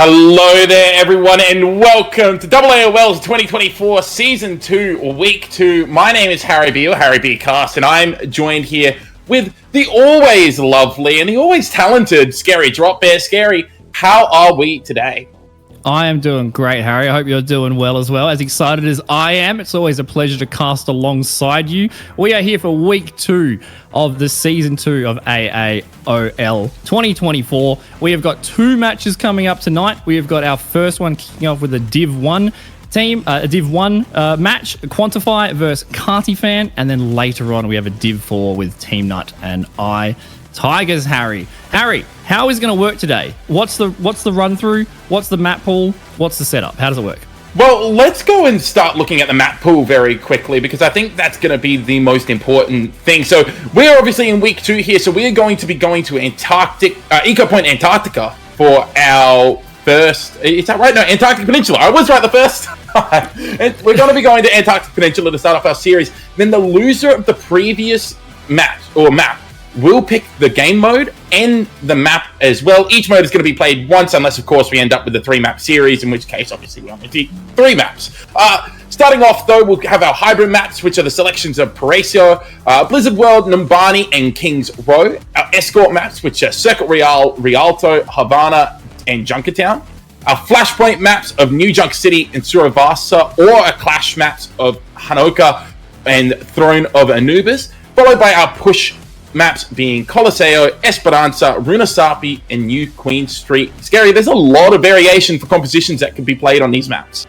Hello there, everyone, and welcome to AAOL's 2024 Season 2, Week 2. My name is Harry B, or Harry B Cast, and I'm joined here with the always lovely and the always talented Scary Drop Bear. Scary, how are we today? I am doing great, Harry. I hope you're doing well as well. As excited as I am, it's always a pleasure to cast alongside you. We are here for Week 2 of the Season 2 of AAOL 2024. We have got two matches coming up tonight. We have got our first one kicking off with a Div 1 team, a Div 1 match, Quantify versus Cartifan, and then later on we have a Div 4 with Team Nut and Tigers. Harry, how is it going to work today? What's the run through? What's the map pool? What's the setup? How does it work? Well, let's go and start looking at the map pool very quickly, because I think that's going to be the most important thing. So we're obviously in week 2 here, so we're going to be going to Eco Point Antarctica for our first. Is that right? No, Antarctic Peninsula. I was right the first time. We're going to be going to Antarctic Peninsula to start off our series. Then the loser of the previous map will pick the game mode and the map as well. Each mode is going to be played once, unless, of course, we end up with a 3-map series, in which case, obviously, we only do 3 maps. Starting off, though, we'll have our hybrid maps, which are the selections of Paraíso, Blizzard World, Numbani, and Kings Row. Our escort maps, which are Circuit Real, Rialto, Havana, and Junkertown. Our Flashpoint maps of New Junk City and Suravasa, or our Clash maps of Hanoka and Throne of Anubis, followed by our push maps being Coliseo, Esperanza, Runasapi, and New Queen Street. Scary, there's a lot of variation for compositions that could be played on these maps.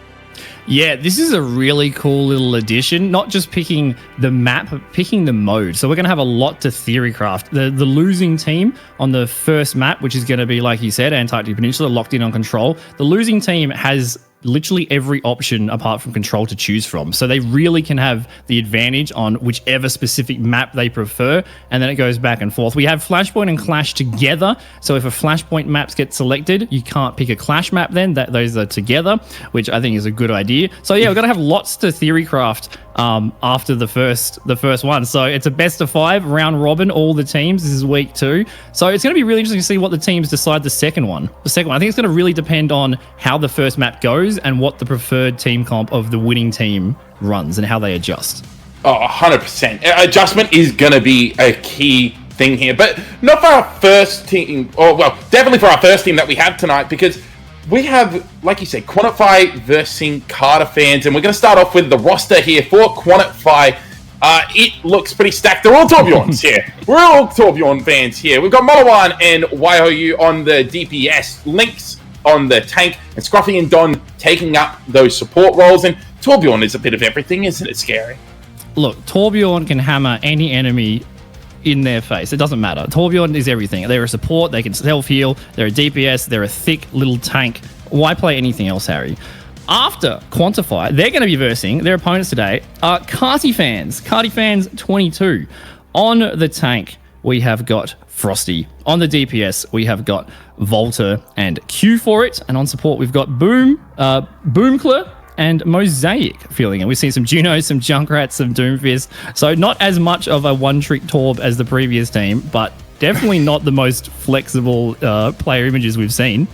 Yeah, this is a really cool little addition. Not just picking the map, but picking the mode. So we're going to have a lot to theorycraft. The losing team on the first map, which is going to be, like you said, Antarctic Peninsula, locked in on control. The losing team has literally every option apart from control to choose from. So they really can have the advantage on whichever specific map they prefer, and then it goes back and forth. We have Flashpoint and Clash together. So if a Flashpoint map gets selected, you can't pick a Clash map then. Those are together, which I think is a good idea. So yeah, we're going to have lots to theorycraft after the first one. So it's a best of 5 round robin, all the teams. This is week 2. So it's going to be really interesting to see what the teams decide the second one. I think it's going to really depend on how the first map goes and what the preferred team comp of the winning team runs and how they adjust. Oh, 100%. Adjustment is going to be a key thing here, but not for our first team, or well, definitely for our first team that we have tonight, because we have, like you said, Quantify versus Cartifans, and we're going to start off with the roster here for Quantify. It looks pretty stacked. They're all Torbjorns here. We're all Torbjorn fans here. We've got Molawan and Waihoyu on the DPS, Lynx on the tank, and Scruffy and Don taking up those support roles. And Torbjorn is a bit of everything, isn't it, Scary? Look, Torbjorn can hammer any enemy in their face. It doesn't matter. Torbjorn is everything. They're a support. They can self-heal. They're a DPS. They're a thick little tank. Why play anything else, Harry? After Quantify, they're going to be versing their opponents today are Cartifans 22. On the tank, we have got Frosty. On the DPS, we have got Volta and Q for it. And on support, we've got Boomkler and Mosaic filling in. We've seen some Junos, some Junkrats, some Doomfist. So not as much of a one-trick Torb as the previous team, but definitely not the most flexible player images we've seen.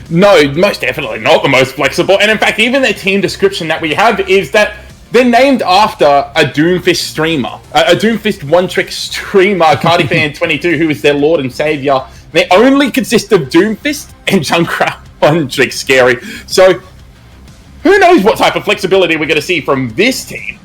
No, most definitely not the most flexible. And in fact, even their team description that we have is that they're named after a Doomfist streamer. A Doomfist one-trick streamer, Cartifan 22, who is their lord and savior. They only consist of Doomfist and Junkrat one-trick Scary. So who knows what type of flexibility we're going to see from this team?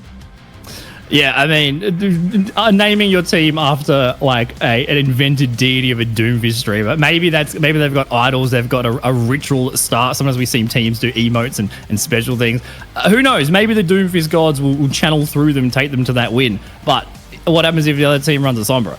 Yeah, I mean, naming your team after like an invented deity of a Doomfist streamer. Maybe they've got idols, they've got a ritual start. Sometimes we see teams do emotes and special things. Who knows? Maybe the Doomfist gods will channel through them, take them to that win. But what happens if the other team runs a Sombra?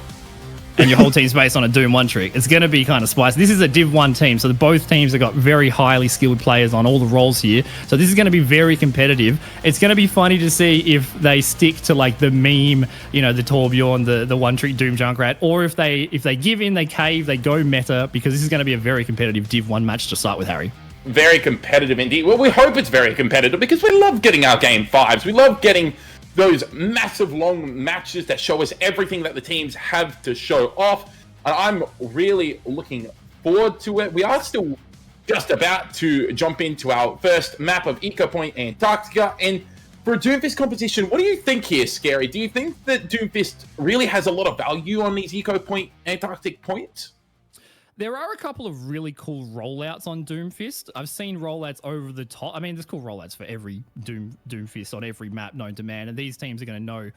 And your whole team's based on a Doom one trick. It's going to be kind of spicy. This is a Div 1 team, so both teams have got very highly skilled players on all the roles here. So this is going to be very competitive. It's going to be funny to see if they stick to like the meme, you know, the Torbjorn, the one trick Doom Junkrat, or if they give in, they cave, they go meta, because this is going to be a very competitive Div 1 match to start with, Harry. Very competitive indeed. Well, we hope it's very competitive, because we love getting our game 5s. We love getting those massive long matches that show us everything that the teams have to show off. And I'm really looking forward to it. We are still just about to jump into our first map of Eco Point Antarctica. And for a Doomfist competition, what do you think here, Scary? Do you think that Doomfist really has a lot of value on these Eco Point Antarctic points? There are a couple of really cool rollouts on Doomfist. I've seen rollouts over the top. I mean, there's cool rollouts for every Doomfist on every map known to man, and these teams are going to know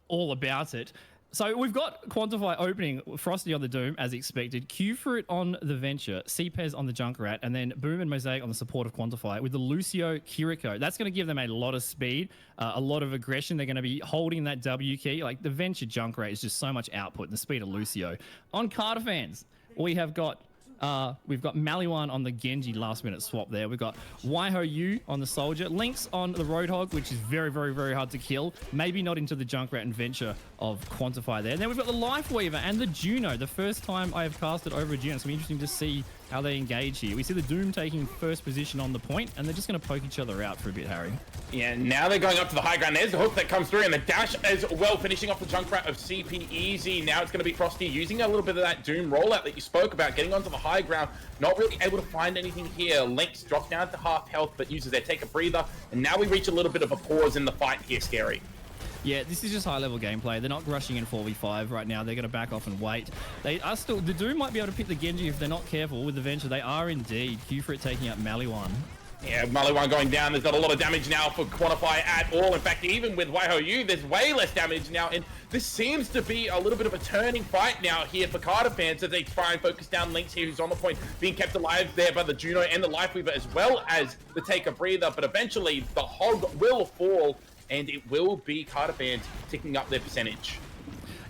all about it. So we've got Quantify opening Frosty on the Doom, as expected, Q for it on the Venture, CPEZ on the Junkrat, and then Boom and Mosaic on the support of Quantify with the Lucio Kiriko. That's going to give them a lot of speed, a lot of aggression. They're going to be holding that W key. Like the Venture Junkrat is just so much output, and the speed of Lucio. On Carter fans, we've got Maliwan on the Genji last minute swap there. We've got Waiho Yu on the Soldier. Lynx on the Roadhog, which is very, very, very hard to kill. Maybe not into the Junkrat and Venture of Quantify there. And then we've got the Life Weaver and the Juno. The first time I have casted over a Juno. It's going to be interesting to see how they engage here. We see the Doom taking first position on the point, and they're just going to poke each other out for a bit, Harry. Yeah, now they're going up to the high ground. There's the hook that comes through, and the dash as well, finishing off the Junkrat of CP Easy. Now it's going to be Frosty using a little bit of that Doom rollout that you spoke about, getting onto the high ground. Not really able to find anything here. Lynx drops down to half health, but uses their take a breather. And now we reach a little bit of a pause in the fight here, Scary. Yeah, this is just high-level gameplay. They're not rushing in 4v5 right now. They're going to back off and wait. They are still... The Doom might be able to pick the Genji if they're not careful with the Venture. They are indeed. Q for it taking out Maliwan. Yeah, Maliwan going down. There's not a lot of damage now for Quantify at all. In fact, even with Waiho Yu, there's way less damage now. And this seems to be a little bit of a turning fight now here for Carter fans as they try and focus down Lynx here, who's on the point, being kept alive there by the Juno and the Lifeweaver, as well as the Take a Breather. But eventually, the Hog will fall, and it will be Carter fans ticking up their percentage.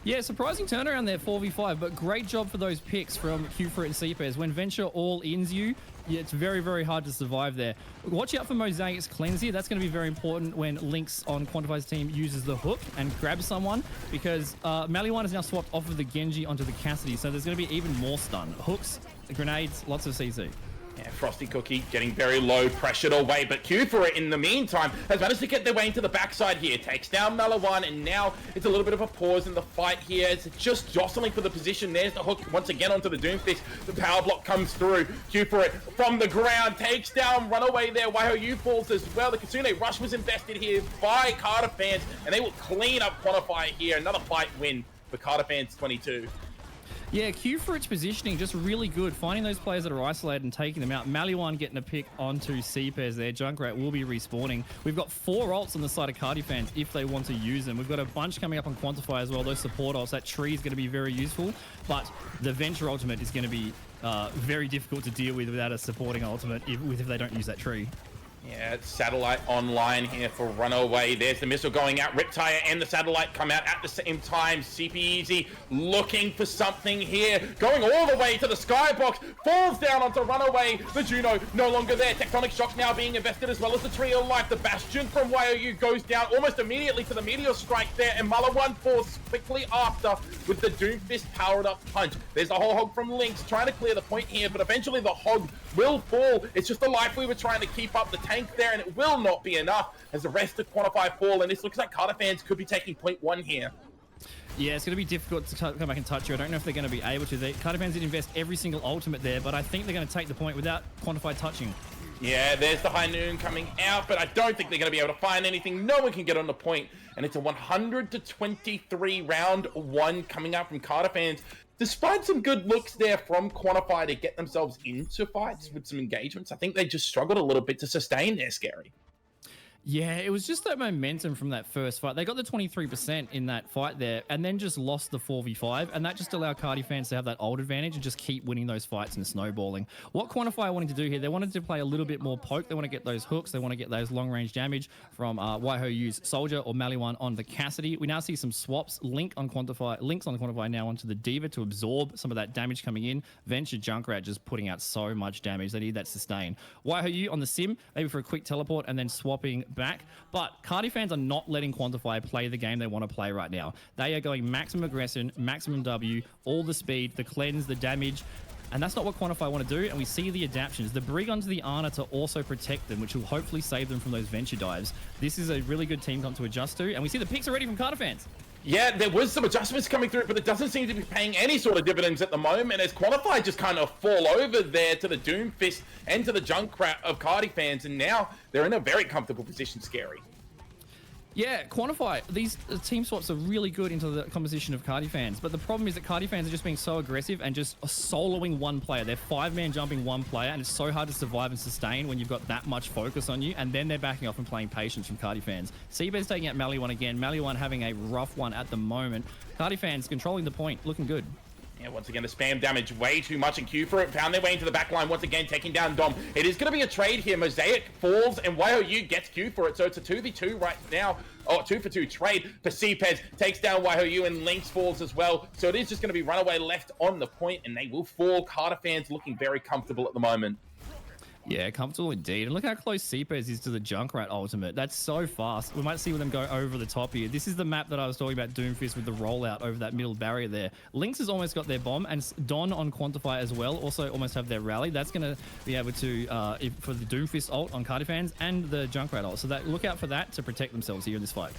Yeah, surprising turnaround there, 4v5, but great job for those picks from Q for it and CPEZ. When Venture all-ins you, yeah, it's very, very hard to survive there. Watch out for Mosaic's cleanse here. That's going to be very important when Lynx on Quantify's team uses the hook and grabs someone, because Maliwan is now swapped off of the Genji onto the Cassidy, so there's going to be even more stun. Hooks, grenades, lots of CC. Yeah, Frosty Cookie getting very low, pressured away, but Q for it in the meantime has managed to get their way into the backside here, takes down Maliwan, and now it's a little bit of a pause in the fight here. It's just jostling for the position. There's the hook once again onto the Doomfist. The power block comes through. Q for it from the ground, takes down Runaway there. Waiho Yu falls as well. The Kitsune Rush was invested here by Carter fans, and they will clean up Quantify here. Another fight win for Carter fans 22. Yeah, Q for its positioning, just really good. Finding those players that are isolated and taking them out. Maliwan getting a pick onto CPEZ there. Junkrat will be respawning. We've got 4 ults on the side of Cardi fans if they want to use them. We've got a bunch coming up on Quantify as well. Those support ults, that tree is going to be very useful. But the Venture ultimate is going to be very difficult to deal with without a supporting ultimate if they don't use that tree. Yeah, it's Satellite online here for Runaway. There's the missile going out. Riptire and the Satellite come out at the same time. CP Easy looking for something here. Going all the way to the skybox. Falls down onto Runaway. The Juno no longer there. Tectonic Shock now being invested, as well as the Tree of Life. The Bastion from YOU goes down almost immediately to the Meteor Strike there. And Maliwan falls quickly after with the Doomfist powered up punch. There's the whole Hog from Lynx trying to clear the point here. But eventually the Hog will fall. It's just the life we were trying to keep up. The tank there, and it will not be enough as the rest of Quantify fall, and this looks like Carter fans could be taking point 1 here. Yeah, it's going to be difficult to come back and touch you. I don't know if they're going to be able to. Carter fans did invest every single ultimate there, but I think they're going to take the point without Quantify touching. Yeah, there's the High Noon coming out, but I don't think they're going to be able to find anything. No one can get on the point, and it's a 100-23 round 1 coming out from Carter fans. Despite some good looks there from Quantify to get themselves into fights with some engagements, I think they just struggled a little bit to sustain their Scary. Yeah, it was just that momentum from that first fight. They got the 23% in that fight there and then just lost the 4v5, and that just allowed Cardi fans to have that old advantage and just keep winning those fights and snowballing. What Quantify wanted to do here, they wanted to play a little bit more poke. They want to get those hooks. They want to get those long-range damage from Waiho Yu's Soldier or Maliwan on the Cassidy. We now see some swaps. Links on Quantify now onto the Diva to absorb some of that damage coming in. Venture Junkrat just putting out so much damage. They need that sustain. Waiho Yu on the Sim, maybe for a quick teleport and then swapping back, but Cardi fans are not letting Quantify play the game they want to play right now. They are going maximum aggression, maximum W, all the speed, the cleanse, the damage, and that's not what Quantify want to do, and we see the adaptions. The Brig onto the Ana to also protect them, which will hopefully save them from those Venture dives. This is a really good team comp to adjust to, and we see the picks already from Carter fans. Yeah, there was some adjustments coming through, but it doesn't seem to be paying any sort of dividends at the moment, as Quantify just kind of fall over there to the Doomfist and to the Junkrat of Cardi fans, and now they're in a very comfortable position, Scary. Yeah, Quantify, these team swaps are really good into the composition of Cardi fans, but the problem is that Cardi fans are just being so aggressive and just soloing one player. They're 5-man jumping one player, and it's so hard to survive and sustain when you've got that much focus on you, and then they're backing off and playing patience from Cardi fans. Seabed's taking out Maliwan again. Maliwan having a rough one at the moment. Cardi fans controlling the point, looking good. Yeah, once again, the spam damage way too much, and Q for it found their way into the back line, once again taking down Dom. It is going to be a trade here. Mosaic falls, and YOU gets Q for it, so it's a 2v2 right now. Oh, 2-for-2 trade for Cpez, takes down YOU, and Lynx falls as well. So it is just going to be Runaway left on the point, and they will fall. Carter fans looking very comfortable at the moment. Yeah, comfortable indeed. And look how close Cpez is to the Junkrat ultimate. That's so fast. We might see them go over the top here. This is the map that I was talking about, Doomfist, with the rollout over that middle barrier there. Lynx has almost got their bomb, and Don on Quantify as well also almost have their rally. That's going to be able to, for the Doomfist ult on Cardi fans and the Junkrat ult. So look out for that to protect themselves here in this fight.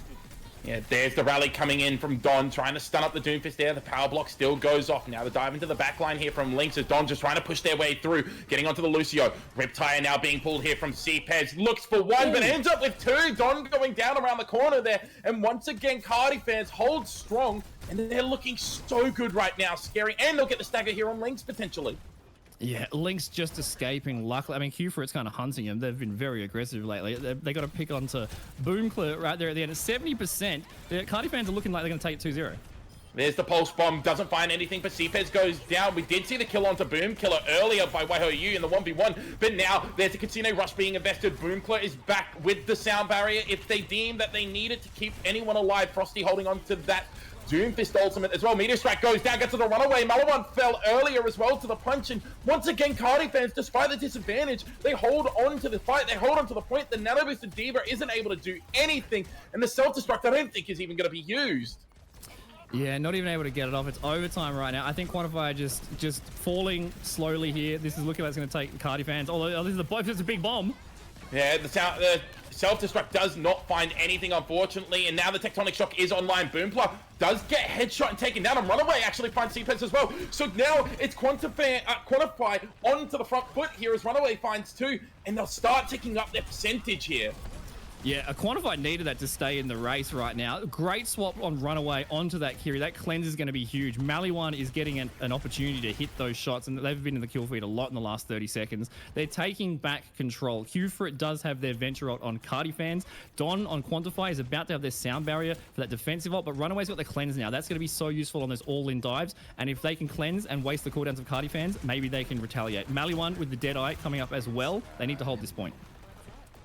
Yeah, there's the rally coming in from Don, trying to stun up the Doomfist there. The power block still goes off. Now the dive into the back line here from Lynx as Don just trying to push their way through, getting onto the Lucio. Riptire now being pulled here from Cpez. Looks for one, but ends up with two. Don going down around the corner there. And once again, Cardi fans hold strong, and they're looking so good right now. Scary. And they'll get the stagger here on Lynx, potentially. Yeah, Lynx just escaping. Luckily, I mean, Q for it's kind of hunting him. They've been very aggressive lately. They got to pick onto Boomcler right there at the end. At 70%, the Cardi fans are looking like they're going to take it 2-0. There's the pulse bomb, doesn't find anything, but Cpez goes down. We did see the kill onto Boomkiller earlier by YOU in the 1v1, but now there's a Casino Rush being invested. Boomkiller is back with the sound barrier. If they deem that they need it to keep anyone alive, Frosty holding on to that Doomfist ultimate as well. Meteor Strike goes down, gets to the runaway. Maliwan fell earlier as well to the punch, and once again, Cardi fans, despite the disadvantage, they hold on to the fight. They hold on to the point. The Nano Boosted Diva isn't able to do anything, and the Self-Destruct I don't think is even going to be used. Yeah, not even able to get it off. It's overtime right now. I think Quantify just falling slowly here. This is looking like it's going to take Cardi fans. Although this is a big bomb. Yeah, the Self-Destruct does not find anything, unfortunately, and now the Tectonic Shock is online. Boompla does get headshot and taken down, and Runaway actually finds Cpez as well. So now it's Quantify onto the front foot here as Runaway finds two, and they'll start ticking up their percentage here. Yeah, a Quantified needed that to stay in the race right now. Great swap on Runaway onto that Kiri. That cleanse is going to be huge. Maliwan is getting an opportunity to hit those shots, and they've been in the kill feed a lot in the last 30 seconds. They're taking back control. Q for it does have their Venture ult on Cardi fans. Don on Quantify is about to have their sound barrier for that defensive ult, but Runaway's got the cleanse now. That's going to be so useful on those all-in dives, and if they can cleanse and waste the cooldowns of Cardi fans, maybe they can retaliate. Maliwan with the Deadeye coming up as well. They need to hold this point.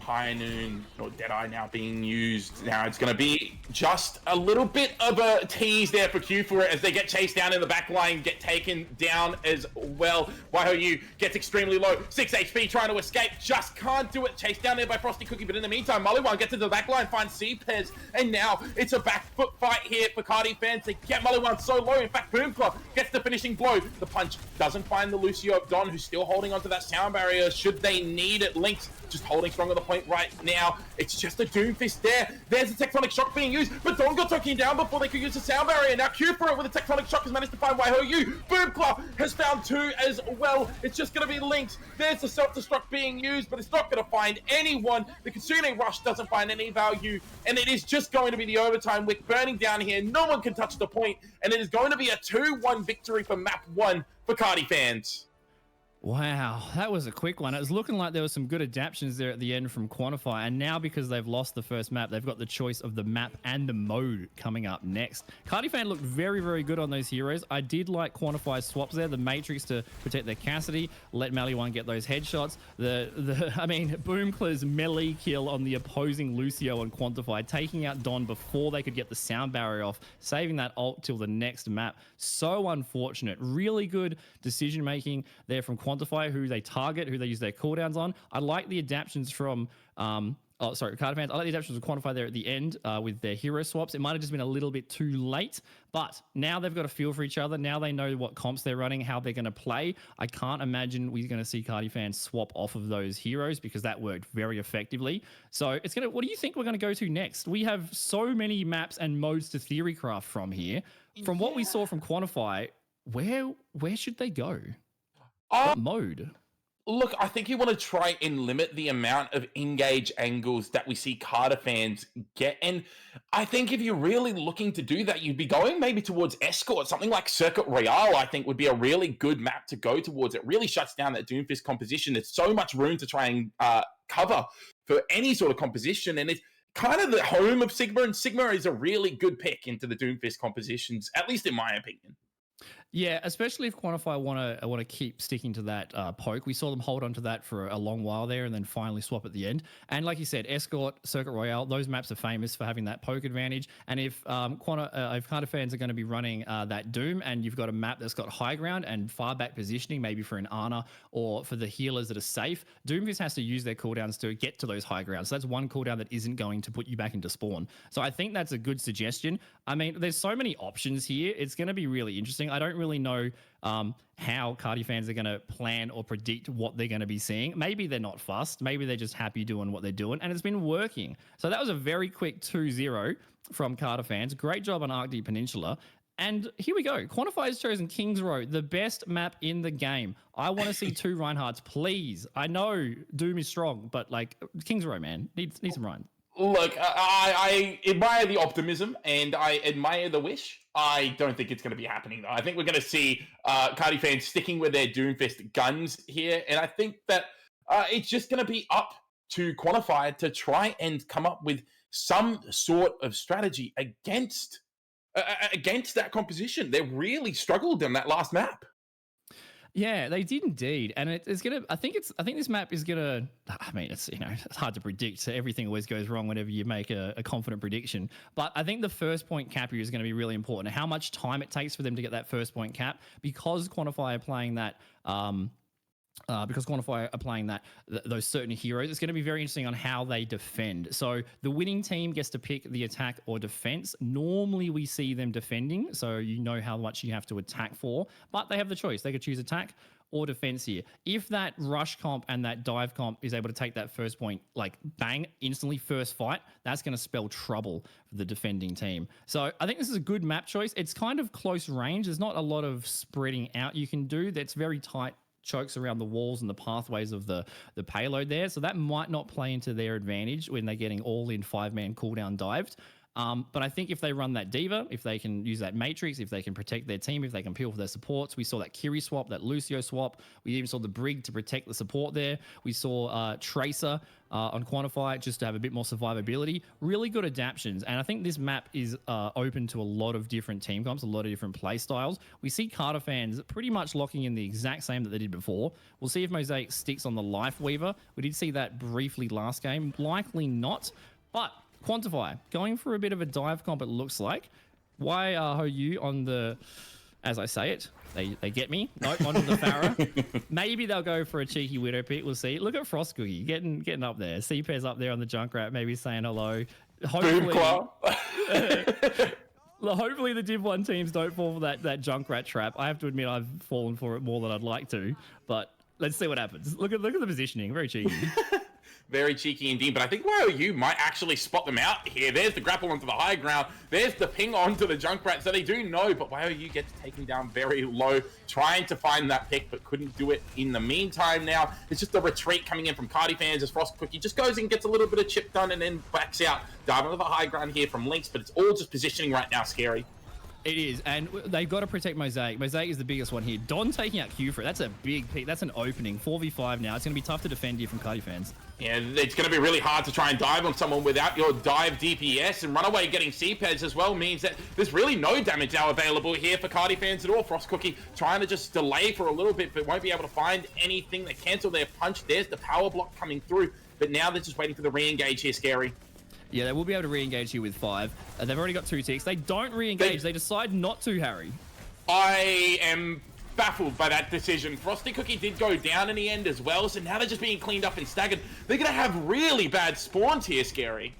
High Noon or Deadeye now being used. Now it's going to be just a little bit of a tease there for Q for it as they get chased down in the back line, get taken down as well. YOU gets extremely low, 6 HP trying to escape, just can't do it. Chased down there by Frosty Cookie, but in the meantime, Maliwan gets into the back line, finds Cpez, and now it's a back foot fight here for Cardi fans. They get Maliwan so low. In fact, Boomclaw gets the finishing blow. The punch doesn't find the Lucio of Don, who's still holding onto that sound barrier should they need it. Lynx just holding strong on the point right now. It's just a Doomfist there. There's the Tectonic Shock being used, but Don got taken down before they could use the sound barrier. Now Q for it with the Tectonic Shock has managed to find YOU. Boomclaw has found two as well. It's just going to be Lynx. There's the Self-Destruct being used, but it's not going to find anyone. The Kitsune Rush doesn't find any value, and it is just going to be the overtime wick burning down here. No one can touch the point, and it is going to be a 2-1 victory for map 1 for Cardi fans. Wow, that was a quick one. It was looking like there were some good adaptions there at the end from Quantify, and now because they've lost the first map, they've got the choice of the map and the mode coming up next. Cardi fan looked very, very good on those heroes. I did like Quantify's swaps there, the Matrix to protect their Cassidy, let Maliwan get those headshots. Boomcla's melee kill on the opposing Lucio on Quantify, taking out Don before they could get the sound barrier off, saving that ult till the next map. So unfortunate. Really good decision making there from Quantify, who they target, who they use their cooldowns on. I like the adaptions from Oh, sorry, Carter fans. I like the adaptations will quantify there at the end with their hero swaps. It might have just been a little bit too late, but now they've got a feel for each other. Now they know what comps they're running, how they're going to play. I can't imagine we're going to see Cardi fans swap off of those heroes because that worked very effectively. So it's going to. What do you think we're going to go to next? We have so many maps and modes to theorycraft from here. From what we saw from Quantify, where should they go? What mode? Look, I think you want to try and limit the amount of engage angles that we see Carter fans get. And I think if you're really looking to do that, you'd be going maybe towards Escort. Something like Circuit Royale, I think, would be a really good map to go towards. It really shuts down that Doomfist composition. There's so much room to try and cover for any sort of composition. And it's kind of the home of Sigma. And Sigma is a really good pick into the Doomfist compositions, at least in my opinion. Yeah, especially if Quantify want to keep sticking to that poke. We saw them hold on to that for a long while there and then finally swap at the end. And like you said, Escort, Circuit Royale, those maps are famous for having that poke advantage. And if Carter fans are going to be running that Doom and you've got a map that's got high ground and far back positioning, maybe for an Ana or for the healers that are safe, Doomfist has to use their cooldowns to get to those high grounds. So that's one cooldown that isn't going to put you back into spawn. So I think that's a good suggestion. I mean, there's so many options here. It's going to be really interesting. I don't really know how Cardi fans are going to plan or predict what they're going to be seeing. Maybe they're not fussed. Maybe they're just happy doing what they're doing, and it's been working. So that was a very quick 2-0 from Carter fans. Great job on Arctic Peninsula. And here we go. Quantify has chosen Kings Row, the best map in the game. I want to see 2 Reinhardts, please. I know Doom is strong, but like Kings Row, man, needs some Rein. Look, I admire the optimism and I admire the wish. I don't think it's going to be happening, though. I think we're going to see Cardi fans sticking with their Doomfist guns here. And I think that it's just going to be up to Quantify to try and come up with some sort of strategy against that composition. They really struggled on that last map. Yeah, they did indeed, and it's gonna. I think this map is gonna. I mean, it's it's hard to predict. So everything always goes wrong whenever you make a confident prediction. But I think the first point cap here is going to be really important. How much time it takes for them to get that first point cap, because Quantify are playing that. Those certain heroes, it's going to be very interesting on how they defend. So the winning team gets to pick the attack or defense. Normally we see them defending, so you know how much you have to attack for, but they have the choice. They could choose attack or defense here. If that rush comp and that dive comp is able to take that first point, like bang, instantly first fight, that's going to spell trouble for the defending team. So I think this is a good map choice. It's kind of close range. There's not a lot of spreading out you can do. That's very tight chokes around the walls and the pathways of the payload there. So that might not play into their advantage when they're getting all in 5-man cooldown dived. But I think if they run that Diva, if they can use that Matrix, if they can protect their team, if they can peel for their supports. We saw that Kiri swap, that Lucio swap. We even saw the Brig to protect the support there. We saw Tracer on Quantify just to have a bit more survivability. Really good adaptions. And I think this map is open to a lot of different team comps, a lot of different play styles. We see Carter fans pretty much locking in the exact same that they did before. We'll see if Mosaic sticks on the Life Weaver. We did see that briefly last game. Likely not. But Quantify, going for a bit of a dive comp, it looks like. Why are you on the, as I say it, they get me. Nope, onto the Pharah. Maybe they'll go for a cheeky Widow pick. We'll see. Look at Frost Cookie getting up there. CP's up there on the Junkrat, maybe saying hello. Hopefully, hopefully the Div 1 teams don't fall for that Junkrat trap. I have to admit I've fallen for it more than I'd like to, but let's see what happens. Look at the positioning. Very cheeky. Very cheeky indeed, but I think YOU might actually spot them out here. There's the grapple onto the high ground. There's the ping onto the Junkrat, so they do know, but YOU gets taken down very low, trying to find that pick, but couldn't do it in the meantime. Now, it's just a retreat coming in from Cardi fans as Frost Cookie just goes in, gets a little bit of chip done, and then backs out. Diving onto the high ground here from Lynx, but it's all just positioning right now, Scary. It is, and they've got to protect Mosaic. Mosaic is the biggest one here. Don taking out Q for it. That's a big pick. That's an opening. 4v5 now. It's going to be tough to defend here from Cardi fans. Yeah, it's going to be really hard to try and dive on someone without your dive DPS, and Runaway getting CPEDs as well means that there's really no damage now available here for Cardi fans at all. Frost Cookie trying to just delay for a little bit, but won't be able to find anything that cancel their punch. There's the power block coming through, but now they're just waiting for the re-engage here, Scary. Yeah, they will be able to re-engage here with 5. They've already got 2 ticks. They don't re-engage. They decide not to, Harry. I am baffled by that decision. Frosty Cookie did go down in the end as well, so now they're just being cleaned up and staggered. They're going to have really bad spawns here, Scary.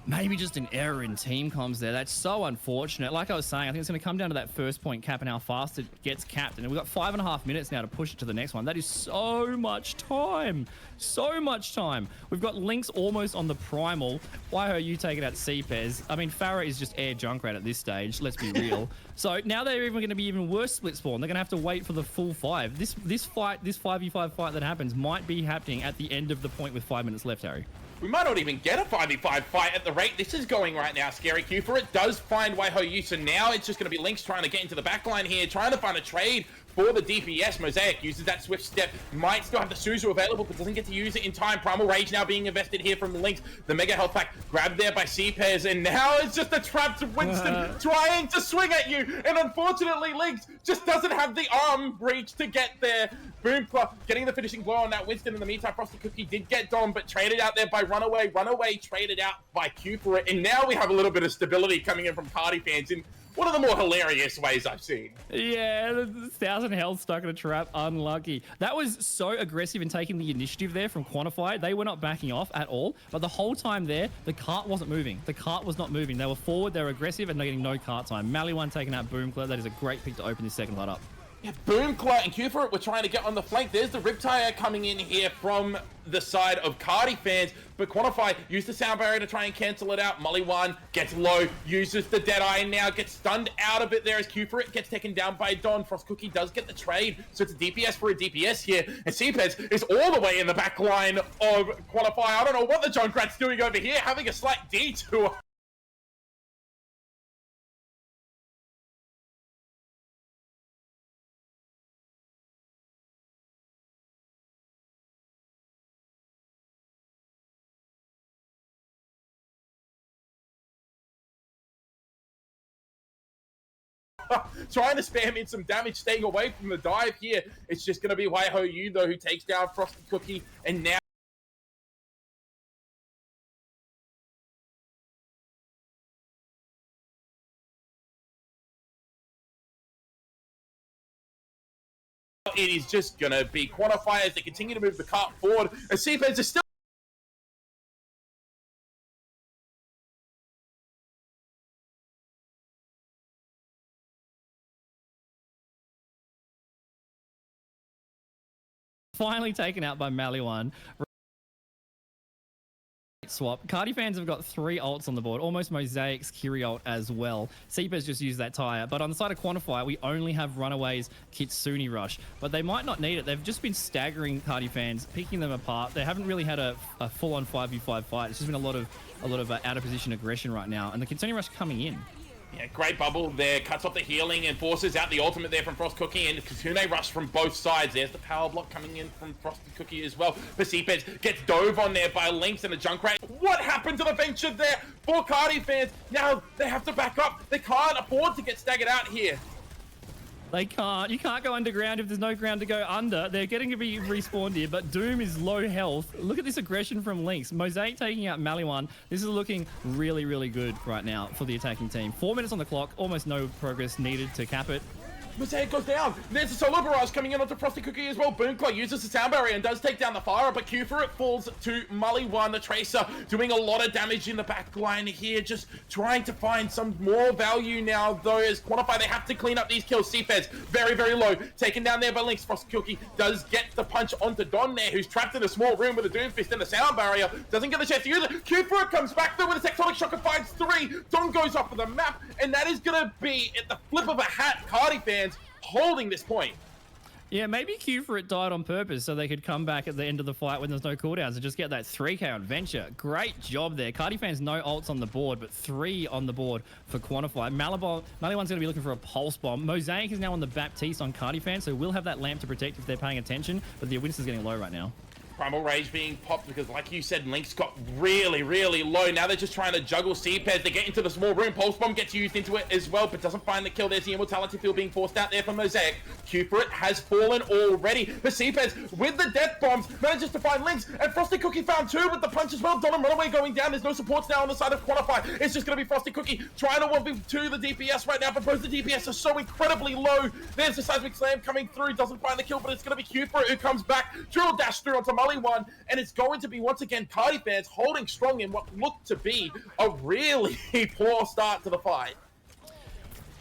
Maybe just an error in team comms there. That's so unfortunate. Like I was saying, I think it's going to come down to that first point cap and how fast it gets capped. And we've got 5.5 minutes now to push it to the next one. That is so much time. So much time. We've got Lynx almost on the primal. Why are you taking out CPES? I mean, Farah is just air Junkrat at this stage. Let's be real. So now they're even going to be even worse split spawn. They're going to have to wait for the full 5. This 5v5 fight that happens might be happening at the end of the point with 5 minutes left, Harry. We might not even get a 5v5 fight at the rate this is going right now, Scary Q. For it does find Waiho so now it's just going to be Lynx trying to get into the backline here, trying to find a trade for the DPS. Mosaic uses that swift step, might still have the Suzu available, but doesn't get to use it in time. Primal Rage now being invested here from Lynx. The Mega Health Pack grabbed there by CPES, and now it's just a trapped Winston trying to swing at you, and unfortunately Lynx just doesn't have the arm reach to get there. Boomclaw getting the finishing blow on that Winston. In the meantime, Frosty Cookie did get Dom, but traded out there by Runaway. Runaway traded out by Q for it, and now we have a little bit of stability coming in from Cardi fans in one of the more hilarious ways I've seen. Yeah, the 1,000 health stuck in a trap. Unlucky. That was so aggressive in taking the initiative there from Quantify. They were not backing off at all, but the whole time there, the cart wasn't moving. The cart was not moving. They were forward, they were aggressive, and they're getting no cart time. Maliwan taking out Boomclaw. That is a great pick to open this second light up. Yeah, Boomclaw and Q for it were trying to get on the flank. There's the Riptire coming in here from the side of Cardi fans, but Quantify used the sound barrier to try and cancel it out. Molly1 gets low, uses the Deadeye, and now gets stunned out of it there as Q for it gets taken down by Don. Frost Cookie does get the trade, so it's a DPS for a DPS here, and CPES is all the way in the back line of Quantify. I don't know what the Junkrat's doing over here, having a slight detour. Trying to spam in some damage, staying away from the dive here. It's just going to be Waiho Yu, though, who takes down Frosty Cookie, and now it is just going to be Quantify as they continue to move the cart forward. And CPES is still Finally taken out by Maliwan. Swap. Cardi fans have got 3 ults on the board, almost Mosaic's Kiri ult as well. CPES just used that tire, but on the side of Quantify, we only have Runaway's Kitsune Rush, but they might not need it. They've just been staggering Cardi fans, picking them apart. They haven't really had a full-on 5v5 fight. It's just been a lot of out of position aggression right now, and the Kitsune Rush coming in. Yeah, great bubble there, cuts off the healing and forces out the ultimate there from Frost Cookie, and Kitsune Rush from both sides. There's the power block coming in from Frosty Cookie as well. But CPES gets dove on there by Lynx and a Junkrat. What happened to the venture there for Cardi fans? Now they have to back up. They can't afford to get staggered out here. They can't. You can't go underground if there's no ground to go under. They're getting to be respawned here, but Doom is low health. Look at this aggression from Lynx. Mosaic taking out Maliwan. This is looking really, really good right now for the attacking team. 4 minutes on the clock. Almost no progress needed to cap it. Mosaic goes down. There's a solo barrage coming in onto Frosty Cookie as well. Boomclaw uses the sound barrier and does take down the fire, but Q for it falls to Molly1, the Tracer, doing a lot of damage in the back line here, just trying to find some more value now, though, as Quantify, they have to clean up these kills. CPES, very, very low, taken down there by Lynx. Frosty Cookie does get the punch onto Don there, who's trapped in a small room with a Doomfist and a sound barrier, doesn't get the chance to use it. Q for it comes back though with a Tectonic Shock and finds 3. Don goes off of the map, and that is going to be, at the flip of a hat, Cardi fans holding this point. Yeah, maybe Q for it died on purpose so they could come back at the end of the fight when there's no cooldowns and just get that 3k on Venture. Great job there. Cardi fans, no ults on the board, but 3 on the board for Quantify. Maliwan's going to be looking for a pulse bomb. Mosaic is now on the Baptiste on Cardi fans, so we'll have that lamp to protect if they're paying attention, but the Winston's getting low right now. Primal Rage being popped because, like you said, Link's got really, really low. Now they're just trying to juggle CPES. They get into the small room. Pulse Bomb gets used into it as well, but doesn't find the kill. There's the Immortality Field being forced out there for Mosaic. Q for it has fallen already. But CPES, with the Death Bombs, manages to find Lynx. And Frosty Cookie found two with the punch as well. Donham Runaway going down. There's no supports now on the side of Quantify. It's just going to be Frosty Cookie trying to 1v2 the DPS right now, but both the DPS are so incredibly low. There's the Seismic Slam coming through. Doesn't find the kill, but it's going to be Q for it who comes back. Drill dash through onto Mully1, and it's going to be once again Cardi fans holding strong in what looked to be a really poor start to the fight.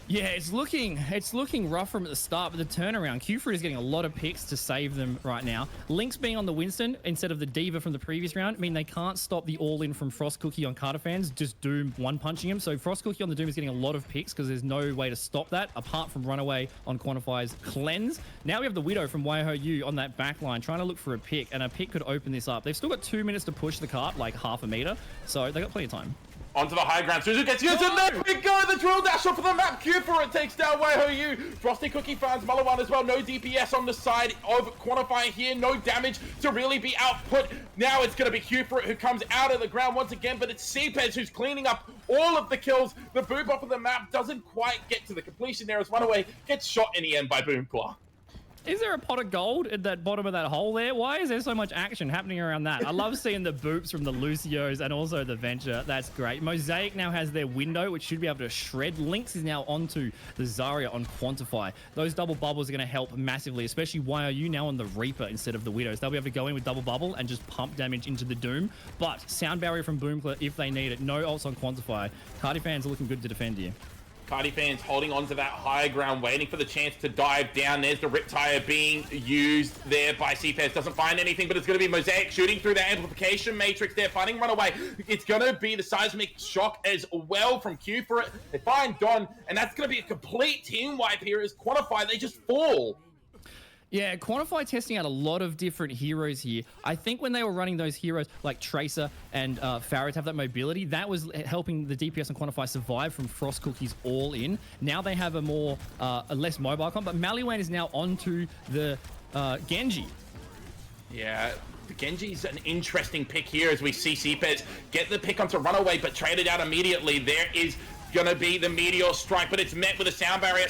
Yeah, it's looking rough from at the start, but the turnaround, Q4 is getting a lot of picks to save them right now. Lynx being on the Winston instead of the Diva from the previous round mean they can't stop the all-in from Frost Cookie on Carter fans, just Doom one-punching him. So Frost Cookie on the Doom is getting a lot of picks because there's no way to stop that apart from Runaway on Quantify's Cleanse. Now we have the Widow from YHOU on that back line trying to look for a pick, and a pick could open this up. They've still got 2 minutes to push the cart, like half a meter, so they got plenty of time. Onto the high ground. Suzu gets used, and there we go! The drill dash off of the map. Q for it takes down YHOU. Frosty Cookie finds Mully1 as well. No DPS on the side of Quantify here. No damage to really be output. Now it's going to be Q for it who comes out of the ground once again, but it's CPES who's cleaning up all of the kills. The boop off of the map doesn't quite get to the completion there as Runaway gets shot in the end by Boomclaw. Is there a pot of gold at that bottom of that hole there? Why is there so much action happening around that? I love seeing the boops from the Lucios and also the Venture. That's great. Mosaic now has their window, which should be able to shred. Lynx is now onto the Zarya on Quantify. Those double bubbles are going to help massively, especially YOU now on the Reaper instead of the Widows. They'll be able to go in with double bubble and just pump damage into the Doom. But sound barrier from Boomclaw if they need it. No ults on Quantify. Cardi fans are looking good to defend here. Cardi fans holding on to that higher ground, waiting for the chance to dive down. There's the Riptire being used there by CPES. Doesn't find anything, but it's going to be Mosaic shooting through the amplification matrix there, finding Runaway. It's going to be the Seismic Shock as well from Q for it. They find Don, and that's going to be a complete team wipe here as Quantify. They just fall. Yeah, Quantify testing out a lot of different heroes here. I think when they were running those heroes like Tracer and Farah to have that mobility, that was helping the DPS and Quantify survive from Frost Cookie's all-in. Now they have a less mobile comp, but Maliwan is now onto the Genji. Yeah, the Genji's an interesting pick here as we see CPES get the pick onto Runaway, but trade it out immediately. There is gonna be the Meteor Strike, but it's met with a sound barrier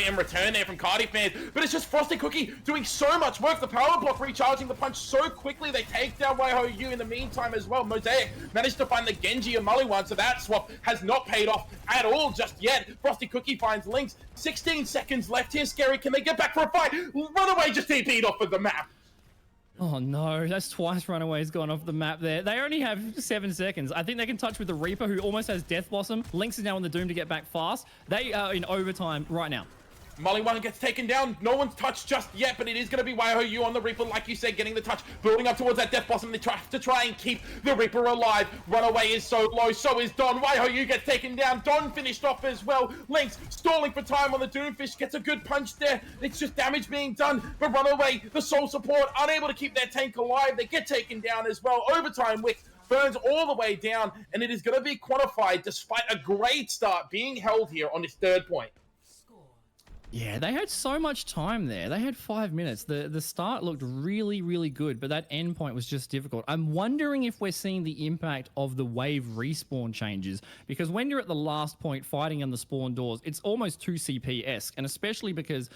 in return there from Cardi fans, but it's just Frosty Cookie doing so much work. The power block recharging the punch so quickly. They take down YHOU in the meantime as well. Mosaic managed to find the Genji and Mully1, so that swap has not paid off at all just yet. Frosty Cookie finds Lynx. 16 seconds left here. Scary, can they get back for a fight? Runaway just TP'd off of the map. Oh no, that's twice Runaway's gone off the map there. They only have 7 seconds. I think they can touch with the Reaper, who almost has Death Blossom. Lynx is now on the Doom to get back fast. They are in overtime right now. Mully1 gets taken down. No one's touched just yet, but it is going to be YHOU on the Reaper, like you said, getting the touch, building up towards that Death Blossom. They try and keep the Reaper alive. Runaway is so low, so is Don. YHOU gets taken down. Don finished off as well. Lynx stalling for time on the Doomfish, gets a good punch there. It's just damage being done, but Runaway, the soul support, unable to keep their tank alive. They get taken down as well. Overtime Wick burns all the way down, and it is going to be Quantified despite a great start being held here on this third point. Yeah, they had so much time there. They had 5 minutes. The start looked really, really good, but that end point was just difficult. I'm wondering if we're seeing the impact of the wave respawn changes, because when you're at the last point fighting on the spawn doors, it's almost 2CP-esque, and especially because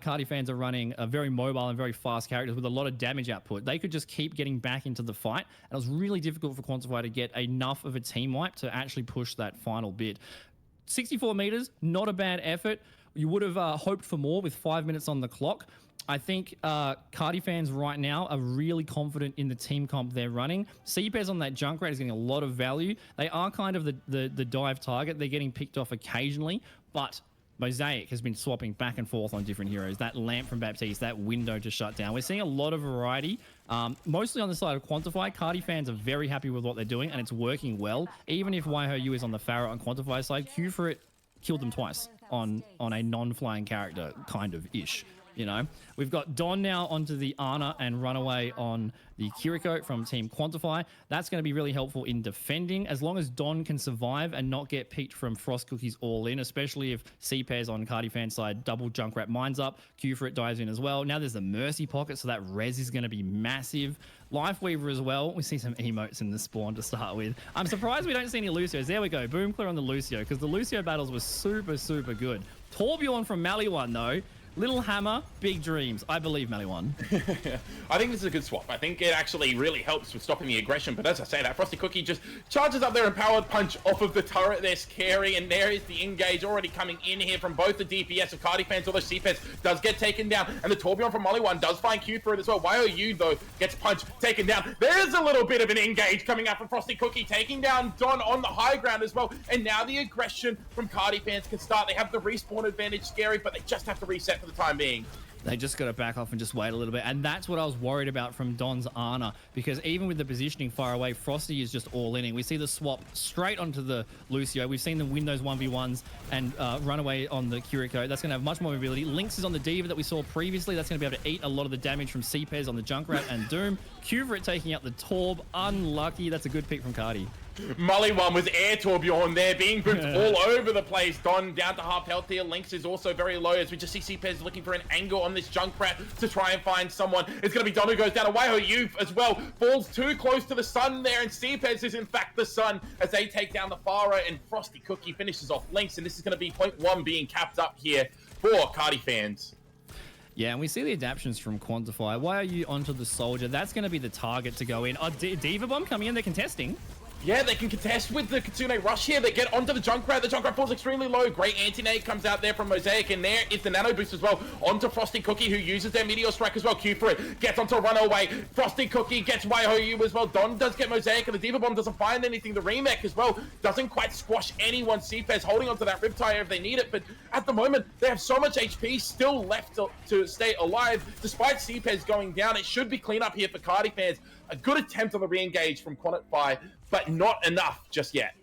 Cardi fans are running a very mobile and very fast characters with a lot of damage output. They could just keep getting back into the fight, and it was really difficult for Quantify to get enough of a team wipe to actually push that final bit. 64 meters, not a bad effort. You would have hoped for more with 5 minutes on the clock. I think Cardi fans right now are really confident in the team comp they're running. CPES on that Junkrat is getting a lot of value. They are kind of the dive target. They're getting picked off occasionally, but Mosaic has been swapping back and forth on different heroes. That lamp from Baptiste, that window to shut down. We're seeing a lot of variety, mostly on the side of Quantify. Cardi fans are very happy with what they're doing, and it's working well. Even if YHOU is on the Farah on Quantify side, Q for it killed them twice on a non-flying character, kind of ish. You know, we've got Don now onto the Ana and Runaway on the Kiriko from Team Quantify. That's going to be really helpful in defending, as long as Don can survive and not get peeked from Frost Cookies all in, especially if C-Pairs on Cardi Fan's side double Junkrat mines up. Q for it dives in as well. Now there's the Mercy Pocket, so that res is going to be massive. Lifeweaver as well. We see some emotes in the spawn to start with. I'm surprised we don't see any Lucios. There we go. Boom clear on the Lucio, because the Lucio battles were super, super good. Torbjorn from Maliwan, though. Little hammer, big dreams. I believe Maliwan. I think this is a good swap. I think it actually really helps with stopping the aggression. But as I say, that Frosty Cookie just charges up their Empowered Punch off of the turret. They're scary. And there is the engage already coming in here from both the DPS of Cardi Fans. Although CPS does get taken down. And the Torbjorn from Maliwan does find Q for it as well. YOU, though, gets punched, taken down. There's a little bit of an engage coming out from Frosty Cookie, taking down Don on the high ground as well. And now the aggression from Cardi Fans can start. They have the respawn advantage, scary, but they just have to reset for the time being. They just got to back off and just wait a little bit. And that's what I was worried about from Don's Ana, because even with the positioning far away, Frosty is just all in. We see the swap straight onto the Lucio. We've seen them win those 1v1s and run away on the Kiriko. That's going to have much more mobility. Lynx is on the Diva that we saw previously. That's going to be able to eat a lot of the damage from C-Pairs on the Junkrat and Doom. Q for it taking out the Torb. Unlucky. That's a good pick from Cardi. Maliwan was air Torbjorn there, being booped all over the place. Don down to half health here. Lynx is also very low as we just see C-Pairs looking for an angle on this Junkrat to try and find someone. It's going to be Don who goes down. YOU as well falls too close to the sun there, and C-Pairs is in fact the sun as they take down the Pharaoh, and Frosty Cookie finishes off Lynx, and this is going to be point 1 being capped up here for Cardi Fans. Yeah, and we see the adaptions from Quantify. YOU onto the Soldier. That's going to be the target to go in. Diva Bomb coming in. They're contesting. Yeah, they can contest with the Kitsune Rush here. They get onto the Junkrat. The Junkrat falls extremely low. Great anti-nade comes out there from Mosaic, and there is the Nano Boost as well onto Frosty Cookie, who uses their Meteor Strike as well. Q for it. Gets onto Runaway. Frosty Cookie gets YOU as well. Don does get Mosaic, and the Diva Bomb doesn't find anything. The Remake as well doesn't quite squash anyone. C-Pairs holding onto that Riptire if they need it, but at the moment, they have so much HP still left to stay alive. Despite C-Pairs going down, it should be clean up here for Cardi Fans. A good attempt on the re-engage from Quantify, but not enough just yet.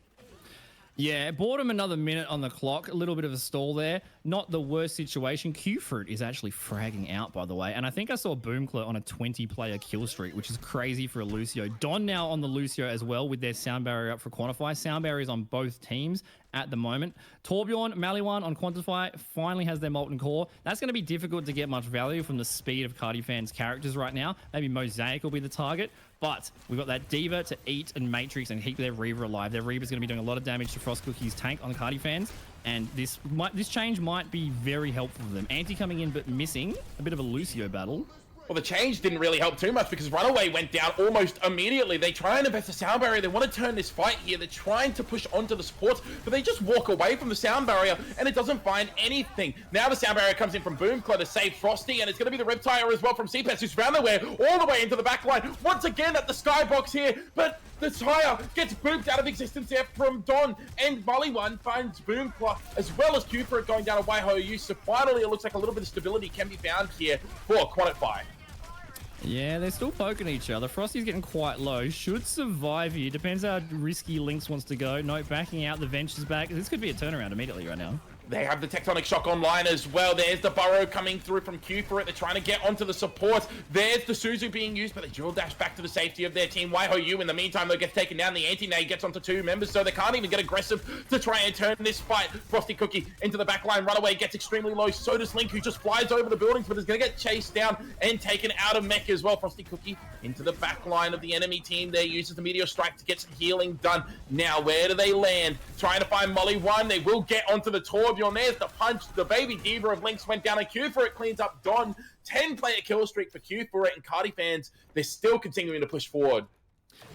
Yeah, bought him another minute on the clock. A little bit of a stall there. Not the worst situation. Q-Fruit is actually fragging out, by the way. And I think I saw Boomcler on a 20-player kill streak, which is crazy for a Lucio. Don now on the Lucio as well with their sound barrier up for Quantify. Sound barriers on both teams at the moment. Torbjorn, Maliwan on Quantify finally has their Molten Core. That's going to be difficult to get much value from the speed of Cardi Fans' characters right now. Maybe Mosaic will be the target. But we've got that Diva to eat and Matrix and keep their Reaver alive. Their Reaver's going to be doing a lot of damage to Frost Cookie's tank on Cardi Fans. And this change might be very helpful for them. Anti coming in but missing. A bit of a Lucio battle. Well, the change didn't really help too much because Runaway went down almost immediately. They try and invest the sound barrier. They want to turn this fight here. They're trying to push onto the supports, but they just walk away from the sound barrier and it doesn't find anything. Now the sound barrier comes in from Boomclaw to save Frosty, and it's going to be the Riptire as well from CPS, who's found their way all the way into the back line. Once again at the skybox here, but the tire gets booped out of existence there from Don, and Maliwan finds Boomclaw as well as Q for it going down to YOU. So finally, it looks like a little bit of stability can be found here for Quantify. Yeah, they're still poking each other. Frosty's getting quite low. Should survive here. Depends how risky Lynx wants to go. No, backing out. The Venture's back. This could be a turnaround immediately right now. They have the Tectonic Shock online as well. There's the Burrow coming through from Q for it. They're trying to get onto the supports. There's the Suzu being used, but they drill dash back to the safety of their team. YOU in the meantime, though, gets taken down. The anti-nade gets onto 2 members, so they can't even get aggressive to try and turn this fight. Frosty Cookie into the back line. Runaway gets extremely low. So does Link, who just flies over the buildings, but is going to get chased down and taken out of mech as well. Frosty Cookie into the back line of the enemy team. There uses the Meteor Strike to get some healing done. Now, where do they land? Trying to find Molly 1. They will get onto the Torbjorn. There's the punch. The baby Diva of Lynx went down, and Q for it cleans up Don. 10-player kill streak for Q for it, and Cardi Fans, they're still continuing to push forward.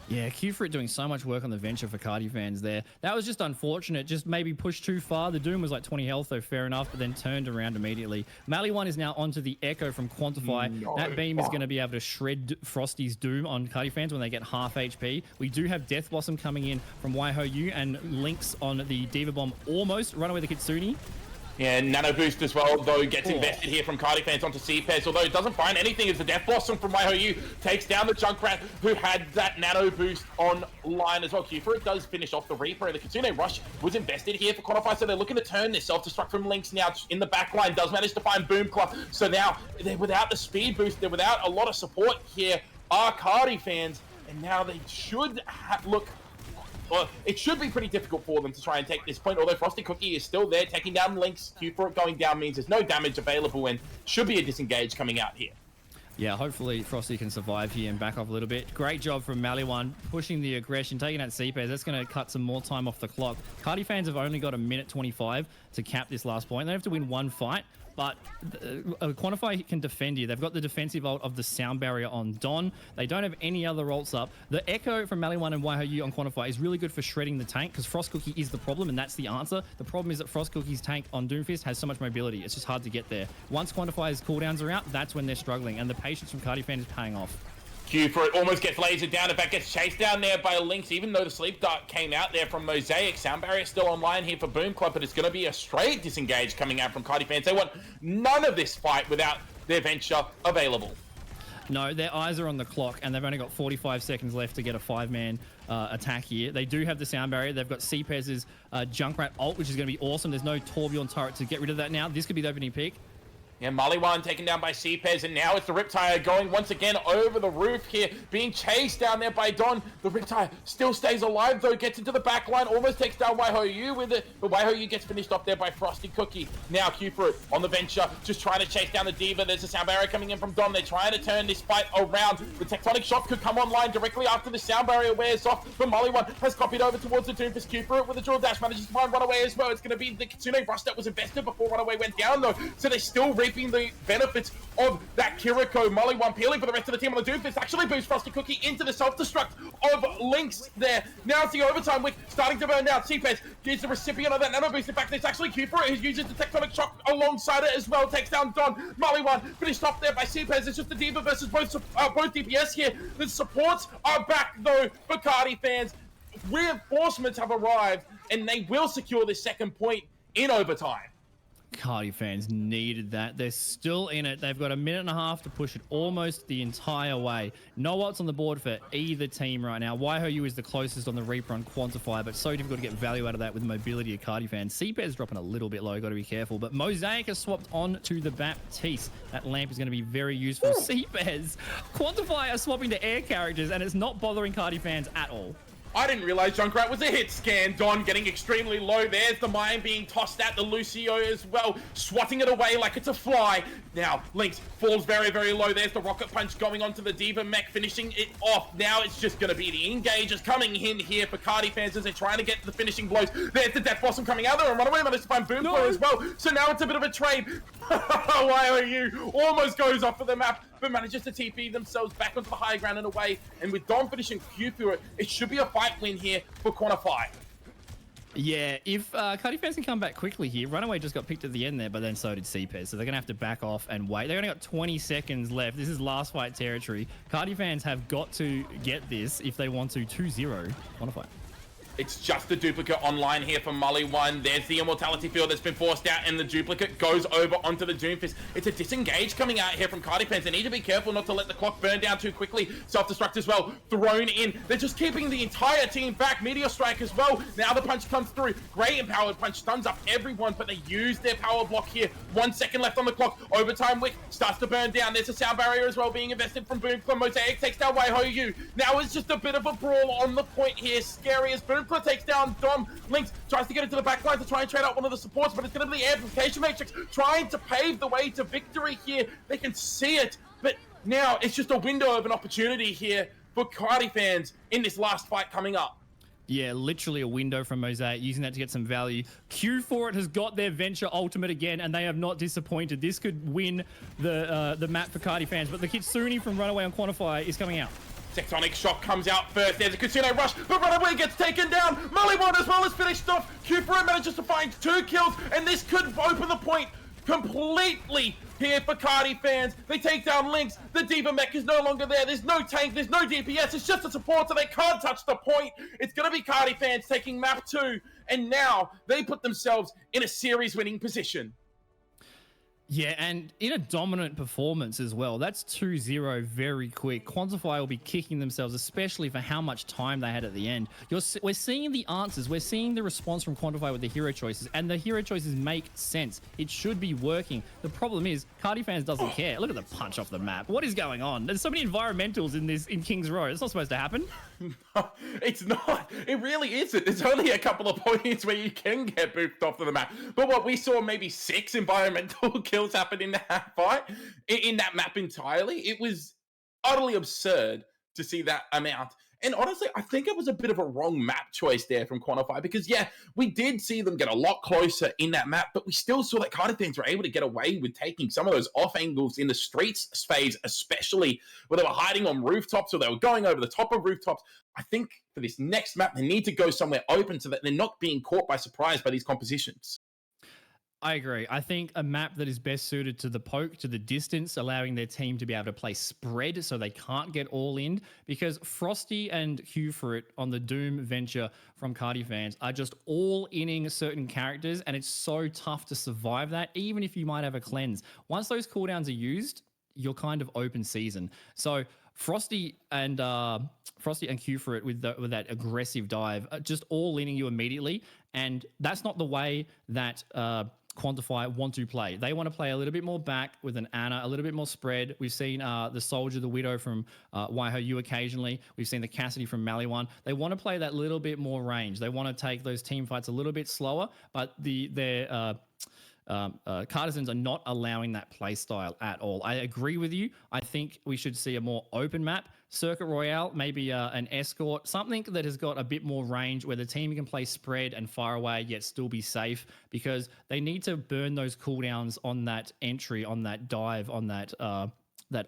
Yeah, Q for it doing so much work on the Venture for Cardi Fans there. That was just unfortunate. Just maybe pushed too far. The Doom was like 20 health, though, fair enough, but then turned around immediately. Maliwan is now onto the Echo from Quantify. No. That beam is going to be able to shred Frosty's Doom on Cardi Fans when they get half HP. We do have Death Blossom coming in from YOU and Lynx on the Diva Bomb almost. Runaway the Kitsune. Yeah, Nano Boost as well, though, gets invested here from Cardi fans onto CPES, although it doesn't find anything as the Death Blossom from Waihoyu takes down the Junkrat, who had that Nano Boost online as well. Q4 does finish off the Reaper. The Kitsune Rush was invested here for Quantify, so they're looking to turn this self-destruct from Lynx now in the back line, does manage to find Boom Club, so now they're without the speed boost, they're without a lot of support here, are Cardi fans, and now they should look... Well, it should be pretty difficult for them to try and take this point, although Frosty Cookie is still there, taking down Lynx. Q for it going down means there's no damage available and should be a disengage coming out here. Yeah, hopefully Frosty can survive here and back off a little bit. Great job from Maliwan, pushing the aggression, taking out CPES. That's going to cut some more time off the clock. Cardi fans have only got a minute 25 to cap this last point. They have to win one fight, but Quantify can defend you. They've got the defensive ult of the sound barrier on Don. They don't have any other ults up. The Echo from Maliwan and Waihoyu on Quantify is really good for shredding the tank because Frost Cookie is the problem, and that's the answer. The problem is that Frost Cookie's tank on Doomfist has so much mobility. It's just hard to get there. Once Quantify's cooldowns are out, that's when they're struggling, and the patience from Cardi fan is paying off. Q for it almost gets lasered down. In fact, gets chased down there by Lynx, even though the Sleep Dart came out there from Mosaic. Sound barrier still online here for Boom Club, but it's going to be a straight disengage coming out from Cardi fans. They want none of this fight without their venture available. No, their eyes are on the clock, and they've only got 45 seconds left to get a 5-man attack here. They do have the sound barrier. They've got CPES's Junkrat ult, which is going to be awesome. There's no Torbjorn turret to get rid of that now. This could be the opening pick. Yeah, Maliwan taken down by CPES, and now it's the Riptire going once again over the roof here, being chased down there by Don. The Riptire still stays alive, though, gets into the back line, almost takes down Waihoyu with it, but Waihoyu gets finished off there by Frosty Cookie. Now Q for it on the venture, just trying to chase down the Diva. There's a sound barrier coming in from Don. They're trying to turn this fight around. The Tectonic Shock could come online directly after the sound barrier wears off, but Maliwan has copied over towards the Doomfist. Q for it with a drill dash, manages to find Runaway as well. It's going to be the Kitsune Rush that was invested before Runaway went down, though, so they're still reaping the benefits of that Kiriko. Maliwan peeling for the rest of the team on the Doomfist. Actually boosts Frosty Cookie into the self-destruct of Lynx there. Now it's the overtime wick starting to burn down. CPES is the recipient of that nano boost. In fact, it's actually Q for it who uses the Tectonic Shock alongside it as well. Takes down Don. Maliwan finished off there by CPES. It's just the Diva versus both DPS here. The supports are back though for Cardi fans. Reinforcements have arrived and they will secure this second point in overtime. Cardi fans needed that. They're still in it. They've got a minute and a half to push it almost the entire way. No outs on the board for either team right now. Waihoyu is the closest on the Reaper on Quantify, but so difficult to get value out of that with the mobility of Cardi fans. CPES dropping a little bit low, got to be careful. But Mosaic has swapped on to the Baptiste. That lamp is going to be very useful. CPES, Quantify are swapping to air characters, and it's not bothering Cardi fans at all. I didn't realize Junkrat was a hit scan. Don getting extremely low. There's the mine being tossed at the Lucio as well, swatting it away like it's a fly. Now, Lynx falls very, very low. There's the rocket punch going onto the Diva mech, finishing it off. Now it's just going to be the engagers coming in here for Cardi fans as they're trying to get to the finishing blows. There's the Death Blossom coming out there, and Runaway managed to find Boom Flow as well. So now it's a bit of a trade. Waihoyu almost goes off of the map, but manages to TP themselves back onto the high ground and away. And with Don finishing Q through it, it should be a fight win here for Quantify. Yeah, if Cardi fans can come back quickly here, Runaway just got picked at the end there, but then so did CPES, so they're going to have to back off and wait. They only got 20 seconds left. This is last fight territory. Cardi fans have got to get this if they want to 2-0 Quantify. It's just the duplicate online here for Maliwan. There's the Immortality Field that's been forced out, and the duplicate goes over onto the Doomfist. It's a disengage coming out here from Cardi fans. They need to be careful not to let the clock burn down too quickly. Self-destruct as well, thrown in. They're just keeping the entire team back. Meteor Strike as well. Now the punch comes through. Great Empowered Punch stuns up everyone, but they use their power block here. 1 second left on the clock. Overtime wick starts to burn down. There's a sound barrier as well being invested from Boom Club. Mosaic takes down Waihoyu. Now it's just a bit of a brawl on the point here. Scary as Boom Club takes down Dom. Lynx tries to get into the back line to try and trade out one of the supports, but it's going to be the Amplification Matrix trying to pave the way to victory here. They can see it, but now it's just a window of an opportunity here for Cardi fans in this last fight coming up. Yeah, literally a window from Mosaic, using that to get some value. Q for it has got their Venture Ultimate again, and they have not disappointed. This could win the map for Cardi fans, but the Kitsune from Runaway on Quantify is coming out. Tectonic Shock comes out first. There's a Kitsune Rush, but Runaway gets taken down. Maliwan as well is finished off. Q4 manages to find 2 kills, and this could open the point completely here for Cardi fans. They take down Lynx. The Diva mech is no longer there. There's no tank. There's no DPS. It's just a support, so they can't touch the point. It's going to be Cardi fans taking map 2 and now they put themselves in a series-winning position. Yeah, and in a dominant performance as well. That's 2-0 very quick. Quantify will be kicking themselves, especially for how much time they had at the end. We're seeing the answers. We're seeing the response from Quantify with the hero choices, and the hero choices make sense. It should be working. The problem is, Cardi fans doesn't care. Look at the punch off the map. What is going on? There's so many environmentals in King's Row. It's not supposed to happen. It's not. It really isn't. There's only a couple of points where you can get booped off of the map. But what we saw, maybe 6 environmental kills happen in that fight, in that map entirely. It was utterly absurd to see that amount. And honestly, I think it was a bit of a wrong map choice there from Quantify, because yeah, we did see them get a lot closer in that map, but we still saw that Cardi fans were able to get away with taking some of those off angles in the streets phase, especially where they were hiding on rooftops or they were going over the top of rooftops. I think for this next map, they need to go somewhere open so that they're not being caught by surprise by these compositions. I agree. I think a map that is best suited to the poke, to the distance, allowing their team to be able to play spread so they can't get all in, because Frosty and Hugh for it on the Doom venture from Cardi fans are just all inning certain characters, and it's so tough to survive that, even if you might have a cleanse. Once those cooldowns are used, you're kind of open season. So Frosty and Q for it with that aggressive dive, just all inning you immediately, and that's not the way that Quantify want to play. They want to play a little bit more back with an Ana, a little bit more spread. We've seen the Soldier, the Widow from Waiho occasionally. We've seen the Cassidy from Maliwan. They want to play that little bit more range. They want to take those team fights a little bit slower, but their Cartisans are not allowing that play style at all. I agree with you. I think we should see a more open map, Circuit Royale, maybe an escort, something that has got a bit more range where the team can play spread and far away yet still be safe, because they need to burn those cooldowns on that entry, on that dive, on that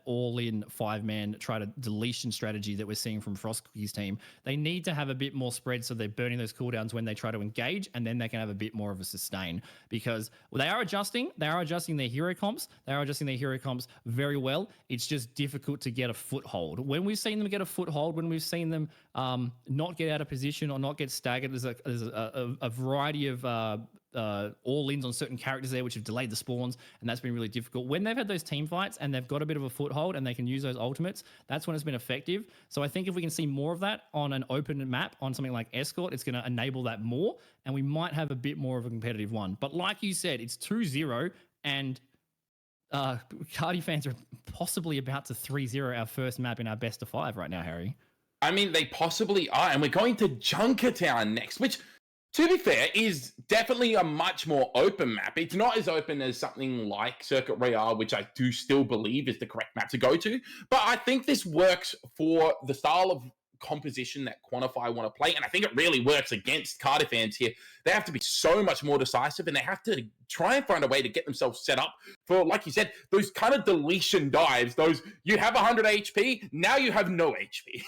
all-in 5-man try to deletion strategy that we're seeing from Frostcookie's team. They need to have a bit more spread so they're burning those cooldowns when they try to engage, and then they can have a bit more of a sustain, because they are adjusting their hero comps. They are adjusting their hero comps very well. It's just difficult to get a foothold. When we've seen them get a foothold, when we've seen them not get out of position or not get staggered, there's a variety of all-ins on certain characters there which have delayed the spawns, and that's been really difficult. When they've had those team fights and they've got a bit of a foothold and they can use those ultimates, that's when it's been effective. So I think if we can see more of that on an open map, on something like Escort, it's going to enable that more, and we might have a bit more of a competitive one. But like you said, it's 2-0, and Cardi fans are possibly about to 3-0 our first map in our best of 5 right now, Harry. I mean, they possibly are, and we're going to Junkertown next, which, to be fair, is definitely a much more open map. It's not as open as something like Circuit Royale, which I do still believe is the correct map to go to. But I think this works for the style of composition that Quantify want to play, and I think it really works against Cardiff fans here. They have to be so much more decisive, and they have to try and find a way to get themselves set up for, like you said, those kind of deletion dives. Those, you have 100 HP, now you have no HP.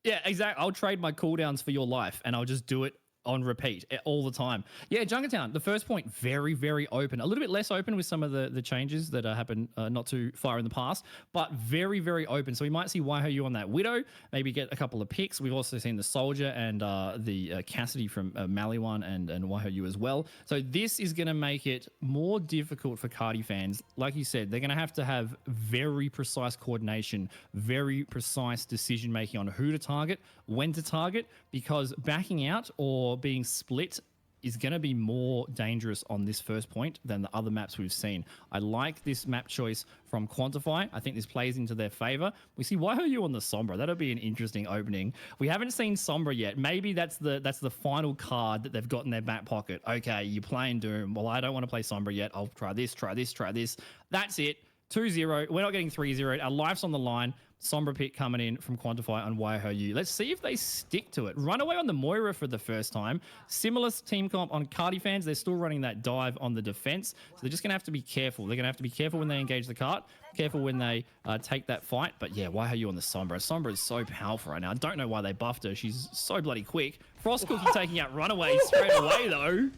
Yeah, exactly. I'll trade my cooldowns for your life, and I'll just do it on repeat all the time. Yeah, Junkertown, the first point, very, very open. A little bit less open with some of the changes that happened not too far in the past, but very, very open. So we might see Waiho on that Widow, maybe get a couple of picks. We've also seen the Soldier and the Cassidy from Maliwan and Waiho as well. So this is going to make it more difficult for Cardi fans. Like you said, they're going to have very precise coordination, very precise decision-making on who to target, when to target, because backing out or being split is going to be more dangerous on this first point than the other maps we've seen. I like this map choice from Quantify. I think this plays into their favor. We see Waiho on the Sombra. That'll be an interesting opening. We haven't seen Sombra yet. Maybe that's the final card that they've got in their back pocket. Okay, you're playing Doom. Well, I don't want to play Sombra yet. I'll try this, try this, try this. That's it. 2-0. We're not getting 3-0. Our life's on the line. Sombra pick coming in from Quantify on Waiho. Let's see if they stick to it. Runaway on the Moira for the first time. Similar team comp on Cardi fans. They're still running that dive on the defense. So they're just going to have to be careful. They're going to have to be careful when they engage the cart. Careful when they take that fight. But yeah, Waiho on the Sombra. Sombra is so powerful right now. I don't know why they buffed her. She's so bloody quick. Frost Cookie taking out Runaway straight away though.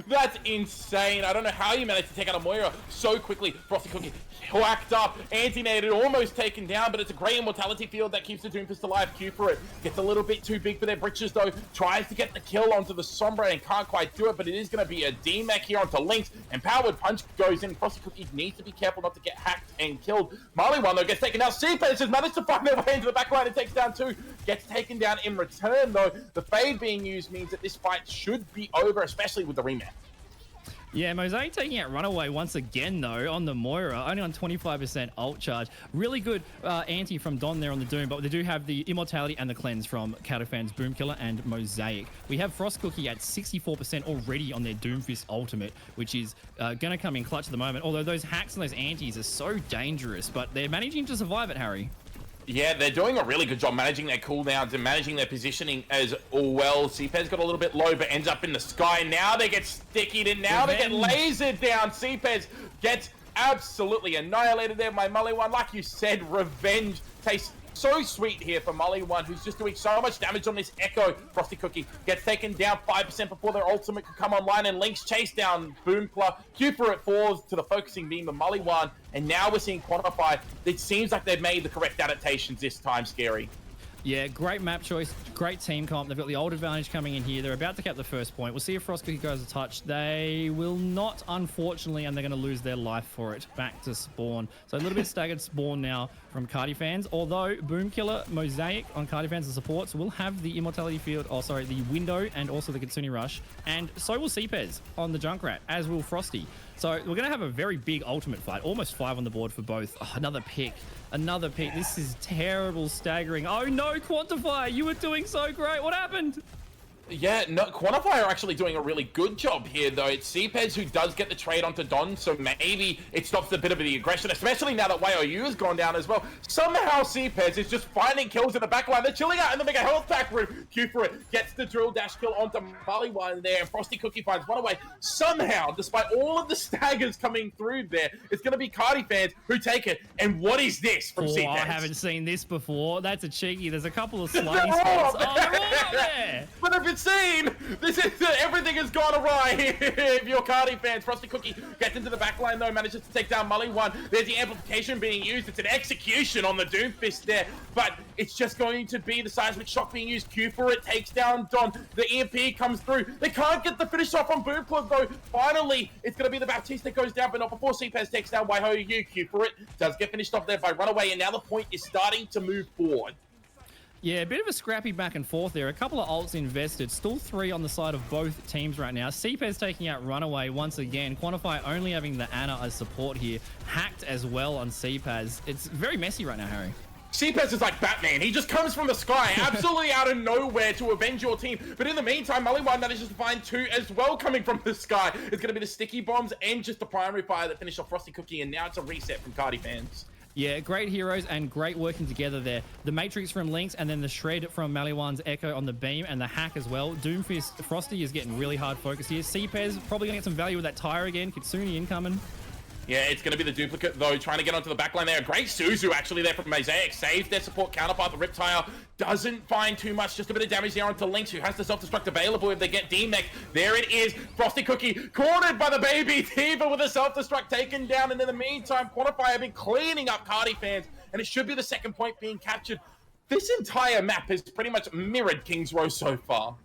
That's insane. I don't know how you managed to take out a Moira so quickly. Frosty Cookie whacked up, anti-nated, almost taken down, but it's a great immortality field that keeps the Doomfist alive. Q for it. Gets a little bit too big for their britches though. Tries to get the kill onto the Sombra and can't quite do it, but it is going to be a D-Mech here onto Lynx, and Powered Punch goes in. Frosty Cookie needs to be careful not to get hacked and killed. Maliwan though gets taken down. CPES has managed to find their way into the backline and takes down 2. Gets taken down in return though. The fade being used means that this fight should be over, especially with the remap. Yeah, Mosaic taking out Runaway once again, though, on the Moira, only on 25% ult charge. Really good anti from Don there on the Doom, but they do have the Immortality and the Cleanse from Counterfans, Boomkiller, and Mosaic. We have Frost Cookie at 64% already on their Doomfist ultimate, which is going to come in clutch at the moment, although those hacks and those antis are so dangerous, but they're managing to survive it, Harry. Yeah, they're doing a really good job managing their cooldowns and managing their positioning as well. CPE's got a little bit low, but ends up in the sky. Now they get stickied and now they get lasered down. CPE's gets absolutely annihilated there by Maliwan. Like you said, revenge tastes so sweet here for Maliwan, who's just doing so much damage on this Echo. Frosty Cookie gets taken down 5% before their ultimate could come online, and Lynx chase down Boomkla. Q for it falls to the focusing beam of Maliwan, and now we're seeing Quantify. It seems like they've made the correct adaptations this time, Scary. Yeah, great map choice, great team comp. They've got the old advantage coming in here. They're about to cap the first point. We'll see if Frost Cookie goes a touch. They will not, unfortunately, and they're going to lose their life for it. Back to spawn. So a little bit staggered spawn now from Cardi fans. Although Boomkiller, Mosaic on Cardi fans and supports will have the Immortality Field, the window, and also the Kitsune Rush. And so will CPES on the Junkrat, as will Frosty. So we're going to have a very big ultimate fight. Almost 5 on the board for both. Oh, another pick. Another pick. This is terrible, staggering. Oh no, Quantify, you were doing so great. What happened? Yeah, no, Quantify are actually doing a really good job here, though. It's CPES who does get the trade onto Don, so maybe it stops a bit of the aggression, especially now that YOU has gone down as well. Somehow CPES is just finding kills in the backline. They're chilling out in the mega health pack room. Q for it gets the drill dash kill onto Maliwan there, and Frosty Cookie finds Runaway. Somehow, despite all of the staggers coming through there, it's going to be Cardi fans who take it. And what is this from CPES? I haven't seen this before. That's a cheeky. There's a couple of sliding spots. Oh, they're all up there. But if it's seen, this is everything has gone awry if you're Cardi fans. Frosty Cookie gets into the backline though, manages to take down Maliwan. There's the amplification being used. It's an execution on the Doomfist there, but it's just going to be the seismic shock being used. Q for it takes down Don. The EMP comes through. They can't get the finish off on Boomplug though. Finally, it's going to be the Baptiste that goes down, but not before CPES takes down YOU. Q for it does get finished off there by Runaway, and now the point is starting to move forward. Yeah, a bit of a scrappy back and forth there. A couple of ults invested. Still 3 on the side of both teams right now. CPES taking out Runaway once again. Quantify only having the Ana as support here. Hacked as well on CPES. It's very messy right now, Harry. CPES is like Batman. He just comes from the sky, absolutely out of nowhere to avenge your team. But in the meantime, Maliwan manages to find 2 as well coming from the sky. It's going to be the sticky bombs and just the primary fire that finish off Frosty Cookie, and now it's a reset from Cardi fans. Yeah, great heroes and great working together there. The Matrix from Lynx and then the Shred from Maliwan's Echo on the beam and the hack as well. Doomfist Frosty is getting really hard focus here. CPES probably going to get some value with that tire again. Kitsune incoming. Yeah, it's going to be the duplicate, though, trying to get onto the backline there. Great Suzu, actually, there from Mosaic. Saves their support counterpart. The Riptire doesn't find too much. Just a bit of damage there onto Lynx, who has the self-destruct available if they get D-Mech. There it is. Frosty Cookie cornered by the baby Diva with a self-destruct taken down. And in the meantime, Quantify have been cleaning up Cardi fans, and it should be the second point being captured. This entire map has pretty much mirrored King's Row so far.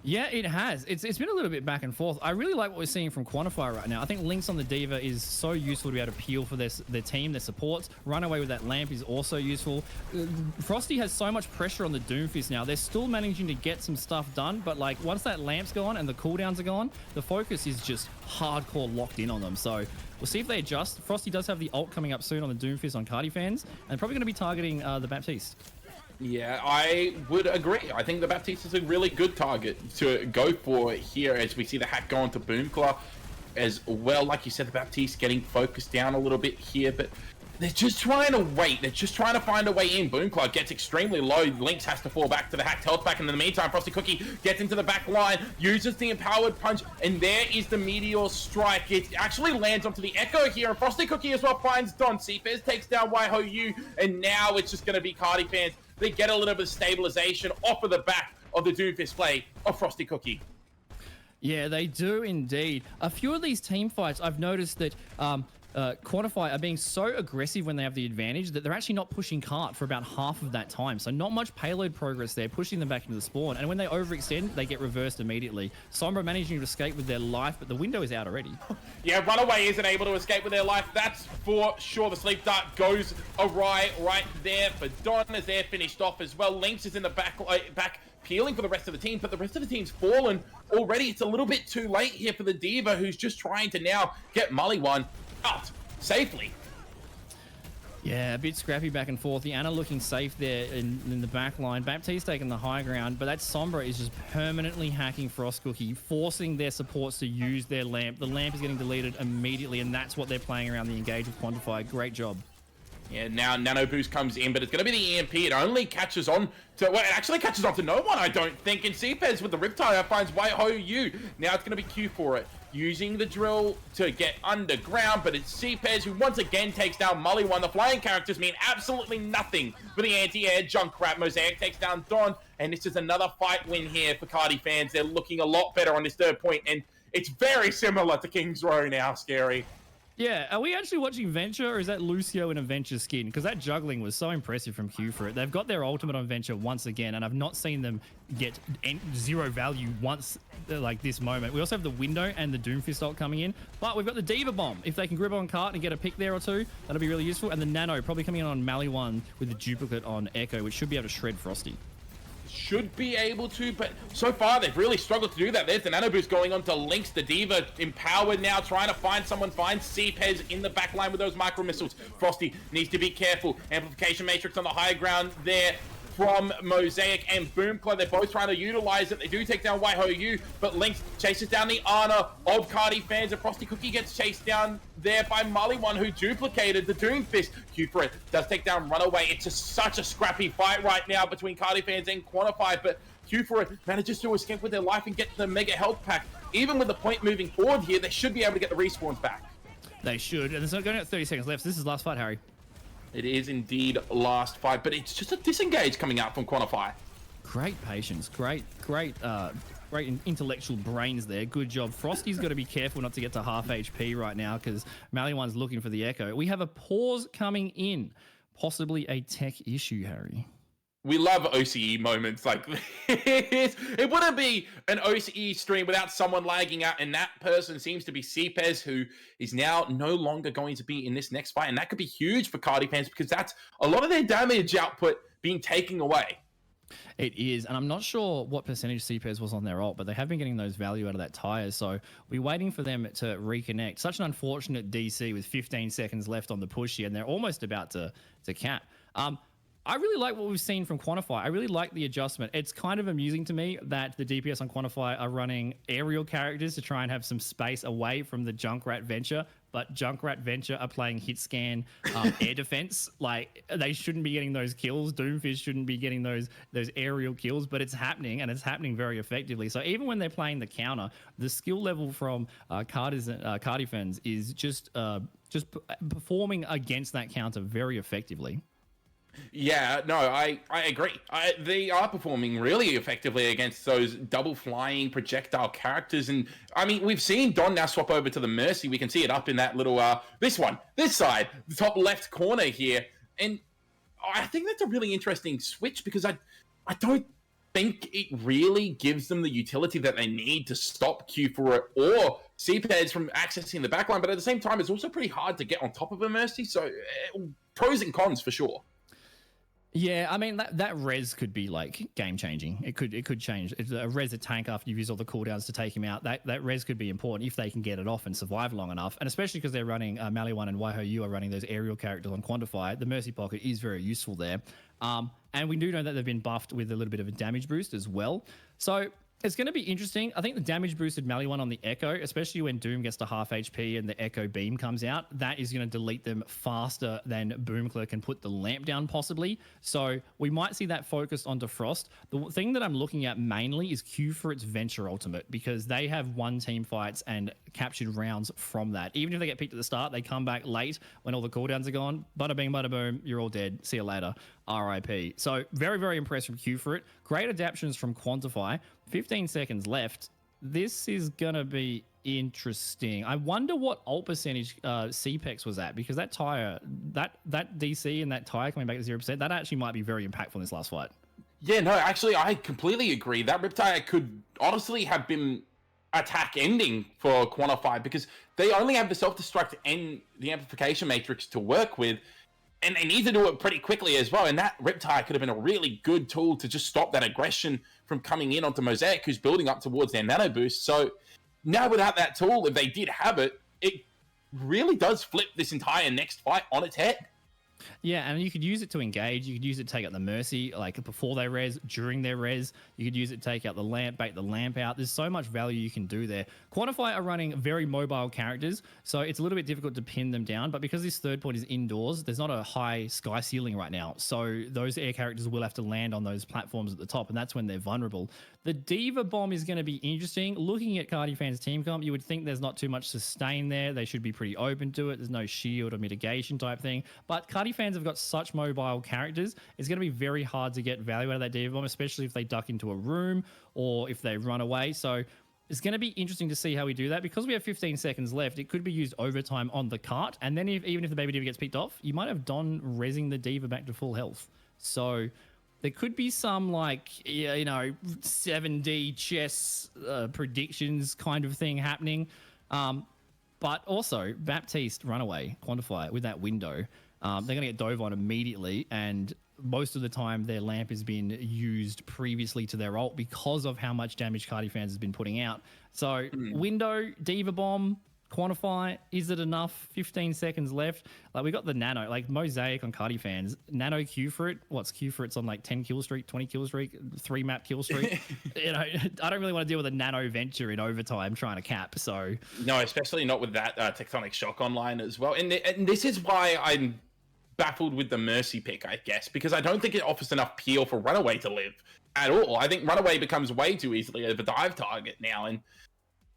Yeah, it has. It's been a little bit back and forth. I really like what we're seeing from Quantify right now. I think Lynx on the Diva is so useful to be able to peel for their team, their supports. Runaway with that lamp is also useful. Frosty has so much pressure on the Doomfist now. They're still managing to get some stuff done, but like once that lamp's gone and the cooldowns are gone, the focus is just hardcore locked in on them. So we'll see if they adjust. Frosty does have the ult coming up soon on the Doomfist on Cardi fans, and probably going to be targeting the Baptiste. Yeah, I would agree. I think the Baptiste is a really good target to go for here as we see the hack go onto Boomkla as well. Like you said, the Baptiste getting focused down a little bit here, but they're just trying to wait. They're just trying to find a way in. Boomkla gets extremely low. Lynx has to fall back to the hacked health pack, and in the meantime, Frosty Cookie gets into the back line, uses the empowered punch, and there is the meteor strike. It actually lands onto the Echo here, and Frosty Cookie as well finds Don. CPES takes down YOU, and now it's just going to be Cardi fans. They get a little bit of stabilization off of the back of the Doomfist play of Frosty Cookie. Yeah, they do indeed. A few of these team fights, I've noticed that Quantify are being so aggressive when they have the advantage that they're actually not pushing cart for about half of that time. So not much payload progress there, pushing them back into the spawn. And when they overextend, they get reversed immediately. Sombra managing to escape with their life, but the window is out already. Yeah, Runaway isn't able to escape with their life. That's for sure. The sleep dart goes awry right there for Don as they're finished off as well. Lynx is in the back peeling for the rest of the team, but the rest of the team's fallen already. It's a little bit too late here for the D.Va, who's just trying to now get Maliwan out safely. Yeah, a bit scrappy back and forth. The Ana looking safe there in the back line. Baptiste taking the high ground, but that Sombra is just permanently hacking Frost Cookie, forcing their supports to use their lamp. The lamp is getting deleted immediately, and that's what they're playing around the engage with Quantify. Great job. Yeah, now Nano Boost comes in, but it's going to be the EMP. It only catches on to... Well, it actually catches on to no one, I don't think. And CPEZ with the Riptide finds YHOU. Now it's going to be Q for it. Using the drill to get underground, but it's CPEZ who once again takes down Maliwan. The flying characters mean absolutely nothing for the anti-air Junkrat. Mosaic takes down Don, and this is another fight win here for Cardi fans. They're looking a lot better on this third point, and it's very similar to King's Row now, Scary. Yeah, are we actually watching Venture, or is that Lucio in a Venture skin? Because that juggling was so impressive from Q for it. They've got their ultimate on Venture once again, and I've not seen them get zero value once like this moment. We also have the Window and the Doomfist ult coming in, but we've got the D.Va Bomb. If they can grip on cart and get a pick there or two, that'll be really useful. And the Nano probably coming in on Maliwan with the duplicate on Echo, which should be able to shred Frosty. Should be able to, but so far they've really struggled to do that. There's the Nano Boost going on to Lynx. The D.Va empowered now, trying to find someone. Finds CPEZ in the back line with those micro missiles. Frosty needs to be careful. Amplification Matrix on the high ground there from Mosaic and Boomclaw. They're both trying to utilize it. They do take down YHOU, but Lynx chases down the Ana of Cardi fans, and Frosty Cookie gets chased down there by Maliwan, who duplicated the Doomfist. Q for it does take down Runaway. It's just such a scrappy fight right now between Cardi fans and Quantify, but Q for it manages to escape with their life and get the Mega Health Pack. Even with the point moving forward here, they should be able to get the respawns back. They should, and there's going at 30 seconds left. So this is last fight, Harry. It is indeed last fight, but it's just a disengage coming out from Quantify. Great patience, great intellectual brains there. Good job. Frosty's got to be careful not to get to half HP right now because Maliwan's looking for the Echo. We have a pause coming in, possibly a tech issue, Harry. We love OCE moments like this. It wouldn't be an OCE stream without someone lagging out, and that person seems to be CPEZ, who is now no longer going to be in this next fight, and that could be huge for Cardi fans because that's a lot of their damage output being taken away. It is, and I'm not sure what percentage CPEZ was on their ult, but they have been getting those value out of that tire, so we're waiting for them to reconnect. Such an unfortunate DC with 15 seconds left on the push here, and they're almost about to cap. I really like what we've seen from Quantify. I really like the adjustment. It's kind of amusing to me that the DPS on Quantify are running aerial characters to try and have some space away from the Junkrat Venture, but Junkrat Venture are playing hit scan air defense. Like, they shouldn't be getting those kills. Doomfist shouldn't be getting those aerial kills, but it's happening, and it's happening very effectively. So even when they're playing the counter, the skill level from Cardifans is just performing against that counter very effectively. Yeah, no, I agree. They are performing really effectively against those double flying projectile characters. And I mean, we've seen Don now swap over to the Mercy. We can see it up in that little, this side, the top left corner here. And I think that's a really interesting switch because I don't think it really gives them the utility that they need to stop Q for it or CPEDs from accessing the backline. But at the same time, it's also pretty hard to get on top of a Mercy. So pros and cons for sure. Yeah, I mean, that res could be like game changing. It could change. If a res a tank after you've used all the cooldowns to take him out, that res could be important if they can get it off and survive long enough. And especially because they're running Maliwan and YHOU are running those aerial characters on Quantify, the Mercy Pocket is very useful there. And we do know that they've been buffed with a little bit of a damage boost as well. So it's going to be interesting. I think the damage boosted Maliwan on the Echo, especially when Doom gets to half HP and the Echo beam comes out, that is going to delete them faster than Boomclaw can put the lamp down possibly. So we might see that focused onto Frost. The thing that I'm looking at mainly is Q for its Venture ultimate because they have won team fights and captured rounds from that. Even if they get picked at the start, they come back late when all the cooldowns are gone. Bada bing, bada boom, you're all dead. See you later. RIP. So very, very impressed from Q for it. Great adaptions from Quantify. 15 seconds left. This is going to be interesting. I wonder what ult percentage CPEX was at, because that tire, that DC and that tire coming back to 0%, that actually might be very impactful in this last fight. Yeah, no, actually, I completely agree. That Riptide could honestly have been attack ending for Quantify, because they only have the self-destruct and the amplification matrix to work with, and they need to do it pretty quickly as well. And that Riptide could have been a really good tool to just stop that aggression from coming in onto Mosaic, who's building up towards their nano boost. So now without that tool, if they did have it, it really does flip this entire next fight on its head. Yeah, and you could use it to engage. You could use it to take out the Mercy, like before they res, during their res. You could use it to take out the lamp, bait the lamp out. There's so much value you can do there. Quantify are running very mobile characters, so it's a little bit difficult to pin them down. But because this third point is indoors, there's not a high sky ceiling right now. So those air characters will have to land on those platforms at the top, and that's when they're vulnerable. The Diva Bomb is going to be interesting. Looking at Cardi Fans team comp, you would think there's not too much sustain there. They should be pretty open to it. There's no shield or mitigation type thing. But Cardi Fans have got such mobile characters, it's going to be very hard to get value out of that Diva Bomb, especially if they duck into a room or if they run away. So it's going to be interesting to see how we do that. Because we have 15 seconds left, it could be used overtime on the cart. And then even if the baby Diva gets picked off, you might have Don rezzing the Diva back to full health. So there could be some, like, 7D chess predictions kind of thing happening. But also, Baptiste Runaway, Quantify with that window. They're going to get dove on immediately, and most of the time their lamp has been used previously to their ult because of how much damage Cardi Fans has been putting out. So window, Diva Bomb, Quantify, is it enough? 15 seconds left. Like, we got the Nano, like Mosaic on Cardi Fans. Nano Q for it. What's Q for? It's on like 10 kill streak, 20 kill streak, 3 map kill streak. I don't really want to deal with a Nano Venture in overtime trying to cap. So no, especially not with that Tectonic Shock online as well. And this is why I'm baffled with the Mercy pick, I guess, because I don't think it offers enough peel for Runaway to live at all. I think Runaway becomes way too easily of a dive target now, and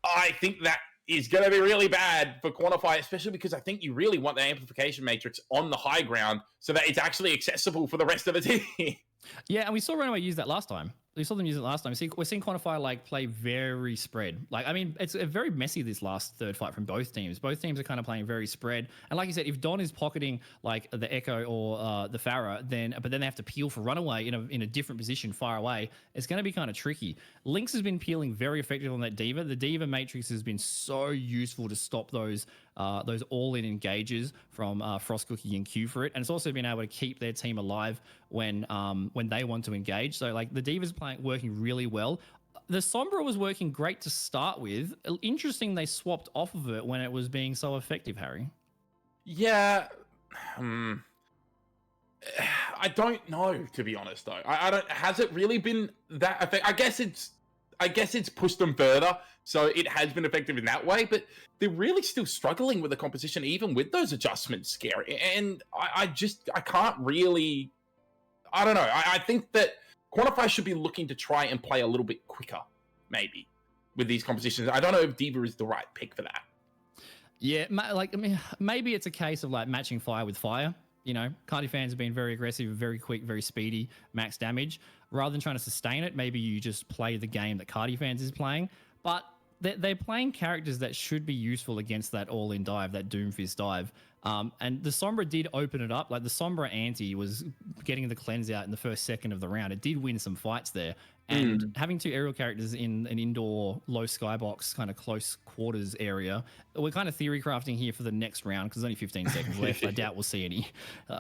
I think that is going to be really bad for Quantify, especially because I think you really want the amplification matrix on the high ground so that it's actually accessible for the rest of the team. Yeah, and we saw Runaway use that last time. We saw them use it last time. We're seeing Quantify like play very spread. Like, I mean, it's very messy this last third fight from both teams. Both teams are kind of playing very spread. And like you said, if Don is pocketing like the Echo or the Pharah, but then they have to peel for Runaway in a different position far away, it's going to be kind of tricky. Lynx has been peeling very effective on that Diva. The Diva Matrix has been so useful to stop those all-in engages from Frost Cookie and Q for it. And it's also been able to keep their team alive when they want to engage. So like the Diva's working really well. The Sombra was working great to start with. Interesting they swapped off of it when it was being so effective, Harry. Yeah. I don't know, to be honest, though. I don't. Has it really been that effective? I guess it's pushed them further, so it has been effective in that way, but they're really still struggling with the composition, even with those adjustments, Scary. And I can't really... I don't know. I think that Quantify should be looking to try and play a little bit quicker, maybe, with these compositions. I don't know if Diva is the right pick for that. Yeah, maybe it's a case of like matching fire with fire. Cardi Fans have been very aggressive, very quick, very speedy, max damage. Rather than trying to sustain it, maybe you just play the game that Cardi Fans is playing. But they're playing characters that should be useful against that all-in dive, that Doomfist dive. And the Sombra did open it up. Like the Sombra anti was getting the cleanse out in the first second of the round. It did win some fights there. And having two aerial characters in an indoor low skybox kind of close quarters area, we're kind of theory crafting here for the next round because there's only 15 seconds left. I doubt we'll see any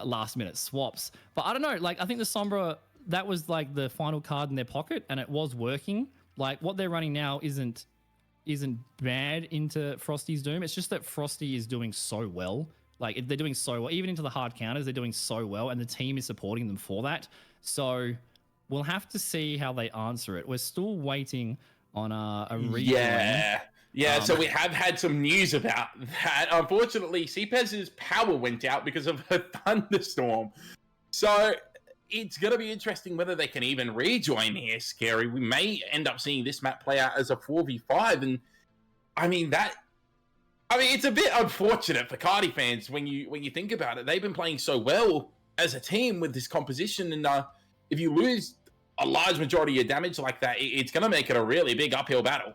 last minute swaps. But I don't know. Like I think the Sombra, that was like the final card in their pocket and it was working. Like what they're running now isn't bad into Frosty's Doom. It's just that Frosty is doing so well. Like they're doing so well, even into the hard counters, they're doing so well, and the team is supporting them for that. So we'll have to see how they answer it. We're still waiting on a rejoin. Yeah. So we have had some news about that. Unfortunately, CPEZ's power went out because of a thunderstorm. So it's going to be interesting whether they can even rejoin here, Scary. We may end up seeing this map play out as a 4v5, and it's a bit unfortunate for Cardi Fans when you think about it. They've been playing so well as a team with this composition, and if you lose a large majority of damage like that, it's going to make it a really big uphill battle.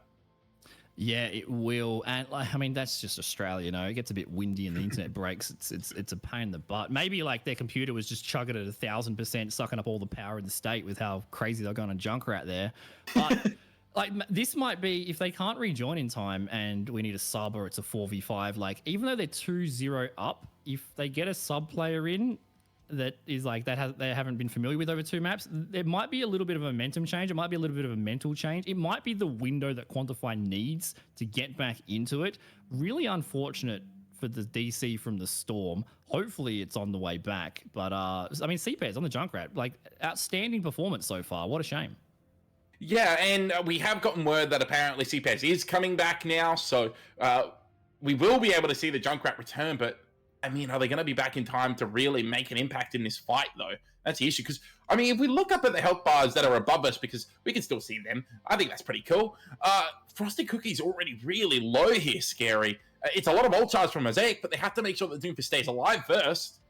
Yeah, it will. And like, I mean, that's just Australia, you know. It gets a bit windy and the internet breaks. It's a pain in the butt. Maybe like their computer was just chugging at 1,000%, sucking up all the power in the state with how crazy they're going on Junkrat there. But like this might be, if they can't rejoin in time and we need a sub or it's a 4v5, like even though they're 2-0 up, if they get a sub player in that is like they haven't been familiar with over 2 maps, there might be a little bit of a momentum change. It might be a little bit of a mental change. It might be the window that Quantify needs to get back into it. Really unfortunate for the DC from the Storm. Hopefully it's on the way back. But I mean, CPES on the Junkrat, like outstanding performance so far. What a shame. Yeah, and we have gotten word that apparently CPES is coming back now, so we will be able to see the Junkrat return, but I mean, are they going to be back in time to really make an impact in this fight, though? That's the issue, because, I mean, if we look up at the health bars that are above us, because we can still see them, I think that's pretty cool. Frosty Cookie's already really low here, Scary. It's a lot of ult charge from Mosaic, but they have to make sure that Doomfist stays alive first.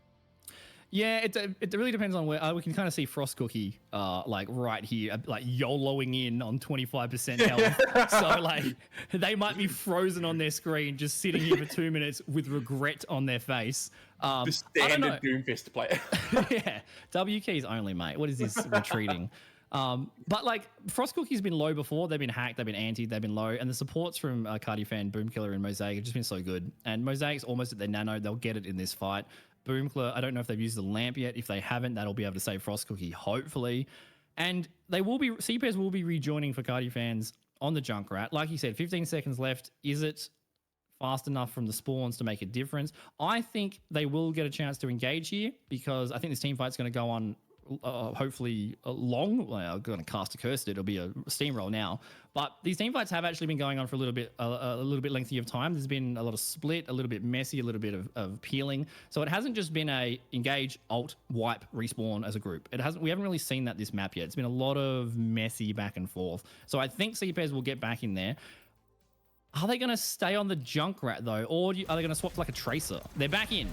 Yeah, it really depends on where we can kind of see Frost Cookie like right here, like YOLOing in on 25% health. So like they might be frozen on their screen, just sitting here for 2 minutes with regret on their face. The standard Doomfist player. Yeah, W keys only, mate. What is this retreating? But like Frost Cookie's been low before. They've been hacked, they've been antied, they've been low, and the supports from Cardi Fan, Boomkiller, and Mosaic have just been so good. And Mosaic's almost at their nano. They'll get it in this fight. Boomkiller, I don't know if they've used the lamp yet. If they haven't, that'll be able to save Frost Cookie, hopefully. And they will be, CPS will be rejoining for Cardi Fans on the Junkrat. Like you said, 15 seconds left. Is it fast enough from the spawns to make a difference? I think they will get a chance to engage here because I think this team fight's going to go on hopefully long. Well, I'm going to cast a curse. It'll be a steamroll now. But these team fights have actually been going on for a little bit lengthy of time. There's been a lot of split, a little bit messy, a little bit of peeling. So it hasn't just been a engage, alt, wipe, respawn as a group. We haven't really seen that this map yet. It's been a lot of messy back and forth. So I think CPS will get back in there. Are they going to stay on the Junkrat though, or are they going to swap to like a Tracer? They're back in.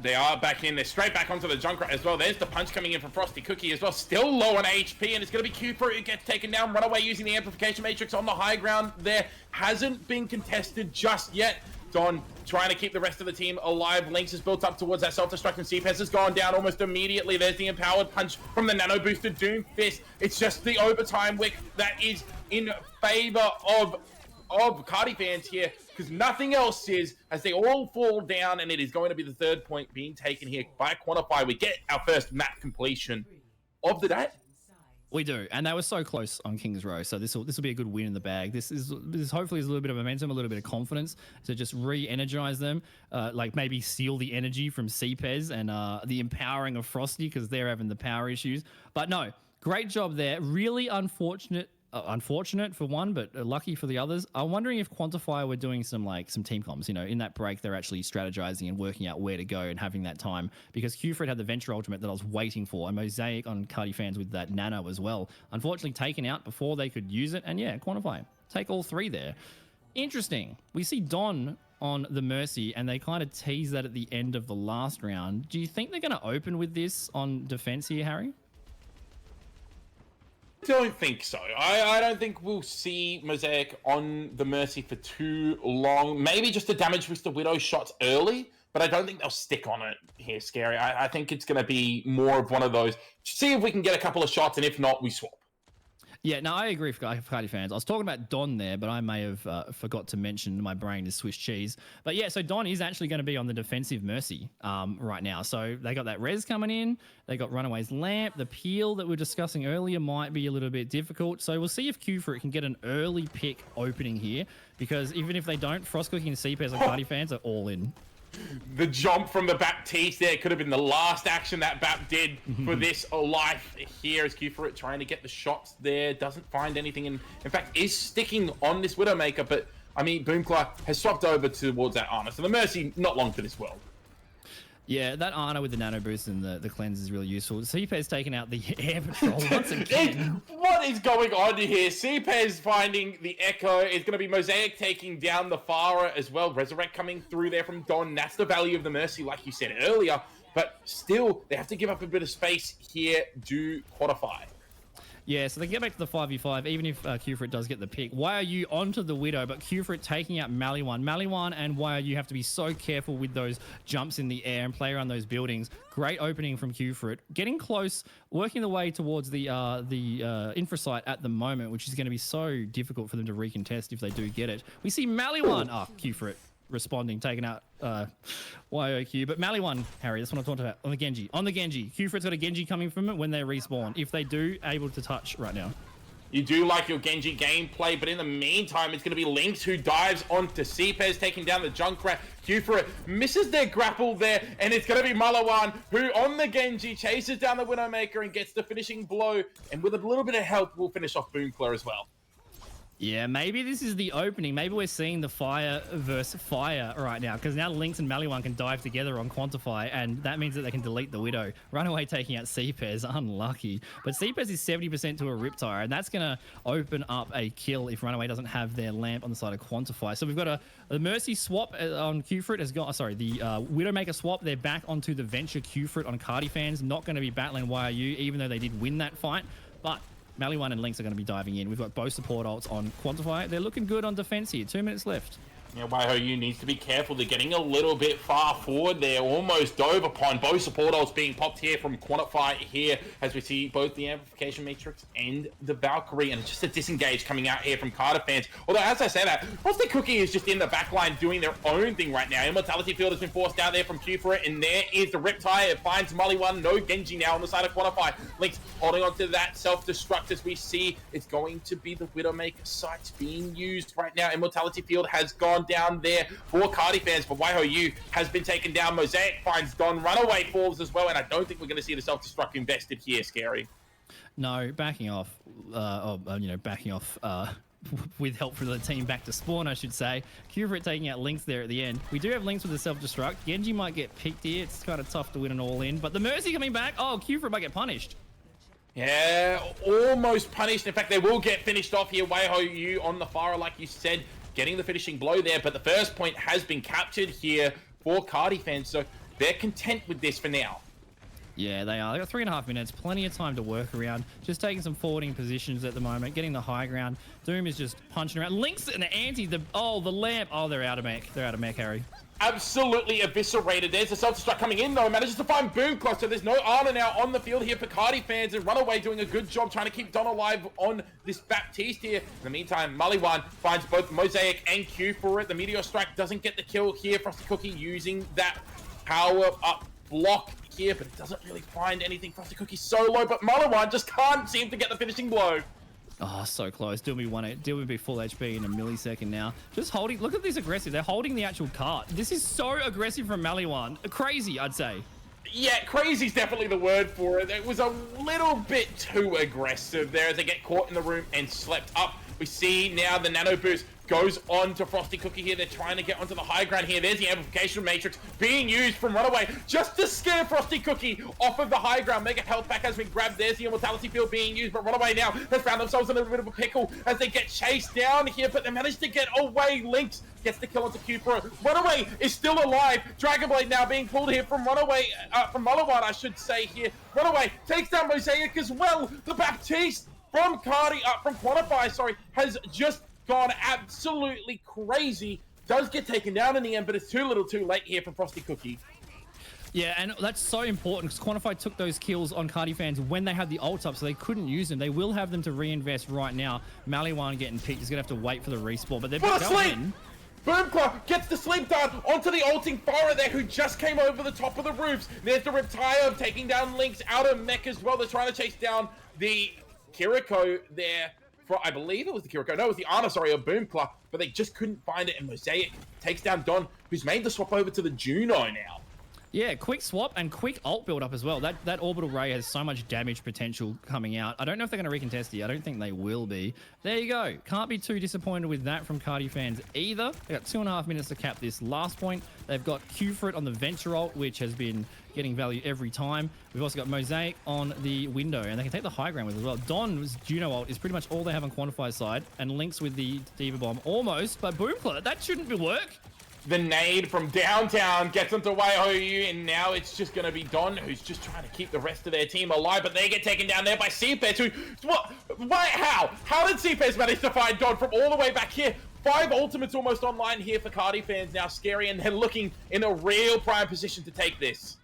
They are back in. They're straight back onto the Junkrat as well. There's the punch coming in from Frosty Cookie as well. Still low on HP, and it's going to be Q-Pro who gets taken down. Runaway using the Amplification Matrix on the high ground there. Hasn't been contested just yet. Don trying to keep the rest of the team alive. Lynx is built up towards that self-destruct, and CPS has gone down almost immediately. There's the empowered punch from the nano-boosted Doomfist. It's just the overtime wick that is in favor of Cardi Fans here, because nothing else is, as they all fall down, and it is going to be the 3rd point being taken here by Quantify. We get our first map completion of the day. We do, and they were so close on Kings Row, so this will be a good win in the bag. This hopefully is a little bit of momentum, a little bit of confidence to just re-energize them, like maybe steal the energy from CPES and the empowering of Frosty because they're having the power issues. But no, great job there. Really unfortunate for one, but lucky for the others. I'm wondering if Quantify were doing some team comms, you know, in that break they're actually strategizing and working out where to go and having that time, because Q-Fred had the Venture Ultimate that I was waiting for, and Mosaic on Cardi Fans with that Nano as well. Unfortunately taken out before they could use it, and yeah, Quantify take all 3 there. Interesting. We see Don on the Mercy, and they kind of tease that at the end of the last round. Do you think they're going to open with this on defense here, Harry? Don't think so. I don't think we'll see Mosaic on the Mercy for too long. Maybe just to damage Mr. Widow shots early, but I don't think they'll stick on it here, Scary. I think it's going to be more of one of those, see if we can get a couple of shots, and if not, we swap. Yeah, no, I agree for Cardi Fans. I was talking about Don there, but I may have forgot to mention my brain is Swiss cheese. But yeah, so Don is actually going to be on the defensive Mercy right now. So they got that res coming in. They got Runaway's Lamp. The peel that we were discussing earlier might be a little bit difficult. So we'll see if Q for it can get an early pick opening here, because even if they don't, Frost Cookie and CPS and Cardi Fans are all in. The jump from the Baptiste there could have been the last action that Bap did for this life here, as Q for it trying to get the shots there. Doesn't find anything, and in fact is sticking on this Widowmaker, but I mean Boomclaw has swapped over towards that Ana, so the Mercy not long for this world. Yeah, that Ana with the nano boost and the cleanse is really useful. CPE's taking out the air patrol once again. What is going on here? CPE's finding the Echo. It's going to be Mosaic taking down the Farah as well. Resurrect coming through there from Don. That's the value of the Mercy, like you said earlier. But still, they have to give up a bit of space here to Quantify. Yeah, so they get back to the 5v5, even if Q-Frit does get the pick. YOU onto the Widow, but Q-Frit taking out Maliwan. Maliwan and YOU have to be so careful with those jumps in the air and play around those buildings. Great opening from Q-Frit. Getting close, working the way towards the infra site at the moment, which is going to be so difficult for them to recontest if they do get it. We see Maliwan. Q-Frit responding, taking out YOQ. But Maliwan, Harry, that's what I'm talking about. On the Genji. Q-Frit's got a Genji coming from it when they respawn. If they do, able to touch right now. You do like your Genji gameplay, but in the meantime, it's going to be Lynx who dives onto Cpez, taking down the Junkrat. Q-Frit misses their grapple there, and it's going to be Malawan who, on the Genji, chases down the Widowmaker and gets the finishing blow, and with a little bit of help, will finish off Boomclaw as well. Yeah, maybe this is the opening. Maybe we're seeing the fire versus fire right now, because now Lynx and Maliwan can dive together on Quantify, and that means that they can delete the Widow. Runaway taking out Cpez, unlucky. But Cpez is 70% to a Riptire, and that's going to open up a kill if Runaway doesn't have their lamp on the side of Quantify. So we've got the Mercy swap on Q-Frit has got, the Widowmaker swap. They're back onto the Venture Q-Frit on Cardi fans. Not going to be battling YRU, even though they did win that fight. But Maliwan and Lynx are going to be diving in. We've got both support ults on Quantify. They're looking good on defense here. 2 minutes left. Yeah, YOU needs to be careful. They're getting a little bit far forward. They're almost dove upon both support ults being popped here from Quantify here as we see both the Amplification Matrix and the Valkyrie, and it's just a disengage coming out here from Carter fans. Although, as I say that, Frosty Cookie is just in the back line doing their own thing right now. Immortality Field has been forced out there from Q4, and there is the Riptire. It finds Molly1. No Genji now on the side of Quantify. Lynx holding on to that self-destruct as we see it's going to be the Widowmaker sites being used right now. Immortality Field has gone down there for Cardi fans, but YOU has been taken down. Mosaic finds Don. Runaway falls as well, and I don't think we're going to see the self-destruct invested here, Scary. No, backing off, with help from the team back to spawn, I should say. Q-Frit taking out Lynx there at the end. We do have Lynx with the self-destruct. Genji might get picked here. It's kind of tough to win an all-in, but the Mercy coming back. Oh, Q-Frit might get punished. Yeah, almost punished. In fact, they will get finished off here. YOU on the fire, like you said, getting the finishing blow there, but the first point has been captured here for Cardi fans, so they're content with this for now. Yeah, they are. They've got 3.5 minutes, plenty of time to work around. Just taking some forwarding positions at the moment, getting the high ground. Doom is just punching around. Lynx and the anti, the lamp. Oh, they're out of mech. They're out of mech, Harry. Absolutely eviscerated. There's a self-destruct coming in, though. Manages to find Boomclaw, so there's no Ana now on the field here for Cardi fans, and Runaway doing a good job trying to keep Don alive on this Baptiste here. In the meantime, Maliwan finds both Mosaic and Q for it. The Meteor Strike doesn't get the kill here. Frosty Cookie using that power-up block here, but it doesn't really find anything. Frosty Cookie solo, but Maliwan just can't seem to get the finishing blow. Oh, so close. Deal will be full HP in a millisecond now. Just holding. Look at this aggressive. They're holding the actual cart. This is so aggressive from Maliwan. Crazy, I'd say. Yeah, crazy's definitely the word for it. It was a little bit too aggressive there as they get caught in the room and slept up. We see now the Nano Boost goes on to Frosty Cookie here. They're trying to get onto the high ground here. There's the Amplification Matrix being used from Runaway just to scare Frosty Cookie off of the high ground. Mega health pack has been grabbed. There's the Immortality Field being used, but Runaway now has found themselves in a little bit of a pickle as they get chased down here, but they managed to get away. Lynx gets the kill onto Q4. Runaway is still alive. Dragonblade now being pulled here from Runaway, from Maliwan, I should say here. Runaway takes down Mosaic as well. The Baptiste from Quantify, has just gone absolutely crazy. Does get taken down in the end, but it's too little too late here for Frosty Cookie. Yeah, and that's so important because Quantify took those kills on Cardi fans when they had the ult up, so they couldn't use them. They will have them to reinvest right now. Maliwan getting picked. He's going to have to wait for the respawn, but they're going in. Boomclaw gets the sleep dart onto the ulting Farah there, who just came over the top of the roofs. There's the Riptire taking down Lynx out of mech as well. They're trying to chase down the Kiriko there. I believe it was the Kiriko. No, it was the Ana, of Boomclaw, but they just couldn't find it, and Mosaic takes down Don, who's made the swap over to the Juno now. Yeah, quick swap and quick ult build up as well. That orbital ray has so much damage potential coming out. I don't know if they're going to recontest it. I don't think they will be. There you go. Can't be too disappointed with that from Cardi fans either. They've got 2.5 minutes to cap this last point. They've got Q-Frit on the Venture ult, which has been getting value every time. We've also got Mosaic on the window, and they can take the high ground with as well. Don's Juno ult is pretty much all they have on Quantify's side, and Lynx with the Diva Bomb almost, but Boomclaw, that shouldn't work. The nade from downtown gets onto Waihoyu, and now it's just going to be Don, who's just trying to keep the rest of their team alive, but they get taken down there by CPES, who... What? Why? How? How did CPES manage to find Don from all the way back here? 5 ultimates almost online here for Cardi fans now, Scary, and they're looking in a real prime position to take this.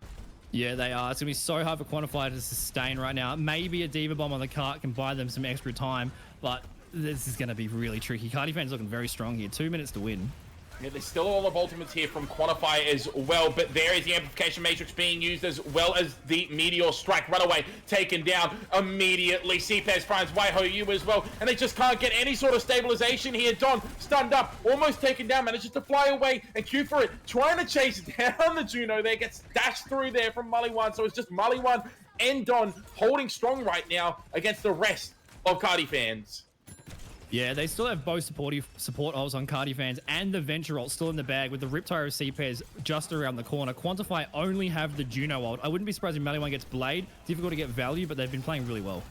Yeah, they are. It's going to be so hard for Quantify to sustain right now. Maybe a Diva Bomb on the cart can buy them some extra time, but this is going to be really tricky. Cardi fans looking very strong here. 2 minutes to win. Yeah, there's still all of ultimates here from Quantify as well, but there is the Amplification Matrix being used as well as the Meteor Strike. Runaway taken down immediately. CPES finds Waihoyu as well, and they just can't get any sort of stabilization here. Don, stunned up, almost taken down, manages to fly away and queue for it, trying to chase down the Juno there, gets dashed through there from Maliwan, so it's just Maliwan and Don holding strong right now against the rest of Cardi fans. Yeah, they still have both support ults on Cardi fans and the Venture ult still in the bag with the Riptire of CPES just around the corner. Quantify only have the Juno ult. I wouldn't be surprised if Maliwan gets Blade. Difficult to get value, but they've been playing really well.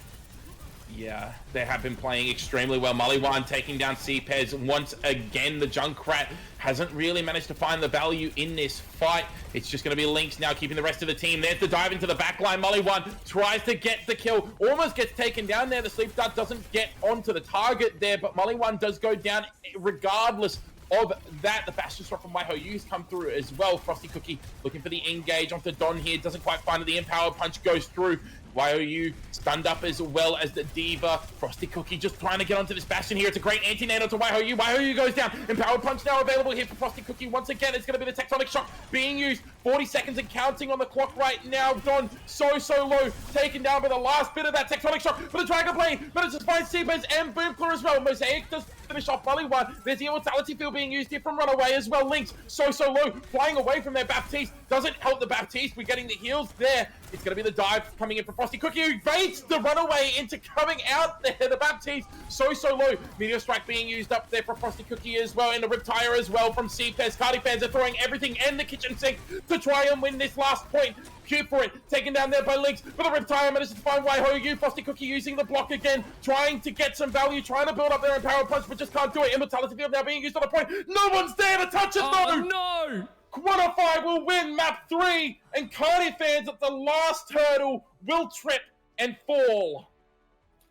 Yeah, they have been playing extremely well. Maliwan taking down CPES once again. The Junkrat hasn't really managed to find the value in this fight. It's just going to be Lynx now keeping the rest of the team. There's the dive into the backline. Maliwan tries to get the kill. Almost gets taken down there. The sleep dart doesn't get onto the target there, but Maliwan does go down regardless of that. The Bastion Shot from Waihoyu's come through as well. Frosty Cookie looking for the engage onto Don here. Doesn't quite find it. The Empower Punch goes through. Waihoyu stunned up as well as the Diva. Frosty Cookie just trying to get onto this Bastion here. It's a great anti-nano to Waihoyu. Waihoyu goes down. Empower Punch now available here for Frosty Cookie. Once again, it's going to be the Tectonic Shock being used. 40 seconds and counting on the clock right now. Don so low. Taken down by the last bit of that Tectonic Shock. But the Dragon Blade manages to find CPES and Boomclaw as well. Mosaic does finish off Maliwan. There's the Immortality Field being used here from Runaway as well. Lynx so low. Flying away from their Baptiste. Doesn't help the Baptiste. We're getting the heals there. It's going to be the dive coming in from Frosty Cookie, who baits the Runaway into coming out there. The Baptiste so low. Meteor Strike being used up there for Frosty Cookie as well, and the Riptire as well from CPES. Cardi fans are throwing everything and the kitchen sink to try and win this last point. Cute for it, taken down there by Lynx, but the Riptire manages to find Waihoyu. Frosty Cookie using the block again, trying to get some value, trying to build up their Empower Punch, but just can't do it. Immortality Field now being used on the point. No one's there to touch it, though! No! Quantify will win map 3, and Cardi fans at the last hurdle will trip and fall.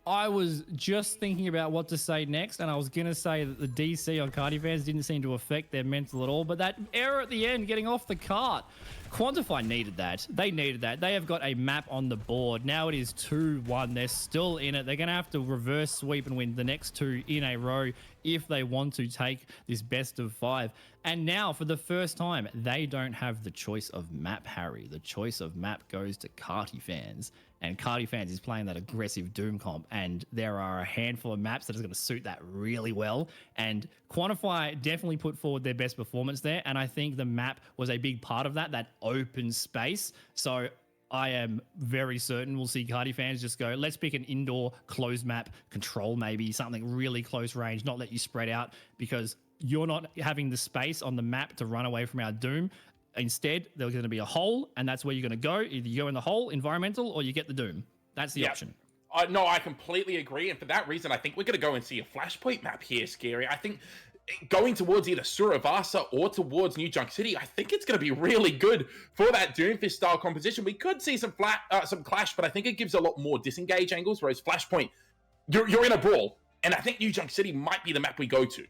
I was just thinking about what to say next, and I was going to say that the DC on Cardi fans didn't seem to affect their mental at all, but that error at the end, getting off the cart, Quantify needed that. They needed that. They have got a map on the board. Now it is 2-1. They're still in it. They're going to have to reverse sweep and win the next 2 in a row if they want to take this best of 5. And now, for the first time, they don't have the choice of map, Harry. The choice of map goes to Cardi fans. And Cardi fans is playing that aggressive Doom comp, and there are a handful of maps that is going to suit that really well. And Quantify definitely put forward their best performance there, and I think the map was a big part of that open space. So I am very certain we'll see Cardi fans just go, let's pick an indoor closed map, control maybe, something really close range, not let you spread out, because you're not having the space on the map to run away from our Doom. Instead, there's going to be a hole, and that's where you're going to go. Either you go in the hole, environmental, or you get the Doom. That's the option. No, I completely agree. And for that reason, I think we're going to go and see a Flashpoint map here, Scary. I think going towards either Suravasa or towards New Junk City, I think it's going to be really good for that Doomfist style composition. We could see some clash, but I think it gives a lot more disengage angles, whereas Flashpoint, you're in a brawl. And I think New Junk City might be the map we go to.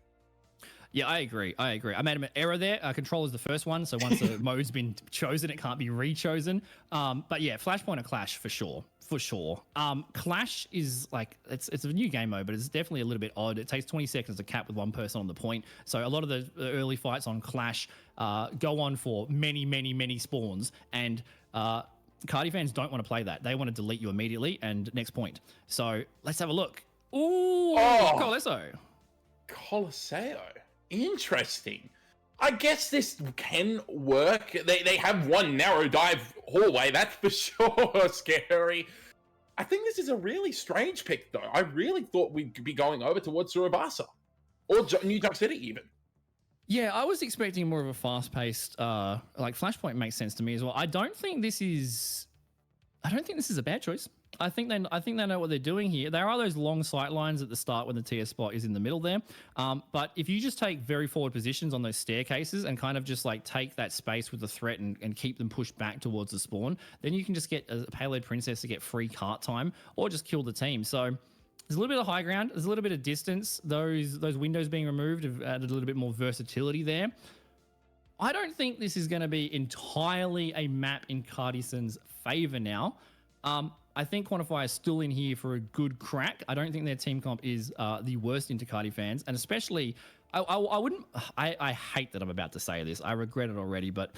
Yeah, I agree. I made an error there. Control is the first one, so once the mode's been chosen, it can't be re-chosen. But yeah, Flashpoint or Clash for sure. Clash is like, it's a new game mode, but it's definitely a little bit odd. It takes 20 seconds to cap with one person on the point. So a lot of the early fights on Clash go on for many spawns, and Cardi fans don't want to play that. They want to delete you immediately, and next point. So let's have a look. Ooh, Colosseo. Interesting. I guess this can work. They have one narrow dive hallway, that's for sure. Scary. I think this is a really strange pick, though. I really thought we'd be going over towards Surabasa. Or New Junk City, even. Yeah, I was expecting more of a fast-paced, like Flashpoint makes sense to me as well. I don't think this is a bad choice. I think they know what they're doing here. There are those long sight lines at the start when the TS spot is in the middle there. But if you just take very forward positions on those staircases and kind of just like take that space with the threat and keep them pushed back towards the spawn, then you can just get a payload princess to get free cart time or just kill the team. So there's a little bit of high ground. There's a little bit of distance. Those windows being removed have added a little bit more versatility there. I don't think this is going to be entirely a map in Cardison's favor now. I think Quantify is still in here for a good crack. I don't think their team comp is the worst into Cardi fans, and especially, I wouldn't. I hate that I'm about to say this. I regret it already, but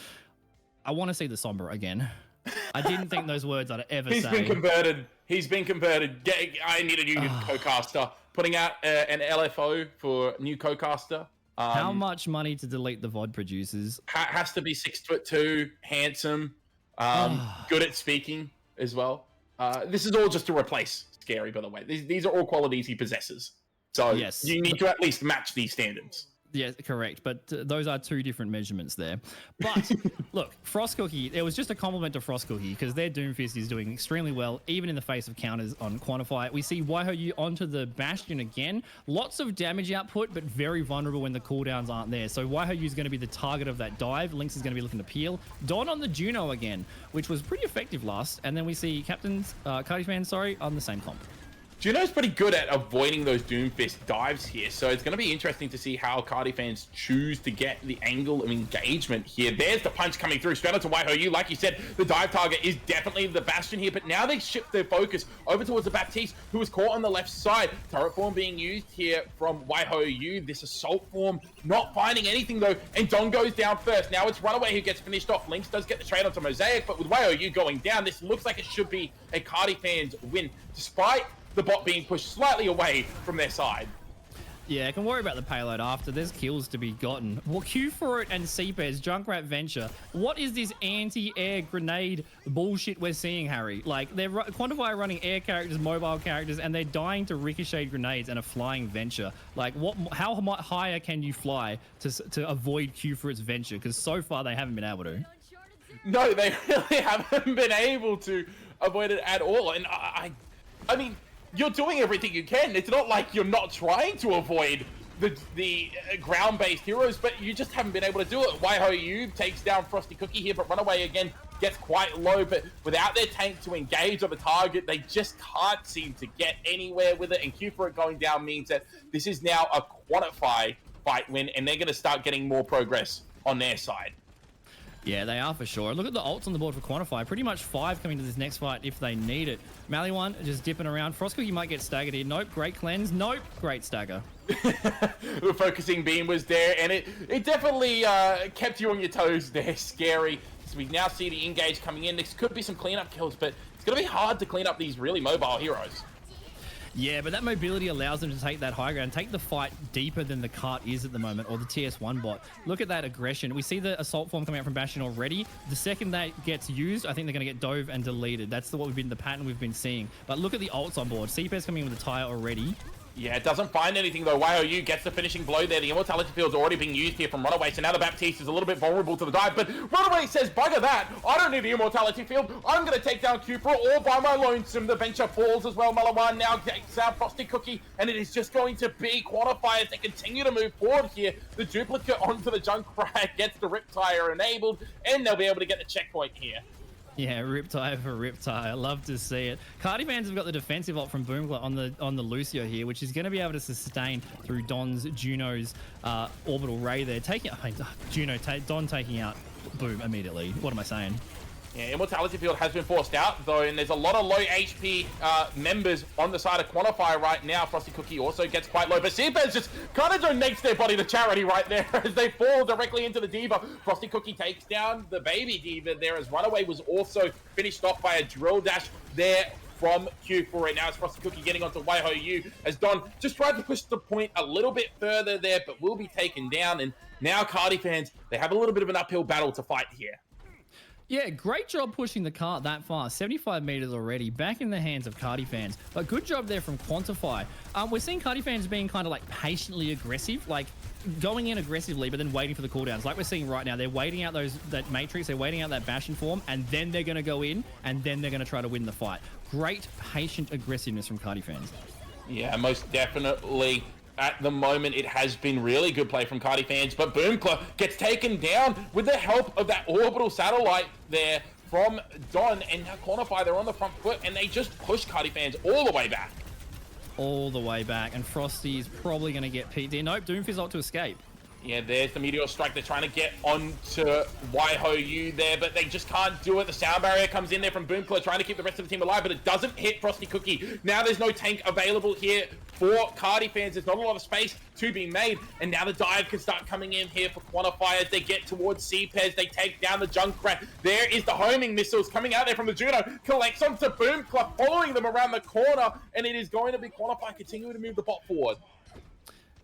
I want to see the Sombra again. I didn't think those words I'd ever say. He's been converted. I need a new co-caster. Putting out an LFO for new co-caster. How much money to delete the VOD producers? Has to be 6'2", handsome, good at speaking as well. This is all just to replace Scary, by the way. These are all qualities he possesses. So yes, you need to at least match these standards. Yes, correct. But those are two different measurements there. But look, Frost Cookie, it was just a compliment to Frost Cookie because their Doomfist is doing extremely well, even in the face of counters on Quantify. We see Waiho onto the Bastion again. Lots of damage output, but very vulnerable when the cooldowns aren't there. So Waiho is going to be the target of that dive. Lynx is going to be looking to peel. Don on the Juno again, which was pretty effective last. And then we see Cardi fans, on the same comp. Juno's pretty good at avoiding those Doomfist dives here, so it's going to be interesting to see how Cardi fans choose to get the angle of engagement here. There's the punch coming through straight onto Waiho. Like you said, the dive target is definitely the Bastion here, but now they shift their focus over towards the Baptiste, who was caught on the left side. Turret form being used here from Waiho. This assault form not finding anything though, and Don goes down first. Now it's Runaway who gets finished off. Lynx does get the trade onto Mosaic, but with Waiho going down, this looks like it should be a Cardi fans win, despite the bot being pushed slightly away from their side. Yeah, I can worry about the payload after. There's kills to be gotten. Well, Q for it and CPES, Junkrat Venture. What is this anti-air grenade bullshit we're seeing, Harry? Like, they're Quantify running air characters, mobile characters, and they're dying to ricochet grenades and a flying Venture. Like, how higher can you fly to avoid Q for its Venture? Because so far they haven't been able to. No, they really haven't been able to avoid it at all. And I mean, you're doing everything you can. It's not like you're not trying to avoid the ground-based heroes, but you just haven't been able to do it. Waiho takes down Frosty Cookie here, but Runaway again gets quite low, but without their tank to engage on the target, they just can't seem to get anywhere with it, and Q for it going down means that this is now a Quantify fight win, and they're going to start getting more progress on their side. Yeah, they are for sure. Look at the ults on the board for Quantify. Pretty much 5 coming to this next fight if they need it. Mally1 just dipping around. Frost Cookie might get staggered here. Nope, great cleanse. Nope, great stagger. The focusing beam was there, and it definitely kept you on your toes there, Scary. So we now see the engage coming in. This could be some cleanup kills, but it's going to be hard to clean up these really mobile heroes. Yeah, but that mobility allows them to take that high ground, take the fight deeper than the cart is at the moment, or the TS1 bot. Look at that aggression. We see the assault form coming out from Bastion already. The second that gets used, I think they're going to get dove and deleted. That's the pattern we've been seeing. But look at the ults on board. CPS coming in with a tire already. Yeah, it doesn't find anything though. Waiho gets the finishing blow there. The Immortality Field's already being used here from Runaway, so now the Baptiste is a little bit vulnerable to the dive, but Runaway says, bugger that, I don't need the Immortality Field, I'm going to take down Cupra all by my lonesome. The Venture falls as well. Maliwan now takes out Frosty Cookie, and it is just going to be Quantify as they continue to move forward here. The duplicate onto the Junkrat gets the Riptire enabled, and they'll be able to get the checkpoint here. Yeah, Riptire for Riptire. I love to see it. Cardi fans have got the defensive ult from Boomglut on the Lucio here, which is going to be able to sustain through Juno's orbital ray there. Don taking out Boom immediately. What am I saying? Yeah, Immortality Field has been forced out, though, and there's a lot of low HP members on the side of Quantify right now. Frosty Cookie also gets quite low, but CPES just kind of donates their body to charity right there as they fall directly into the Diva. Frosty Cookie takes down the baby Diva there as Runaway was also finished off by a drill dash there from Q4. Now it's Frosty Cookie getting onto Waiho as Don just tried to push the point a little bit further there, but will be taken down. And now Cardi fans, they have a little bit of an uphill battle to fight here. Yeah, great job pushing the cart that far. 75 meters already, back in the hands of Cardi fans. But good job there from Quantify. We're seeing Cardi fans being kind of like patiently aggressive. Like, going in aggressively, but then waiting for the cooldowns. Like we're seeing right now, they're waiting out that Matrix, they're waiting out that Bastion form, and then they're going to go in, and then they're going to try to win the fight. Great, patient aggressiveness from Cardi fans. Yeah, most definitely. At the moment, it has been really good play from Cardi fans, but Boomkla gets taken down with the help of that orbital satellite there from Don, and now Quantify, they're on the front foot, and they just push Cardi fans all the way back. All the way back, and Frosty's probably going to get peeked in. Nope, Doomfist ult to escape. Yeah, there's the Meteor Strike. They're trying to get onto YHOU there, but they just can't do it. The sound barrier comes in there from Boomkla, trying to keep the rest of the team alive, but it doesn't hit Frosty Cookie. Now there's no tank available here for Cardi fans. There's not a lot of space to be made, and now the dive can start coming in here for Quantify as they get towards CPES. They take down the Junkrat. There is the homing missiles coming out there from the Juno. Collects onto Boomkla, following them around the corner, and it is going to be Quantify continuing to move the bot forward.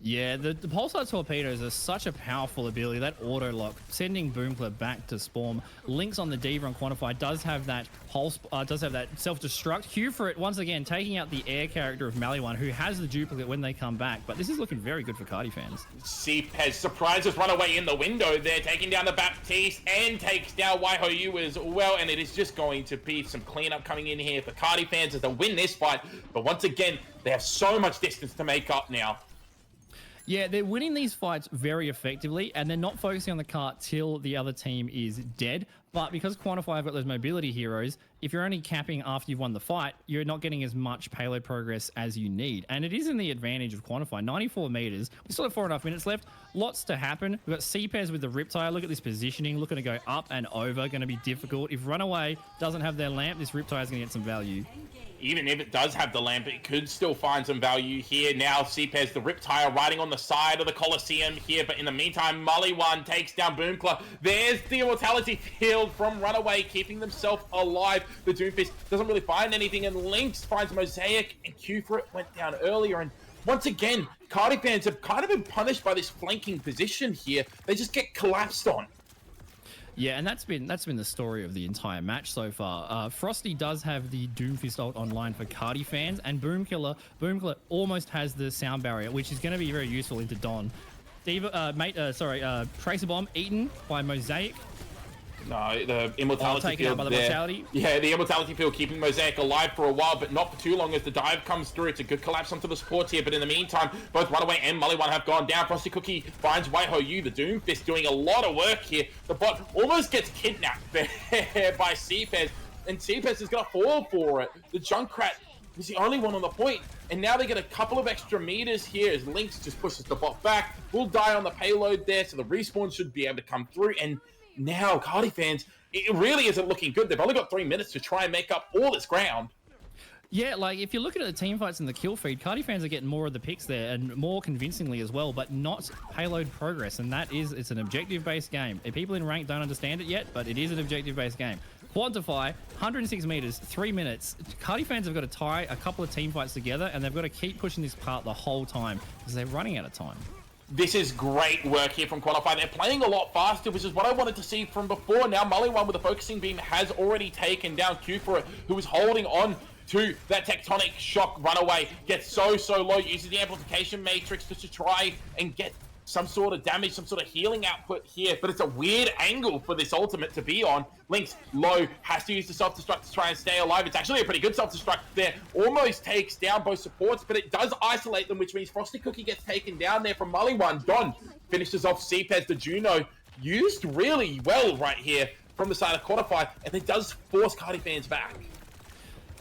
Yeah, the Pulsar Torpedoes are such a powerful ability. That auto lock, sending Boomkla back to spawn. Links on the Diva and Quantify does have that pulse, does have that self-destruct. Q for it once again, taking out the air character of Maliwan, who has the duplicate when they come back. But this is looking very good for Cardi fans. CPES surprises Runaway in the window there, taking down the Baptiste and takes down YHOU as well. And it is just going to be some cleanup coming in here for Cardi fans as they win this fight. But once again, they have so much distance to make up now. Yeah, they're winning these fights very effectively, and they're not focusing on the cart till the other team is dead. But because Quantify have got those mobility heroes, if you're only capping after you've won the fight, you're not getting as much payload progress as you need. And it is in the advantage of Quantify. 94 meters. We still have 4.5 minutes left. Lots to happen. We've got CPES with the Riptire. Look at this positioning. Looking to go up and over. Going to be difficult. If Runaway doesn't have their lamp, this Riptire is going to get some value. Even if it does have the lamp, it could still find some value here. Now CPES, the Riptire, riding on the side of the Coliseum here. But in the meantime, Maliwan takes down Boomkla. There's the Immortality Field from Runaway, keeping themselves alive. The Doomfist doesn't really find anything, and Lynx finds Mosaic, and Q for it went down earlier. And once again, Cardi fans have kind of been punished by this flanking position here. They just get collapsed on. Yeah, and that's been the story of the entire match so far. Frosty does have the Doomfist ult online for Cardi fans, and Boomkla almost has the sound barrier, which is going to be very useful into Don. Tracer Bomb eaten by Mosaic. No, the Immortality Field by the Mortality. Yeah, the Immortality Field keeping Mosaic alive for a while, but not for too long as the dive comes through. It's a good collapse onto the supports here, but in the meantime, both Runaway and Maliwan have gone down. Frosty Cookie finds YHOU, the Doomfist, doing a lot of work here. The bot almost gets kidnapped there by CPES, and CPES is going to fall for it. The Junkrat was the only one on the point, and now they get a couple of extra meters here as Lynx just pushes the bot back. Will die on the payload there, so the respawn should be able to come through, and now, Cardi fans, it really isn't looking good. They've only got 3 minutes to try and make up all this ground. Yeah, like if you're looking at the team fights and the kill feed, Cardi fans are getting more of the picks there and more convincingly as well, but not payload progress. And it's an objective-based game. If people in rank don't understand it yet, but it is an objective-based game. Quantify, 106 meters, 3 minutes. Cardi fans have got to tie a couple of team fights together, and they've got to keep pushing this part the whole time because they're running out of time. This is great work here from Quantify. They're playing a lot faster, which is what I wanted to see from before. Now, Maliwan with the focusing beam has already taken down Q for it, who is holding on to that tectonic shock. Runaway gets so low, uses the amplification matrix just to try and get some sort of damage, some sort of healing output here, but it's a weird angle for this ultimate to be on. Lynx low, has to use the self-destruct to try and stay alive. It's actually a pretty good self-destruct there. Almost takes down both supports, but it does isolate them, which means Frosty Cookie gets taken down there from Maliwan. Don finishes off CPES. The Juno used really well right here from the side of Quantify, and it does force Cardi fans back.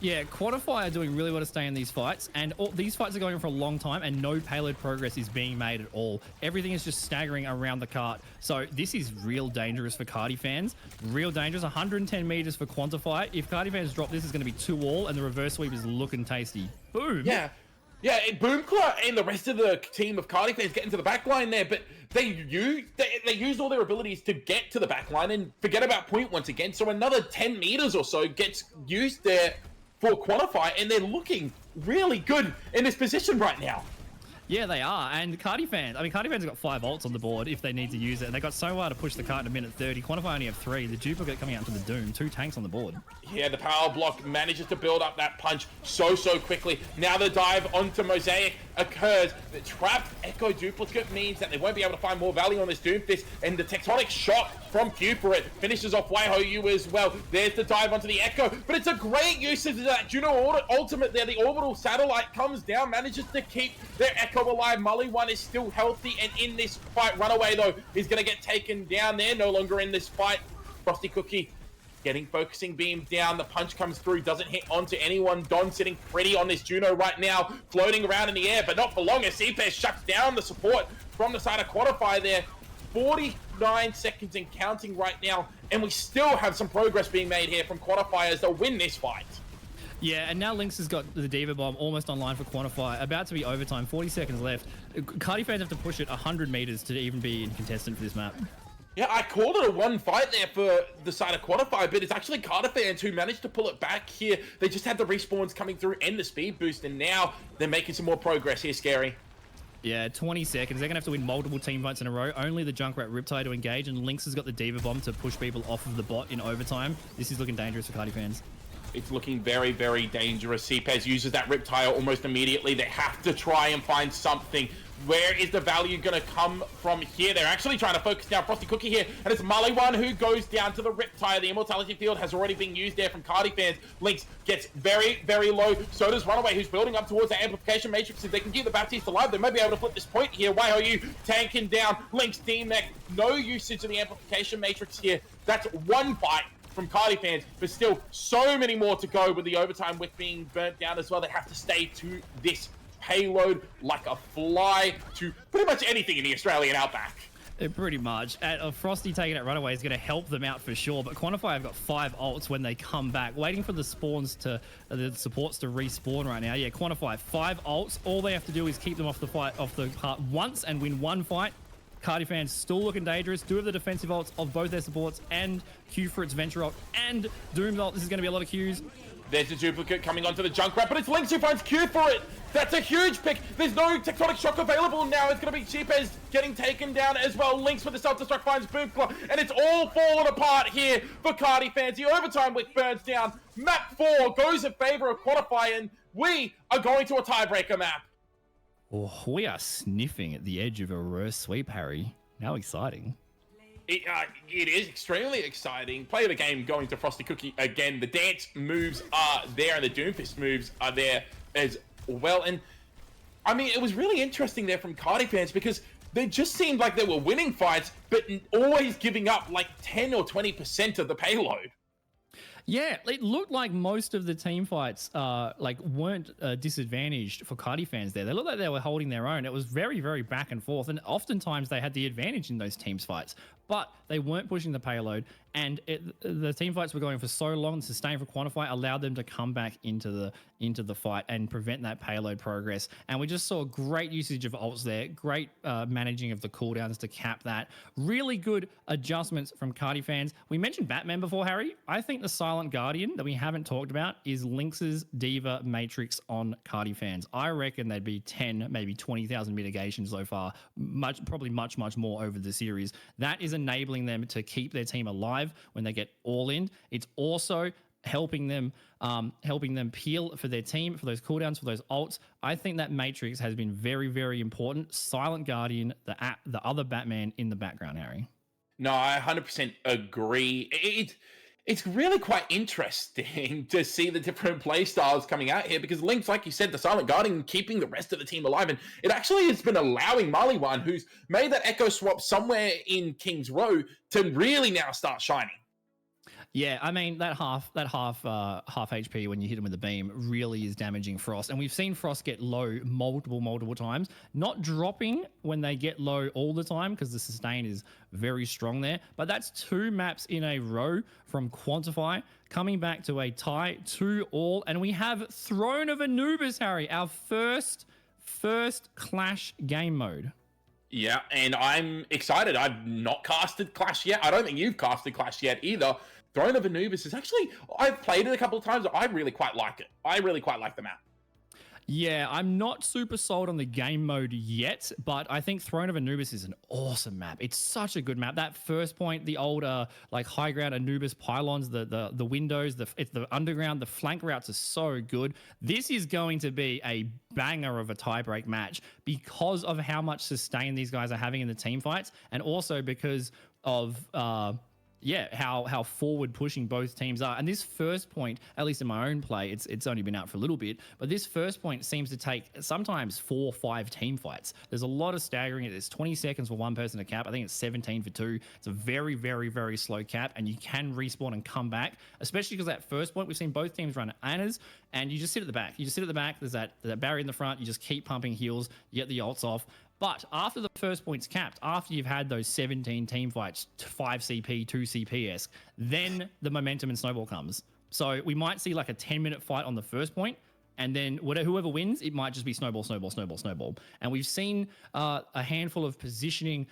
Yeah, Quantify are doing really well to stay in these fights, and these fights are going on for a long time, and no payload progress is being made at all. Everything is just staggering around the cart. So this is real dangerous for Cardi fans. Real dangerous. 110 meters for Quantify. If Cardi fans drop this, it's going to be 2-all, and the reverse sweep is looking tasty. Boom. Yeah, Boomkla and the rest of the team of Cardi fans get into the backline there, but they used all their abilities to get to the backline and forget about point once again. So another 10 meters or so gets used there for Quantify, and they're looking really good in this position right now. Yeah, they are. And Cardi fans have got 5 ults on the board if they need to use it. And they got so hard to push the cart in a minute 30. Quantify only have 3. The duplicate coming out to the Doom. 2 tanks on the board. Yeah, the power block manages to build up that punch so quickly. Now the dive onto Mosaic occurs. The trapped Echo duplicate means that they won't be able to find more value on this Doomfist. And the tectonic shot from Cupid finishes off Waihoyu as well. There's the dive onto the Echo. But it's a great usage of that Juno ultimate there. The orbital satellite comes down, manages to keep their Echo alive. Mully1 is still healthy and in this fight. Runaway, though, is going to get taken down. They're no longer in this fight. Frosty Cookie getting focusing beam down. The punch comes through, doesn't hit onto anyone. Don sitting pretty on this Juno right now, floating around in the air, but not for long as CPS shuts down the support from the side of Quantify there. 49 seconds and counting right now, and we still have some progress being made here from Quantify as they'll win this fight. Yeah, and now Lynx has got the Diva Bomb almost online for Quantify. About to be overtime, 40 seconds left. Cardi fans have to push it 100 meters to even be in contestant for this map. Yeah, I called it a one fight there for the side of Quantify, but it's actually Carter fans who managed to pull it back here. They just had the respawns coming through and the speed boost, and now they're making some more progress here, Scary. Yeah, 20 seconds. They're going to have to win multiple team fights in a row. Only the Junkrat Riptide to engage, and Lynx has got the Diva Bomb to push people off of the bot in overtime. This is looking dangerous for Cardi fans. It's looking very dangerous. CPES uses that Riptile almost immediately. They have to try and find something. Where is the value going to come from here? They're actually trying to focus down Frosty Cookie here, and it's Mully1 who goes down to the Riptide. The Immortality Field has already been used there from Cardi fans. Lynx gets very low. So does Runaway, who's building up towards the Amplification Matrix. If they can keep the Baptiste alive, they might be able to flip this point here. Waihoyu tanking down Lynx Team Neck. No usage of the Amplification Matrix here. That's one fight from Cardi fans, but still so many more to go with the overtime wick being burnt down as well. They have to stay to this payload like a fly to pretty much anything in the Australian outback. Pretty much. Frosty taking out Runaway is going to help them out for sure, but Quantify have got 5 ults when they come back, waiting for the supports to respawn right now. Yeah, Quantify 5 ults. All they have to do is keep them off the cart once and win one fight. Cardi fans still looking dangerous. Do have the defensive ults of both their supports and Q for its Venture ult and Doom's ult. This is going to be a lot of Qs. There's a duplicate coming onto the Junkrat, but it's Lynx who finds Q for it. That's a huge pick. There's no Tectonic Shock available now. It's going to be Cheapez getting taken down as well. Lynx with the self-destruct finds Boomclaw, and it's all falling apart here for Cardi fans. The overtime wick burns down. Map 4 goes in favor of Quantify, and we are going to a tiebreaker map. Oh, we are sniffing at the edge of a reverse sweep, Harry. How exciting. It is extremely exciting. Play of the game going to Frosty Cookie again. The dance moves are there, and the Doomfist moves are there as well. And, I mean, it was really interesting there from Cardi fans because they just seemed like they were winning fights, but always giving up like 10 or 20% of the payload. Yeah, it looked like most of the team fights weren't disadvantaged for Cardi fans there. They looked like they were holding their own. It was very back and forth, and oftentimes they had the advantage in those teams fights, but they weren't pushing the payload, and the team fights were going for so long. Sustain for Quantify allowed them to come back into the fight and prevent that payload progress. And we just saw great usage of ults there, great managing of the cooldowns to cap that. Really good adjustments from Cardi fans. We mentioned Batman before, Harry. I think the Silent Guardian that we haven't talked about is Lynx's Diva Matrix on Cardi fans. I reckon they'd be 10, maybe 20,000 mitigations so far, probably much more over the series. That is enabling them to keep their team alive when they get all in. It's also helping them peel for their team, for those cooldowns, for those ults. I think that Matrix has been very important. Silent Guardian, the other Batman in the background, Harry. No, I 100% agree. It's really quite interesting to see the different play styles coming out here because Lynx, like you said, the Silent Guardian keeping the rest of the team alive, and it actually has been allowing Mully1, who's made that Echo swap somewhere in King's Row, to really now start shining. Yeah, I mean, that half HP when you hit him with the beam really is damaging Frost. And we've seen Frost get low multiple times, not dropping when they get low all the time because the sustain is very strong there. But that's 2 maps in a row from Quantify, coming back to a tie 2-all. And we have Throne of Anubis, Harry, our first Clash game mode. Yeah, and I'm excited. I've not casted Clash yet. I don't think you've casted Clash yet either. Throne of Anubis is actually, I've played it a couple of times. I really quite like it. I really quite like the map. Yeah, I'm not super sold on the game mode yet, but I think Throne of Anubis is an awesome map. It's such a good map. That first point, the old like high ground Anubis pylons, the windows, it's the underground, the flank routes are so good. This is going to be a banger of a tiebreak match because of how much sustain these guys are having in the team fights, and also because of how forward pushing both teams are. And this first point, at least in my own play, it's only been out for a little bit, but this first point seems to take sometimes 4 or 5 team fights. There's a lot of staggering. There's 20 seconds for one person to cap. I think it's 17 for 2. It's a very, very, very slow cap, and you can respawn and come back, especially because that first point, we've seen both teams run Annas, and you just sit at the back. There's that barrier in the front. You just keep pumping heals. You get the ults off. But after the first point's capped, after you've had those 17 team fights, 5 CP, 2 CP-esque, then the momentum and snowball comes. So we might see like a 10-minute fight on the first point, and then whoever wins, it might just be snowball, snowball, snowball, snowball. And we've seen a handful of positioning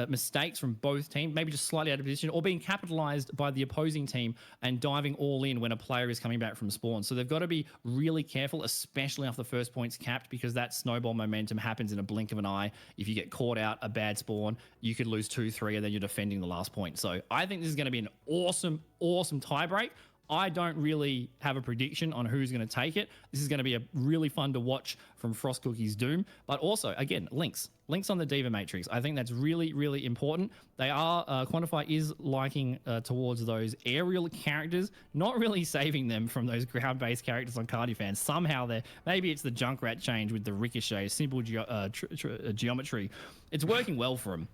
mistakes from both teams, maybe just slightly out of position, or being capitalized by the opposing team and diving all in when a player is coming back from spawn. So they've got to be really careful, especially after the first point's capped, because that snowball momentum happens in a blink of an eye. If you get caught out a bad spawn, you could lose 2-3, and then you're defending the last point. So I think this is going to be an awesome, awesome tiebreak. I don't really have a prediction on who's going to take it. This is going to be a really fun to watch from Frost Cookie's Doom. But also, again, links on the Diva Matrix. I think that's really, really important. They are, Quantify is liking towards those aerial characters, not really saving them from those ground-based characters on Cardifans. Somehow maybe it's the Junkrat change with the Ricochet, simple geometry. It's working well for him.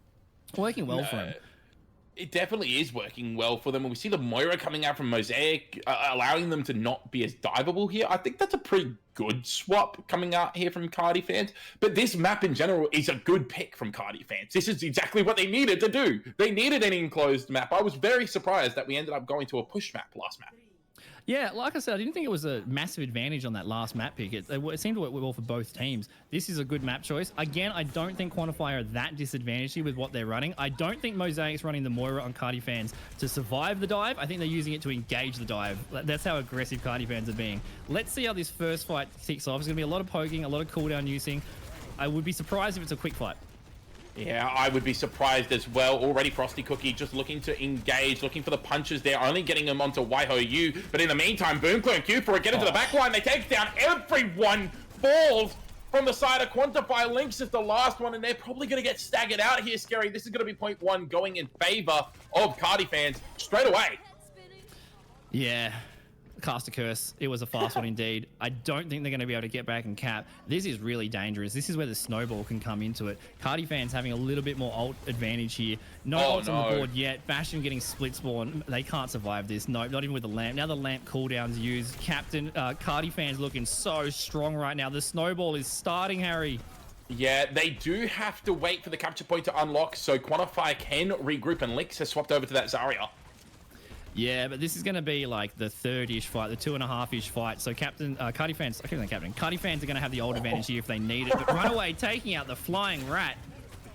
It definitely is working well for them. And we see the Moira coming out from Mosaic, allowing them to not be as diveable here. I think that's a pretty good swap coming out here from Cardifans. But this map in general is a good pick from Cardifans. This is exactly what they needed to do. They needed an enclosed map. I was very surprised that we ended up going to a push map last map. Yeah, like I said, I didn't think it was a massive advantage on that last map pick. It seemed to work well for both teams. This is a good map choice. Again, I don't think Quantify are that disadvantaged here with what they're running. I don't think Mosaic's running the Moira on Cardifans to survive the dive. I think they're using it to engage the dive. That's how aggressive Cardifans are being. Let's see how this first fight kicks off. There's going to be a lot of poking, a lot of cooldown using. I would be surprised if it's a quick fight. Yeah, I would be surprised as well. Already Frosty Cookie just looking to engage, looking for the punches there, only getting them onto Waiho. But in the meantime, Boomclaw and Q4 get into the back line. They take down everyone. Falls from the side of Quantify. Lynx is the last one, and they're probably going to get staggered out here, Scary. This is going to be point 1 going in favor of Cardifans straight away. Yeah. Cast a curse. It was a fast one indeed. I don't think they're going to be able to get back and cap. This is really dangerous. This is where the snowball can come into it. Cardifans having a little bit more ult advantage here. No ults on the board yet. Bastion getting split spawn. They can't survive this. No, not even with the lamp. Now the lamp cooldown's used. Captain Cardifans looking so strong right now. The snowball is starting, Harry. Yeah, they do have to wait for the capture point to unlock, so Quantify can regroup, and Lynx has swapped over to that Zarya. Yeah, but this is going to be like the third-ish fight, the 2.5-ish fight. So Cardifans are going to have the old advantage here if they need it. But Runaway taking out the flying rat.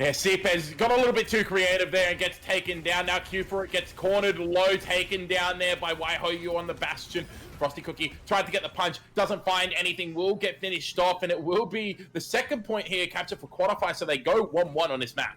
Yeah, Cpez got a little bit too creative there and gets taken down. Now Q for it gets cornered low, taken down there by Waiho on the Bastion. Frosty Cookie tried to get the punch, doesn't find anything, will get finished off, and it will be the second point here captured for Quantify, so they go 1-1 on this map.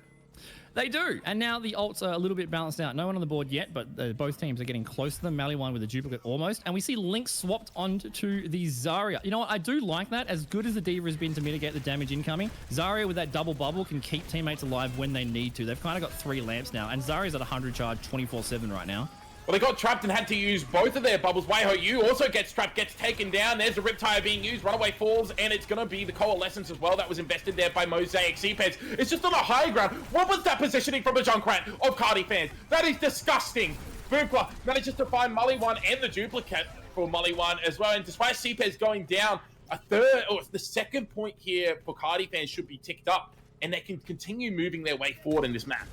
They do, and now the ults are a little bit balanced out. No one on the board yet, but both teams are getting close to them. Maliwan with a duplicate almost, and we see Lynx swapped onto the Zarya. You know what? I do like that. As good as the Diva has been to mitigate the damage incoming, Zarya with that double bubble can keep teammates alive when they need to. They've kind of got 3 lamps now, and Zarya's at 100 charge 24/7 right now. Well, they got trapped and had to use both of their bubbles. Waiho also gets trapped, gets taken down. There's the Riptire being used. Runaway falls, and it's going to be the Coalescence as well that was invested there by Mosaic. Cpez. It's just on the high ground. What was that positioning from the Junkrat of Cardifans? That is disgusting. Boomclaw manages to find Mully1 and the duplicate for Mully1 as well. And despite Cpez going down, the second point here for Cardifans should be ticked up, and they can continue moving their way forward in this map.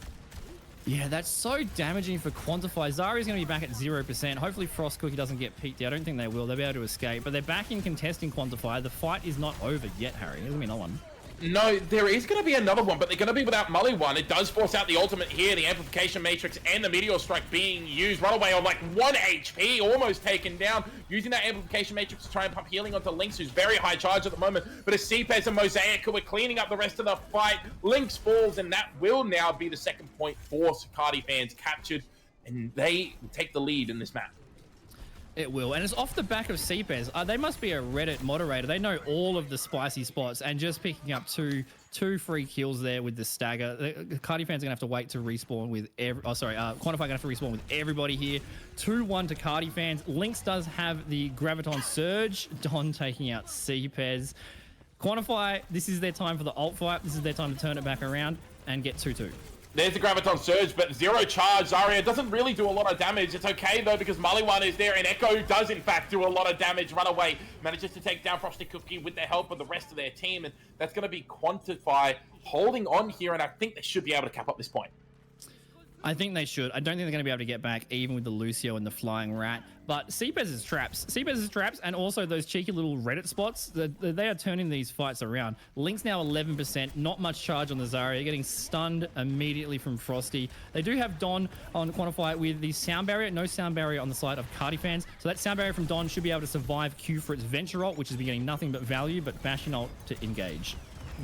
Yeah, that's so damaging for Quantify. Zarya's going to be back at 0%. Hopefully Frost Cookie doesn't get peeked. I don't think they will. They'll be able to escape. But they're back in contesting Quantify. The fight is not over yet, Harry. There's going to be no one. No, there is going to be another one, but they're going to be without Mully1. It does force out the ultimate here, the Amplification Matrix and the Meteor Strike being used. Runaway on like 1 HP, almost taken down. Using that Amplification Matrix to try and pump healing onto Lynx, who's very high charge at the moment. But it's CPEZ and Mosaic who are cleaning up the rest of the fight. Lynx falls, and that will now be the second point for Sakati fans captured. And they take the lead in this map. It will, and it's off the back of CPEZ. They must be a Reddit moderator. They know all of the spicy spots, and just picking up two free kills there with the stagger. The Cardi fans are gonna have to wait to respawn with Quantify gonna have to respawn with everybody here. 2-1 to Cardi fans. Lynx does have the Graviton Surge. Don taking out CPEZ. Quantify, this is their time for the ult fight. This is their time to turn it back around and get 2-2. There's the Graviton Surge, but 0 charge. Zarya doesn't really do a lot of damage. It's okay, though, because Mully1 is there, and Echo does, in fact, do a lot of damage. Runaway manages to take down Frosty Cookie with the help of the rest of their team, and that's going to be Quantify holding on here, and I think they should be able to cap up this point. I think they should. I don't think they're going to be able to get back, even with the Lucio and the Flying Rat. But CPEZ's traps, and also those cheeky little Reddit spots, they are turning these fights around. Link's now 11%, not much charge on the Zarya, getting stunned immediately from Frosty. They do have Don on Quantify with the sound barrier, no sound barrier on the side of Cardi fans. So that sound barrier from Don should be able to survive Q for its Venture ult, which has been getting nothing but value, but Bastion ult to engage.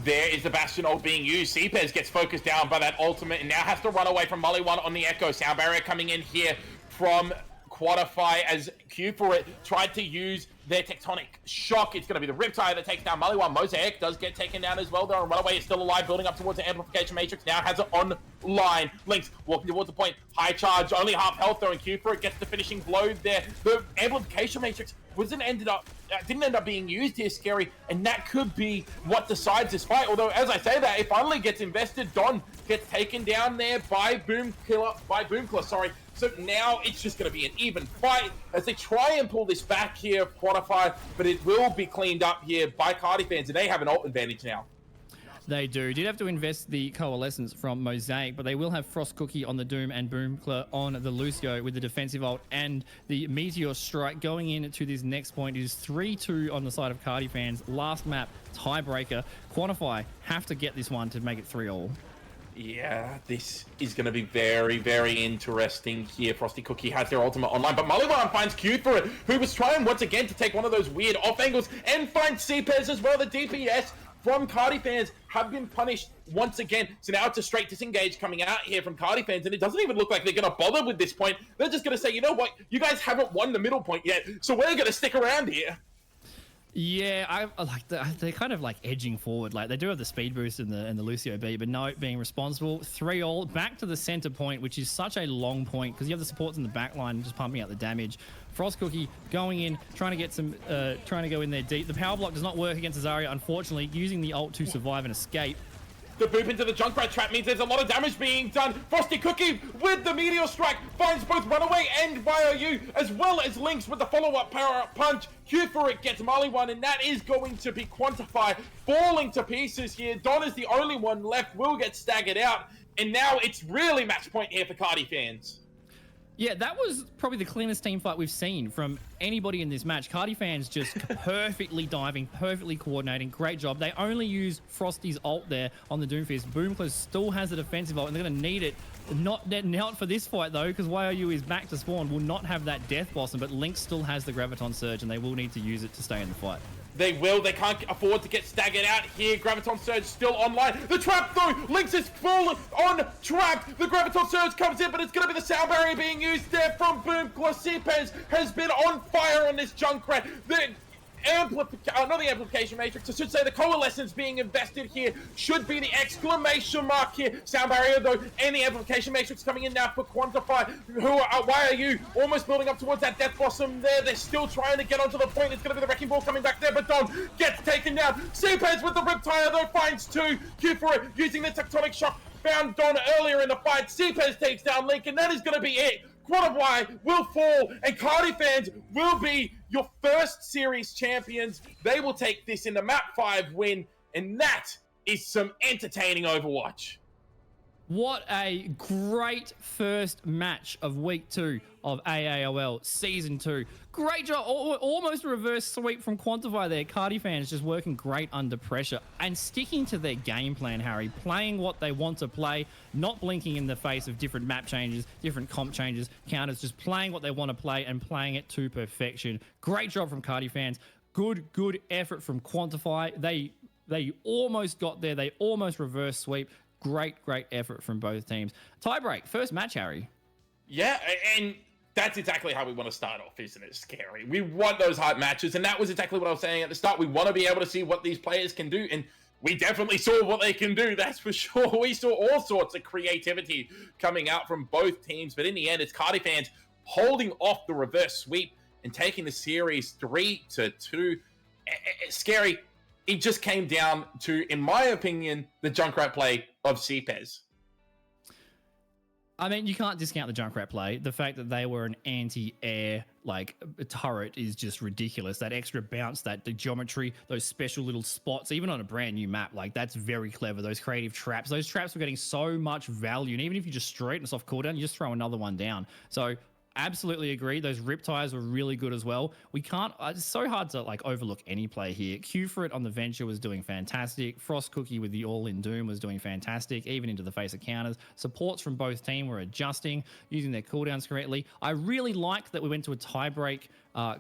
There is the Bastion ult being used. CPEZ gets focused down by that ultimate and now has to run away from Mully1 on the Echo. Sound barrier coming in here from Quantify as Q for it tried to use their Tectonic Shock. It's going to be the Riptide that takes down Mully1. Mosaic does get taken down as well, though, and Runaway is still alive, building up towards the Amplification Matrix. Now has it online. Lynx walking towards the point. High charge, only half health, though, and Q for it gets the finishing blow there. The Amplification Matrix didn't end up being used here, Scary, and that could be what decides this fight. Although, as I say that, it finally gets invested. Don gets taken down there by Boomkiller, sorry. So now it's just going to be an even fight as they try and pull this back here, Quantify, but it will be cleaned up here by Cardi fans, and they have an ult advantage now. They do. Did have to invest the Coalescence from Mosaic, but they will have Frost Cookie on the Doom and Boomkiller on the Lucio with the defensive ult and the Meteor Strike. Going into this next point is 3-2 on the side of Cardi fans. Last map, tiebreaker. Quantify have to get this one to make it 3-all. Yeah, this is going to be very, very interesting here. Frosty Cookie has their ultimate online, but Mully1 finds Q for it, who was trying once again to take one of those weird off angles and find CPEZ as well. The DPS from Cardi fans have been punished once again. So now it's a straight disengage coming out here from Cardi fans, and it doesn't even look like they're going to bother with this point. They're just going to say, you know what, you guys haven't won the middle point yet, so we're going to stick around here. Yeah, I like they're kind of like edging forward. Like they do have the speed boost and the Lucio B, but no, being responsible. 3-all back to the center point, which is such a long point because you have the supports in the back line just pumping out the damage. Frost Cookie going in, trying to get some, trying to go in there deep. The power block does not work against Zarya, unfortunately. Using the ult to survive and escape. The boop into the Junkrat trap means there's a lot of damage being done. Frosty Cookie with the Meteor Strike finds both Runaway and YOU, as well as Lynx with the follow-up power-up punch. Q for it gets Mully1, and that is going to be Quantify falling to pieces here. Don is the only one left, will get staggered out, and now it's really match point here for Cardi fans. Yeah, that was probably the cleanest team fight we've seen from anybody in this match. Cardi fans just perfectly diving, perfectly coordinating. Great job. They only use Frosty's ult there on the Doomfist. Boomkiller still has a defensive ult, and they're going to need it. Not for this fight, though, because YOU is back to spawn. Will not have that Death Blossom, but Lynx still has the Graviton Surge, and they will need to use it to stay in the fight. They will. They can't afford to get staggered out here. Graviton Surge still online. The trap, though. Lynx is full on trap. The Graviton Surge comes in, but it's going to be the sound barrier being used there from Boomkiller. CPEZ has been on fire on this Junkrat. Not the Amplification Matrix, I should say the Coalescence being invested here should be the exclamation mark here. Sound barrier, though, and the Amplification Matrix coming in now for Quantify. Why are you almost building up towards that Death Blossom there? They're still trying to get onto the point. It's going to be the Wrecking Ball coming back there, but Don gets taken down. CPEZ with the Riptire, though, finds 2. Q for it, using the Tectonic Shock. Found Don earlier in the fight. CPEZ takes down Link, and that is going to be it. Quantify will fall, and Cardi fans will be your first series champions. They will take this in the map 5 win, and that is some entertaining Overwatch. What a great first match of week 2 of AAOL Season 2. Great job. Almost reverse sweep from Quantify there. Cardi fans just working great under pressure and sticking to their game plan, Harry. Playing what they want to play, not blinking in the face of different map changes, different comp changes, counters, just playing what they want to play and playing it to perfection. Great job from Cardi fans. Good effort from Quantify. They almost got there. They almost reverse sweep. Great effort from both teams. Tiebreak, first match, Harry. Yeah, and that's exactly how we want to start off, isn't it, Scary? We want those hype matches, and that was exactly what I was saying at the start. We want to be able to see what these players can do, and we definitely saw what they can do, that's for sure. We saw all sorts of creativity coming out from both teams, but in the end, it's Cardi fans holding off the reverse sweep and taking the series 3-2. Scary. It just came down to, in my opinion, the Junkrat play of CPES. I mean, you can't discount the Junkrat play. The fact that they were an anti-air turret is just ridiculous. That extra bounce, the geometry, those special little spots, even on a brand new map, that's very clever. Those creative traps, those traps were getting so much value. And even if you just straighten us off cooldown, you just throw another one down. So absolutely agree. Those rip tires were really good as well. We can't, it's so hard to overlook any play here. Q for it on the Venture was doing fantastic. Frost Cookie with the All in Doom was doing fantastic, even into the face of counters. Supports from both teams were adjusting, using their cooldowns correctly. I really like that we went to a tiebreak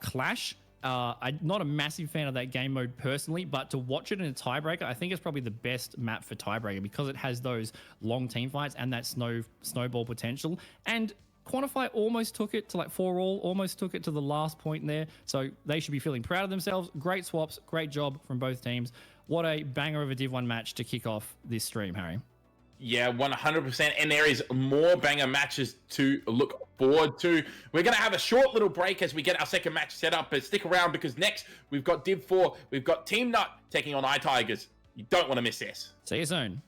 clash. I'm not a massive fan of that game mode personally, but to watch it in a tiebreaker, I think it's probably the best map for tiebreaker because it has those long team fights and that snowball potential. And Quantify almost took it to 4-all, almost took it to the last point there. So they should be feeling proud of themselves. Great swaps, great job from both teams. What a banger of a Div 1 match to kick off this stream, Harry. Yeah, 100%. And there is more banger matches to look forward to. We're going to have a short little break as we get our second match set up. But stick around because next we've got Div 4. We've got Team Nut taking on iTigers. You don't want to miss this. See you soon.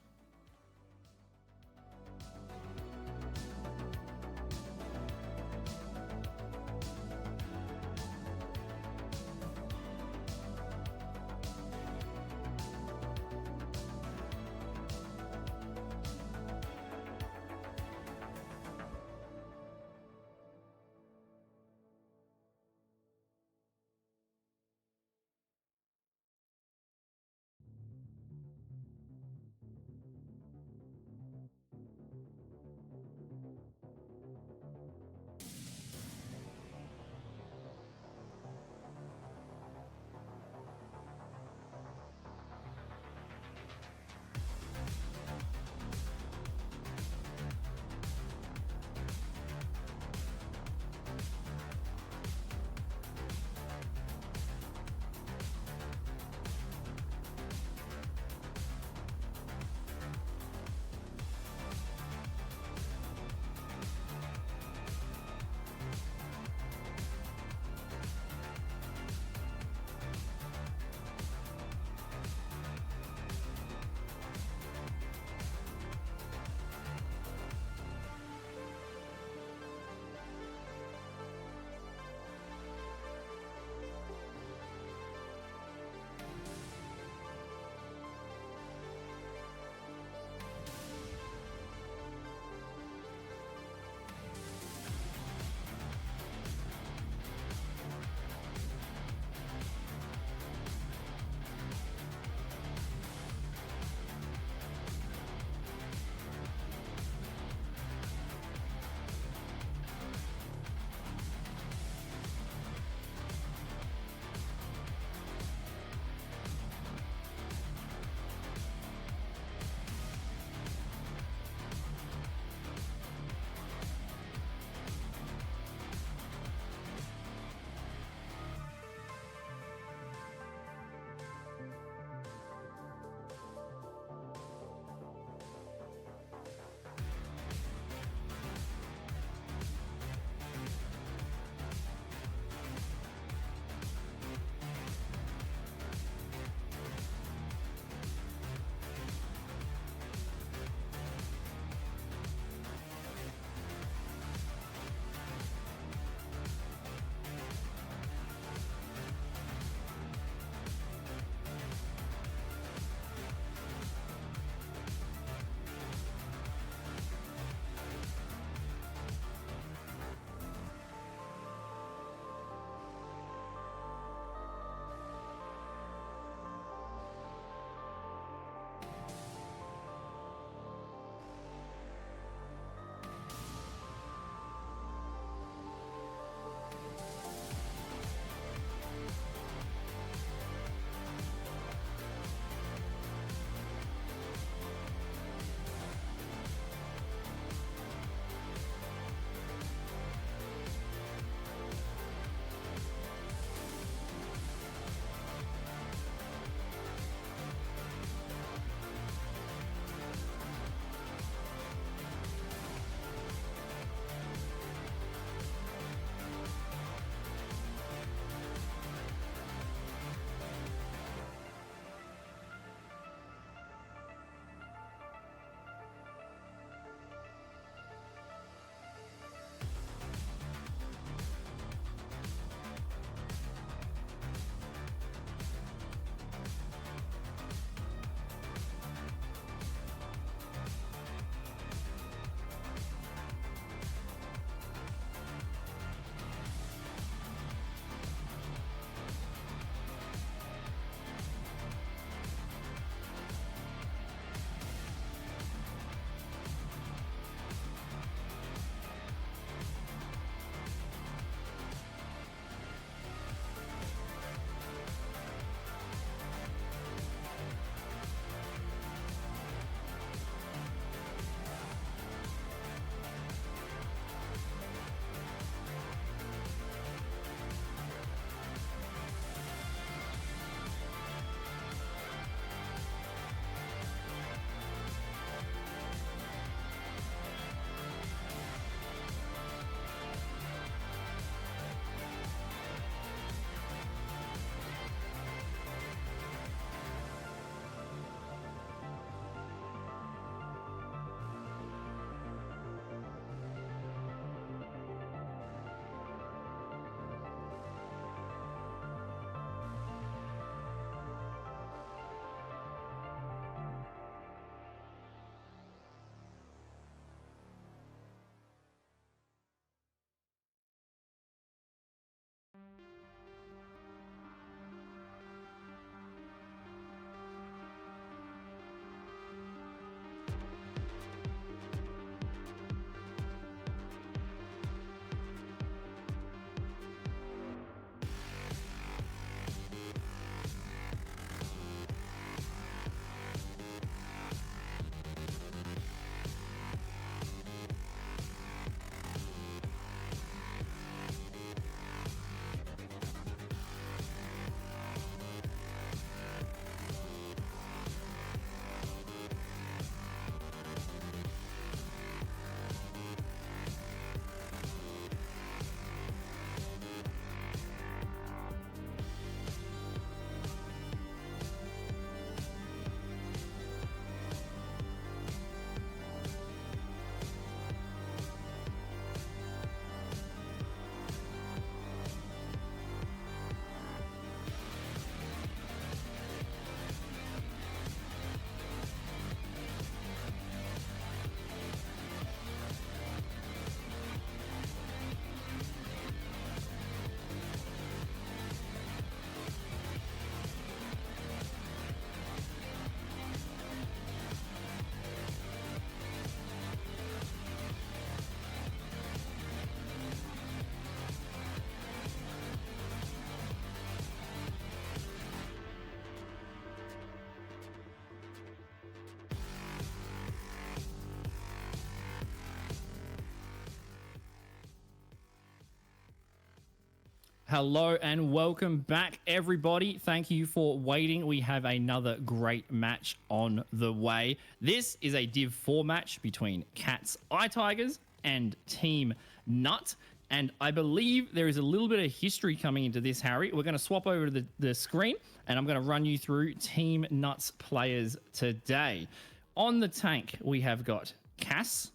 Hello and welcome back, everybody. Thank you for waiting. We have another great match on the way. This is a Div 4 match between Cats iTigers and Team Nut. And I believe there is a little bit of history coming into this, Harry. We're going to swap over to the screen, and I'm going to run you through Team Nut's players today. On the tank, we have got Cass.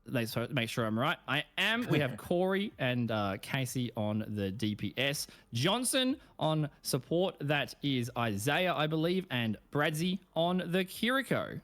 Let's make sure I'm right. I am. We have Corey and Casey on the DPS. Johnson on support. That is Isaiah, I believe, and Bradzi on the Kiriko.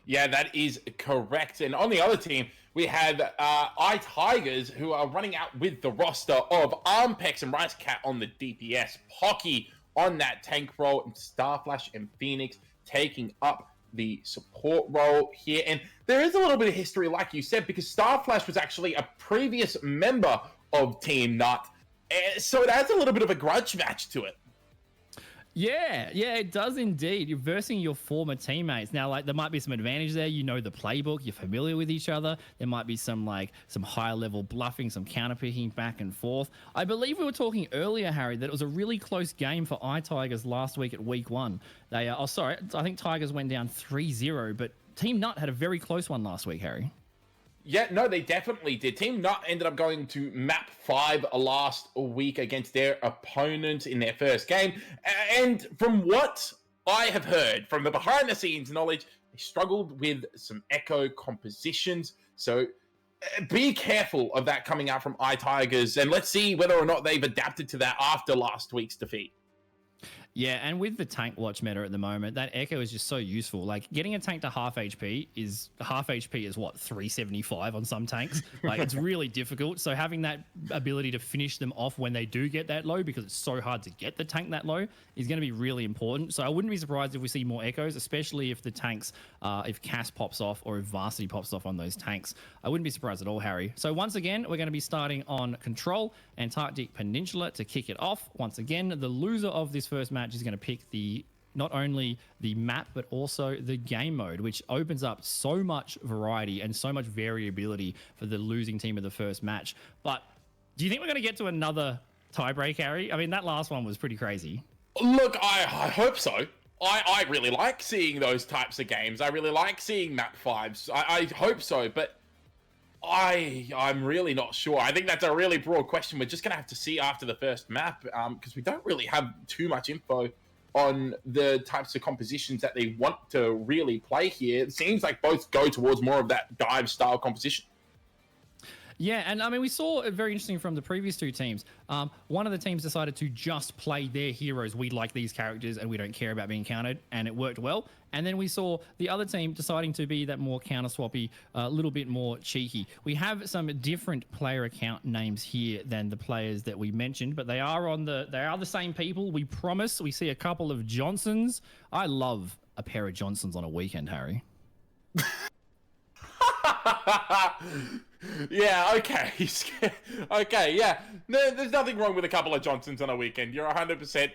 Yeah, that is correct. And on the other team, we have iTigers, who are running out with the roster of Armpex and Rice Cat on the DPS, Pocky on that tank role, and Starflash and Phoenix taking up the support role here. And there is a little bit of history, like you said, because Starflash was actually a previous member of Team Nut, so it adds a little bit of a grudge match to it. Yeah, it does indeed. You're versing your former teammates. Now, like, there might be some advantage there. You know the playbook. You're familiar with each other. There might be some high level bluffing, some counterpicking back and forth. I believe we were talking earlier, Harry, that it was a really close game for iTigers last week at week 1. I think Tigers went down 3-0, but Team Nut had a very close one last week, Harry. Yeah, no, they definitely did. Team Nut ended up going to map 5 last week against their opponent in their first game. And from what I have heard from the behind-the-scenes knowledge, they struggled with some echo compositions. So be careful of that coming out from iTigers. And let's see whether or not they've adapted to that after last week's defeat. Yeah, and with the tank watch meta at the moment, that echo is just so useful. Like, getting a tank to half HP is what, 375 on some tanks? Like, it's really difficult. So having that ability to finish them off when they do get that low, because it's so hard to get the tank that low, is going to be really important. So I wouldn't be surprised if we see more echoes, especially if the tanks, if Cass pops off or if Varsity pops off on those tanks. I wouldn't be surprised at all, Harry. So once again, we're going to be starting on Control, Antarctic Peninsula to kick it off. Once again, the loser of this first match is going to pick not only the map but also the game mode, which opens up so much variety and so much variability for the losing team of the first match. But do you think we're going to get to another tiebreak, Harry? I mean, that last one was pretty crazy. Look, I hope so. I really like seeing those types of games. I really like seeing map 5s. I hope so, but I'm really not sure. I think that's a really broad question. We're just going to have to see after the first map, because we don't really have too much info on the types of compositions that they want to really play here. It seems like both go towards more of that dive style composition. Yeah, and I mean, we saw it very interesting from the previous two teams. One of the teams decided to just play their heroes. We like these characters and we don't care about being countered, and it worked well. And then we saw the other team deciding to be that more counter-swappy, a little bit more cheeky. We have some different player account names here than the players that we mentioned, but they are the same people. We promise. We see a couple of Johnsons. I love a pair of Johnsons on a weekend, Harry. Yeah, okay. Okay, yeah. No, there's nothing wrong with a couple of Johnsons on a weekend. You're 100%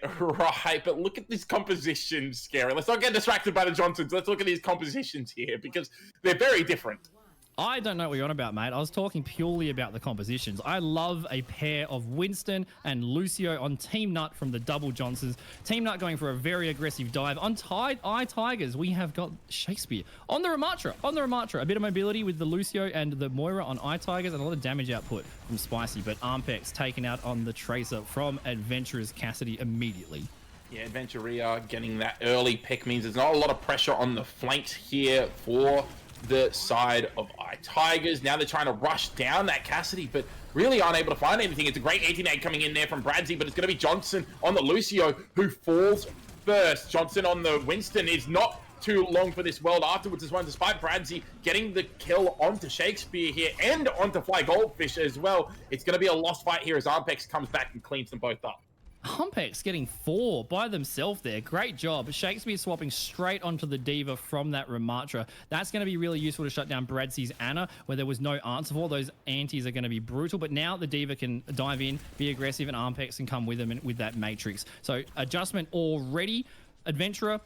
right. But look at this composition, Scary. Let's not get distracted by the Johnsons. Let's look at these compositions here, because they're very different. I don't know what you're on about, mate. I was talking purely about the compositions. I love a pair of Winston and Lucio on Team Nut from the Double Johnsons. Team Nut going for a very aggressive dive. On iTigers, we have got Shakespeare. On the Ramatra, a bit of mobility with the Lucio and the Moira on iTigers, and a lot of damage output from Spicy. But Armpex taken out on the Tracer from Adventurers Cassidy immediately. Yeah, Adventuria getting that early pick means there's not a lot of pressure on the flanks here for the side of iTigers. Now they're trying to rush down that Cassidy, but really aren't able to find anything. It's a great 18-8 coming in there from Bradzi, but it's going to be Johnson on the Lucio who falls first. Johnson on the Winston is not too long for this world afterwards as well, despite Bradzi getting the kill onto Shakespeare here and onto Fly Goldfish as well. It's going to be a lost fight here as Armpex comes back and cleans them both up. Humpex getting 4 by themselves there. Great job. Shakespeare swapping straight onto the Diva from that Ramatra. That's going to be really useful to shut down Bradzi's Anna, where there was no answer for. Those antis are going to be brutal, but now the Diva can dive in, be aggressive, and Armpex can come with them and with that Matrix. So adjustment already. Adventurer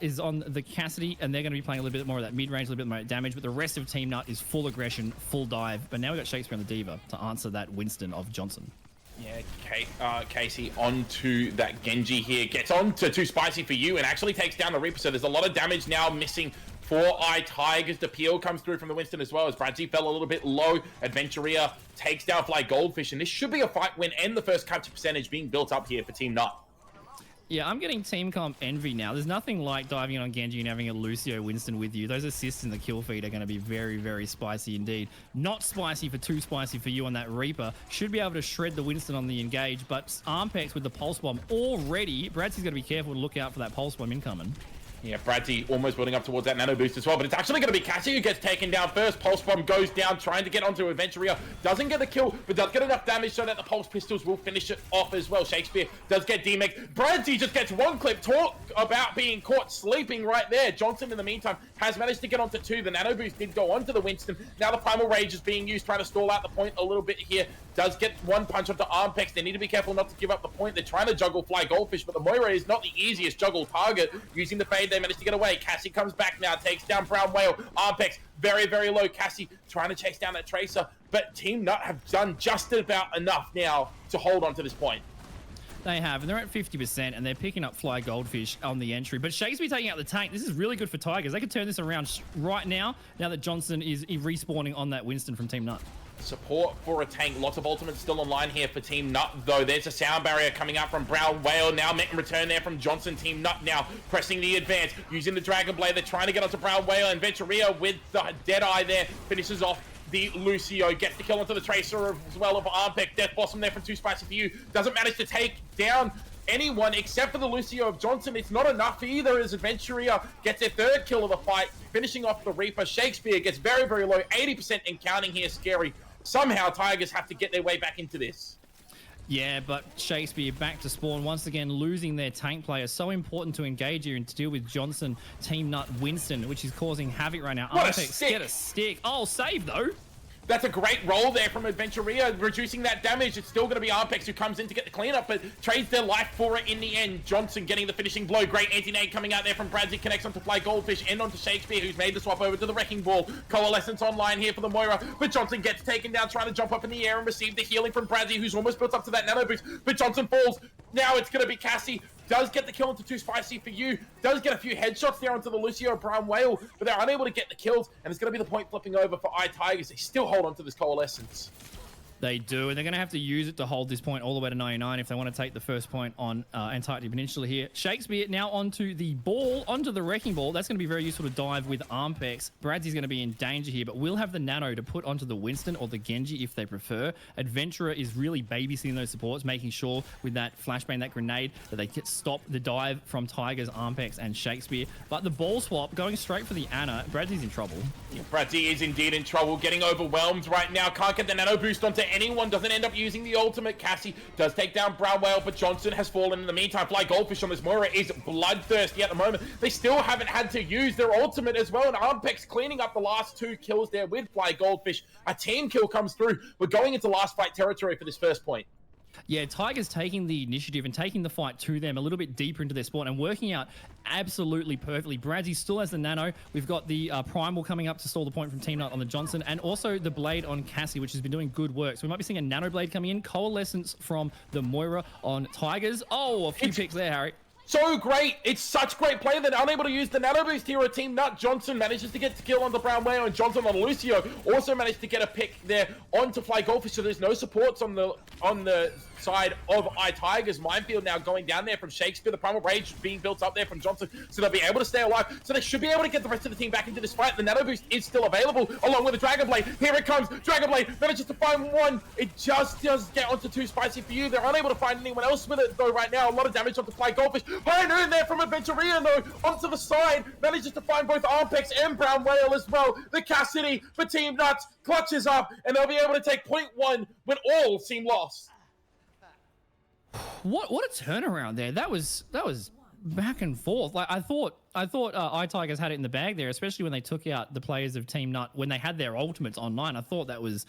is on the Cassidy, and they're going to be playing a little bit more of that mid-range, a little bit more damage, but the rest of Team Nut is full aggression, full dive. But now we've got Shakespeare on the Diva to answer that Winston of Johnson. Yeah, Casey onto that Genji here. Gets on to Too Spicy for You and actually takes down the Reaper. So there's a lot of damage now missing for iTigers. The peel comes through from the Winston as well as Bradzi fell a little bit low. Adventuria takes down Fly Goldfish. And this should be a fight win and the first capture percentage being built up here for Team Nut. Yeah, I'm getting Team Comp envy now. There's nothing like diving in on Genji and having a Lucio Winston with you. Those assists in the kill feed are going to be very, very spicy indeed. Not spicy for Too Spicy for You on that Reaper. Should be able to shred the Winston on the engage, but Armpex with the Pulse Bomb already. Bradsy's got to be careful to look out for that Pulse Bomb incoming. Yeah, Bradzi almost building up towards that nano boost as well, but it's actually going to be Cassie who gets taken down first. Pulse Bomb goes down, trying to get onto Adventuria. Doesn't get the kill, but does get enough damage so that the Pulse Pistols will finish it off as well. Shakespeare does get DMX. Bradzi just gets one clip. Talk about being caught sleeping right there. Johnson, in the meantime, has managed to get onto two. The nano boost did go onto the Winston. Now the Primal Rage is being used, trying to stall out the point a little bit here. Does get one punch onto Armpex. They need to be careful not to give up the point. They're trying to juggle Fly Goldfish, but the Moira is not the easiest juggle target. Using the fade, they managed to get away. Cassie comes back now, takes down Brown Whale. Armpex, very, very low. Cassie trying to chase down that Tracer, but Team Nut have done just about enough now to hold on to this point. They have, and they're at 50%, and they're picking up Fly Goldfish on the entry. But Shakespeare taking out the tank. This is really good for Tigers. They could turn this around right now that Johnson is respawning on that Winston from Team Nut. Support for a tank. Lots of ultimates still online here for Team Nut, though. There's a sound barrier coming out from Brown Whale. Now Mech and return there from Johnson. Team Nut now pressing the advance, using the Dragon Blade. They're trying to get onto Brown Whale, and Venturia with the Deadeye there finishes off the Lucio. Gets the kill onto the Tracer as well of Armpex. Death Blossom there from Too Spicy for You. Doesn't manage to take down anyone except for the Lucio of Johnson. It's not enough either as Adventuria gets their third kill of the fight, finishing off the Reaper. Shakespeare gets very, very low, 80% and counting here. Scary. Somehow Tigers have to get their way back into this. Yeah, but Shakespeare back to spawn once again, losing their tank player. So important to engage here and to deal with Johnson, Team Nut, Winston, which is causing havoc right now. What Armpex, get a stick. Oh, save though. That's a great roll there from Adventuria, reducing that damage. It's still going to be Armpex who comes in to get the cleanup, but trades their life for it in the end. Johnson getting the finishing blow. Great anti-nade coming out there from Bradzi. Connects onto Fly Goldfish and onto Shakespeare, who's made the swap over to the Wrecking Ball. Coalescence online here for the Moira, but Johnson gets taken down, trying to jump up in the air and receive the healing from Bradzi, who's almost built up to that nano boost, but Johnson falls. Now it's going to be Cassie. Does get the kill into Too Spicy for You. Does get a few headshots there onto the Lucio Brown Whale, but they're unable to get the kills, and it's going to be the point flipping over for iTigers. They still hold on to this Coalescence. They do, and they're going to have to use it to hold this point all the way to 99 if they want to take the first point on Antarctic Peninsula here. Shakespeare now onto the ball, onto the Wrecking Ball. That's going to be very useful to dive with Armpex. Bradsy's going to be in danger here, but we'll have the Nano to put onto the Winston or the Genji if they prefer. Adventurer is really babysitting those supports, making sure with that flashbang, that grenade, that they can stop the dive from Tigers, Armpex, and Shakespeare. But the ball swap, going straight for the Ana, Bradsy's in trouble. Yeah, Bradsy is indeed in trouble, getting overwhelmed right now. Can't get the Nano boost onto anyone, doesn't end up using the ultimate. Cassie does take down Brown Whale, but Johnson has fallen in the meantime. Fly Goldfish on this Moira is bloodthirsty at the moment. They still haven't had to use their ultimate as well, and Armpex cleaning up the last two kills there with Fly Goldfish. A team kill comes through. We're going into last fight territory for this first point. Yeah, Tigers taking the initiative and taking the fight to them a little bit deeper into their spawn and working out absolutely perfectly. Bradzi still has the Nano. We've got the Primal coming up to stall the point from Team Nut on the Johnson, and also the Blade on Cassie, which has been doing good work. So we might be seeing a Nano Blade coming in. Coalescence from the Moira on Tigers. Oh, a few picks there, Harry. So great. It's such great play that unable to use the Nano Boost here at Team Nut. Johnson manages to get the kill on the Brown Whale, and Johnson on Lucio also managed to get a pick there onto Fly Goldfish, so there's no supports on the side of iTigers. Minefield now going down there from Shakespeare. The Primal Rage being built up there from Johnson, so they'll be able to stay alive. So they should be able to get the rest of the team back into this fight. The Nano Boost is still available, along with the Dragon Blade. Here it comes. Dragon Blade manages to find one. It just does get onto Too Spicy for You. They're unable to find anyone else with it, though, right now. A lot of damage onto Fly Goldfish. High noon there from Adventuria, though, onto the side. Manages to find both Armpex and Brown Whale as well. The Cassidy for Team Nuts clutches up, and they'll be able to take point one when all seem lost. What a turnaround there. That was back and forth. Like I thought iTigers had it in the bag there, especially when they took out the players of Team Nut when they had their ultimates online. I thought that was,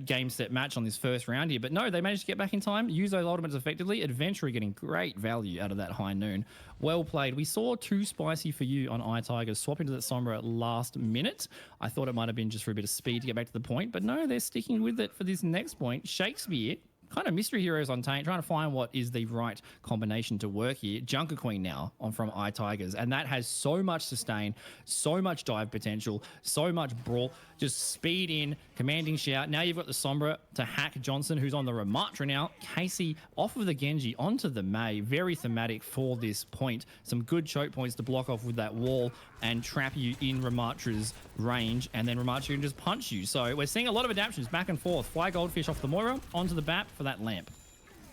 game set match on this first round here, but no, they managed to get back in time, use those ultimates effectively. Adventurer getting great value out of that high noon. Well played. We saw Too Spicy for You on iTigers swap into that Sombra last minute. I thought it might have been just for a bit of speed to get back to the point, but no, they're sticking with it for this next point. Shakespeare kind of mystery heroes on tank, trying to find what is the right combination to work here. Junker Queen now on from iTigers, and that has so much sustain, so much dive potential, so much brawl, just speed in, commanding shout. Now you've got the Sombra to hack Johnson, who's on the Ramatra now. Casey off of the Genji onto the Mei, very thematic for this point. Some good choke points to block off with that wall and trap you in Ramatra's range, and then Ramatra can just punch you. So we're seeing a lot of adaptations back and forth. Fly Goldfish off the Moira, onto the BAP for that lamp.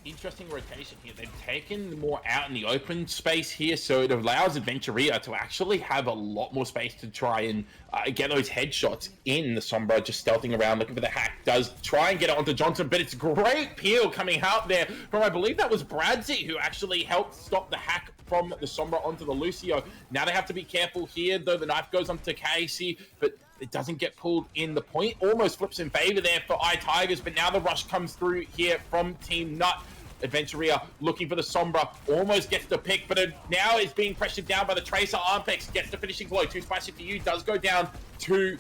Interesting rotation here. They've taken more out in the open space here, so it allows Adventuria to actually have a lot more space to try and get those headshots in. The Sombra just stealthing around looking for the hack, does try and get it onto Johnson, but it's great peel coming out there from, I believe that was Bradzy, who actually helped stop the hack from the Sombra onto the Lucio. Now they have to be careful here, though. The knife goes onto Casey, but it doesn't get pulled in. The point almost flips in favor there for iTigers, but now the rush comes through here from Team Nut. Adventuria looking for the Sombra, almost gets the pick, but now is being pressured down by the Tracer. Armpex gets the finishing blow. Too spicy for you, does go down to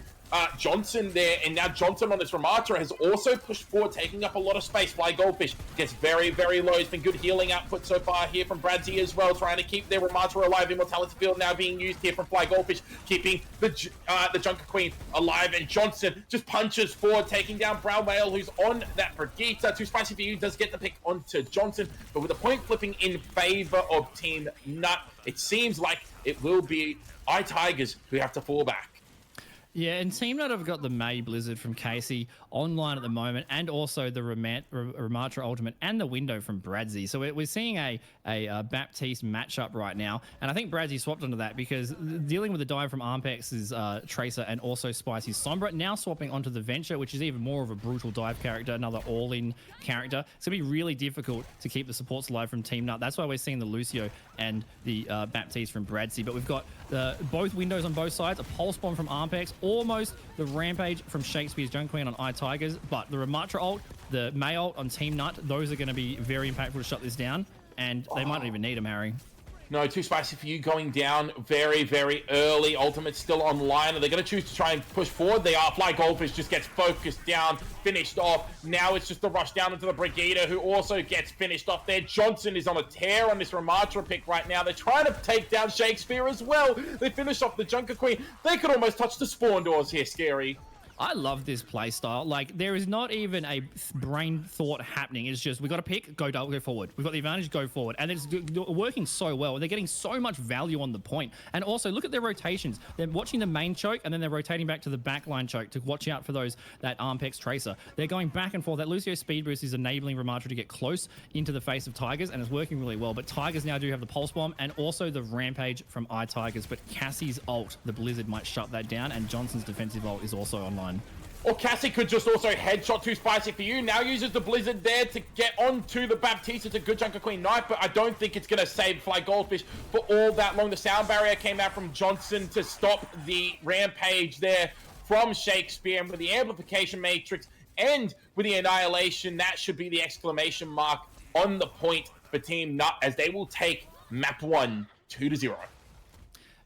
Johnson there, and now Johnson on this Ramatra has also pushed forward, taking up a lot of space. Fly Goldfish gets very, very low. It's been good healing output so far here from Bradzy as well, trying to keep their Ramatra alive. Immortality Field now being used here from Fly Goldfish, keeping the Junker Queen alive, and Johnson just punches forward, taking down Brown Whale, who's on that Brigitte. Too spicy for you, does get the pick onto Johnson, but with the point flipping in favor of Team Nut, it seems like it will be iTigers who have to fall back. Yeah, and Team Nut have got the Mei Blizzard from Casey online at the moment, and also the Ramatra Ultimate and the Window from Bradzy. So we're seeing a Baptiste matchup right now, and I think Bradzy swapped onto that because dealing with the dive from Armpex's Tracer and also Spicy's Sombra, now swapping onto the Venture, which is even more of a brutal dive character, another all-in character. It's going to be really difficult to keep the supports alive from Team Nut. That's why we're seeing the Lucio and the Baptiste from Bradzy. But we've got both windows on both sides, a Pulse Bomb from Armpex, almost the Rampage from Shakespeare's Junker Queen on iTigers, but the Ramatra ult, the Mei ult on Team Nut, those are going to be very impactful to shut this down, and they might not even need them, Harry. No, too spicy for you, going down very, very early. Ultimate's still online. Are they going to choose to try and push forward? They are. Fly Goldfish just gets focused down, finished off. Now it's just the rush down into the Brigitte, who also gets finished off there. Johnson is on a tear on this Ramatra pick right now. They're trying to take down Shakespeare as well. They finish off the Junker Queen. They could almost touch the spawn doors here, Scary. I love this playstyle. Like, there is not even a brain thought happening. It's just, we got to pick, go forward. We've got the advantage, go forward. And it's working so well. They're getting so much value on the point. And also, look at their rotations. They're watching the main choke, and then they're rotating back to the backline choke to watch out for that Armpex Tracer. They're going back and forth. That Lucio speed boost is enabling Ramatra to get close into the face of Tigers, and it's working really well. But Tigers now do have the Pulse Bomb and also the Rampage from iTigers. But Cassie's ult, the Blizzard, might shut that down, and Johnson's defensive ult is also online. Or Cassie could just also headshot. Too spicy for you. Now uses the Blizzard there to get onto the Baptiste. It's a good Junker Queen knife, but I don't think it's going to save Fly Goldfish for all that long. The sound barrier came out from Johnson to stop the Rampage there from Shakespeare. And with the Amplification Matrix and with the Annihilation, that should be the exclamation mark on the point for Team Nut, as they will take map 1 2-0.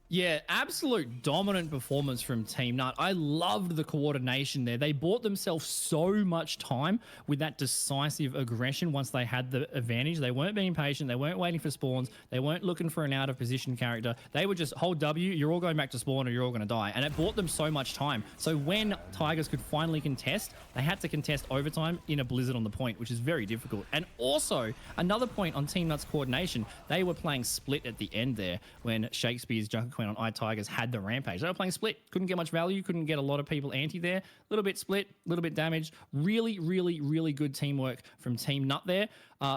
Yeah, absolute dominant performance from Team Nut. I loved the coordination there. They bought themselves so much time with that decisive aggression once they had the advantage. They weren't being patient. They weren't waiting for spawns. They weren't looking for an out-of-position character. They would just hold W, you're all going back to spawn or you're all going to die. And it bought them so much time. So when Tigers could finally contest, they had to contest overtime in a Blizzard on the point, which is very difficult. And also, another point on Team Nut's coordination, they were playing split at the end there when Shakespeare's Junker Queen on iTigers had the Rampage. They were playing split. Couldn't get much value. Couldn't get a lot of people anti there. A little bit split, a little bit damage. Really, really, really good teamwork from Team Nut there.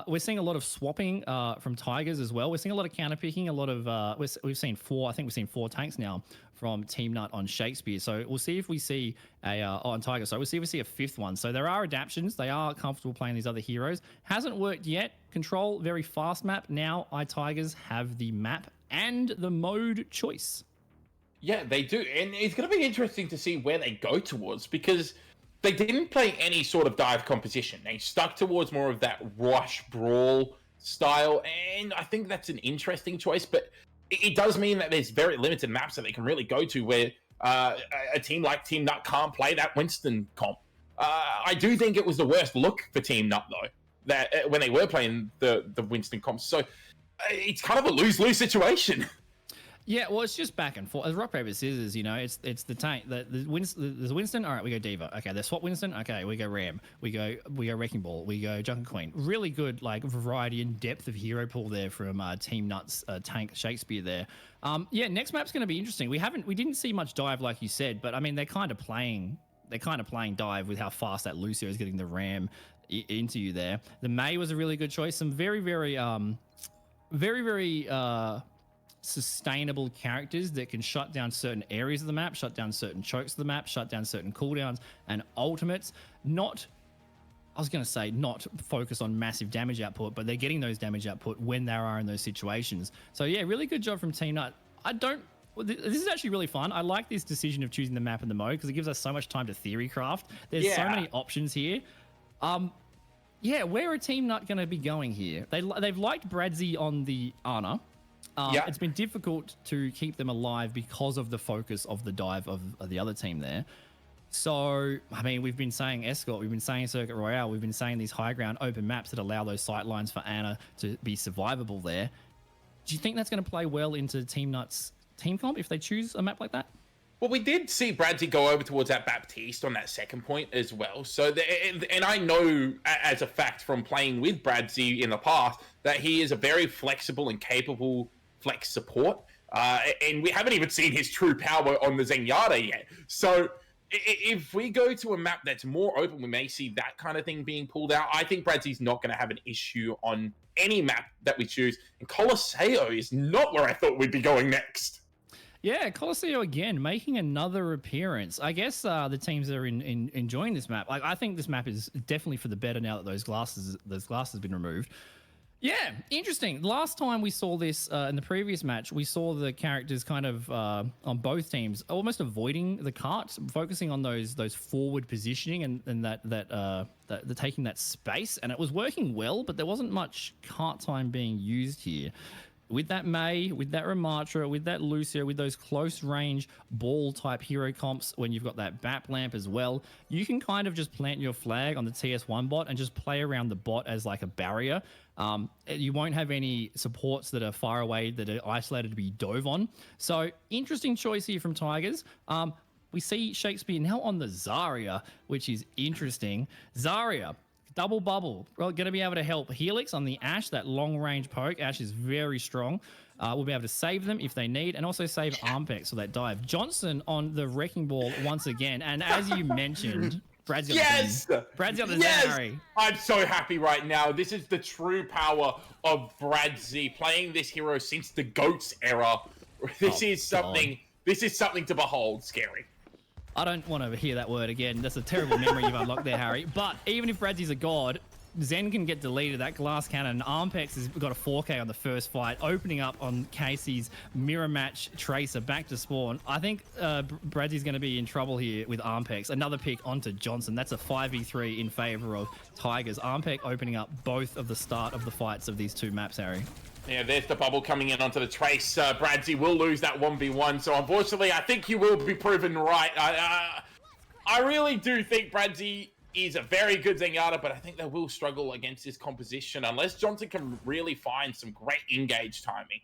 We're seeing a lot of swapping from Tigers as well. We're seeing a lot of counter picking. A lot of we've seen four. I think we've seen 4 tanks now from Team Nut on Shakespeare. So we'll see if we see on Tigers. So we'll see if we see a 5th one. So there are adaptions. They are comfortable playing these other heroes. Hasn't worked yet. Control, very fast map. Now iTigers have the map and the mode choice. Yeah, they do. And it's going to be interesting to see where they go towards, because they didn't play any sort of dive composition. They stuck towards more of that rush brawl style, and I think that's an interesting choice, but it does mean that there's very limited maps that they can really go to where a team like Team Nut can't play that Winston comp. I do think it was the worst look for Team Nut, though. that when they were playing the Winston comps. So it's kind of a lose-lose situation. Yeah, well, it's just back and forth. As rock paper scissors, it's the tank. There's Winston. All right, we go Diva. Okay, there's swap Winston. Okay, we go Ram. We go Wrecking Ball. We go Junker Queen. Really good variety and depth of hero pool there from Team Nuts tank Shakespeare there. Next map's going to be interesting. We didn't see much dive like you said, but I mean they're kind of playing dive with how fast that Lucio is getting the Ram into you there. The Mei was a really good choice. Some very sustainable characters that can shut down certain areas of the map, shut down certain chokes of the map, shut down certain cooldowns and ultimates. Not focus on massive damage output, but they're getting those damage output when they are in those situations. So yeah, really good job from Team Nut. This is actually really fun. I like this decision of choosing the map and the mode because it gives us so much time to theory craft. There's so many options here. Where are Team Nut going to be going here? They've liked Bradzi on the Ana. It's been difficult to keep them alive because of the focus of the dive of the other team there. So, I mean, we've been saying Escort, we've been saying Circuit Royale, we've been saying these high ground open maps that allow those sight lines for Ana to be survivable there. Do you think that's going to play well into Team Nut's team comp if they choose a map like that? Well, we did see Bradzi go over towards that Baptiste on that second point as well. So, and I know as a fact from playing with Bradzi in the past that he is a very flexible and capable flex support, and we haven't even seen his true power on the Zenyatta yet. So if we go to a map that's more open, we may see that kind of thing being pulled out. I think Bradzi's not going to have an issue on any map that we choose, and Colosseo is not where I thought we'd be going next. Yeah, Colosseo again making another appearance. I guess the teams that are enjoying this map. I think this map is definitely for the better now that those glasses have been removed. Yeah, interesting. Last time we saw this in the previous match, we saw the characters kind of on both teams almost avoiding the cart, focusing on those forward positioning and that taking that space, and it was working well, but there wasn't much cart time being used here. With that Mei, with that Ramatra, with that Lucio, with those close range ball type hero comps, when you've got that BAP lamp as well, you can kind of just plant your flag on the TS1 bot and just play around the bot as like a barrier. You won't have any supports that are far away that are isolated to be dove on. So interesting choice here from Tigers. We see Shakespeare now on the Zarya, which is interesting. Zarya. Double bubble. We're going to be able to help Helix on the Ashe, that long-range poke. Ashe is very strong. We'll be able to save them if they need, and also save Armpex for that dive. Johnson on the Wrecking Ball once again, and as you mentioned, Bradzi on the Zari. I'm so happy right now. This is the true power of Bradzi, playing this hero since the GOATS era. This is something to behold, Scary. I don't want to hear that word again. That's a terrible memory you've unlocked there, Harry. But even if Bradzi's a god, Zen can get deleted. That glass cannon. Armpex has got a 4K on the first fight, opening up on Casey's mirror match Tracer back to spawn. I think Bradzi's going to be in trouble here with Armpex. Another pick onto Johnson. That's a 5v3 in favor of Tigers. Armpex opening up both of the start of the fights of these two maps, Harry. Yeah, there's the bubble coming in onto the Trace. Bradzi will lose that 1v1, so unfortunately, I think you will be proven right. I really do think Bradzi is a very good Zenyatta, but I think they will struggle against this composition unless Johnson can really find some great engage timing.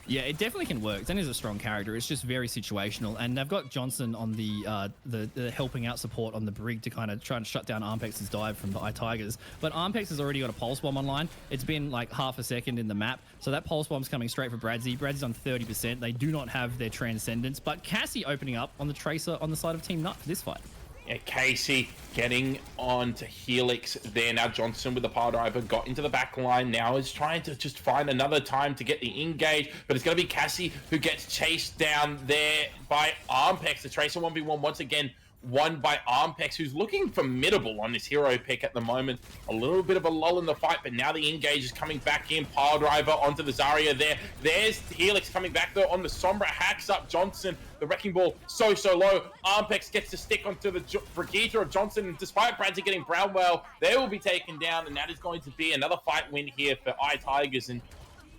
Yeah, it definitely can work. Zen is a strong character. It's just very situational, and they've got Johnson on the helping out support on the brig to kind of try and shut down Armpex's dive from the iTigers. But Armpex has already got a pulse bomb online. It's been like half a second in the map, so that pulse bomb's coming straight for Bradzi. Bradzi's on 30%. They do not have their Transcendence, but Cassie opening up on the Tracer on the side of Team Nut for this fight. Yeah, Casey getting on to Helix there. Now Johnson with the power driver got into the back line. Now is trying to just find another time to get the engage, but it's going to be Cassie who gets chased down there by Armpex. The Tracer 1v1 once again won by Armpex, who's looking formidable on this hero pick at the moment. A little bit of a lull in the fight, but now the engage is coming back in. Power driver onto the Zarya there. There's Helix coming back though on the Sombra. Hacks up Johnson. The Wrecking Ball so low. Armpex gets to stick onto the Brigitte of Johnson, and despite Bradzi getting Brownwell, they will be taken down, and that is going to be another fight win here for iTigers, and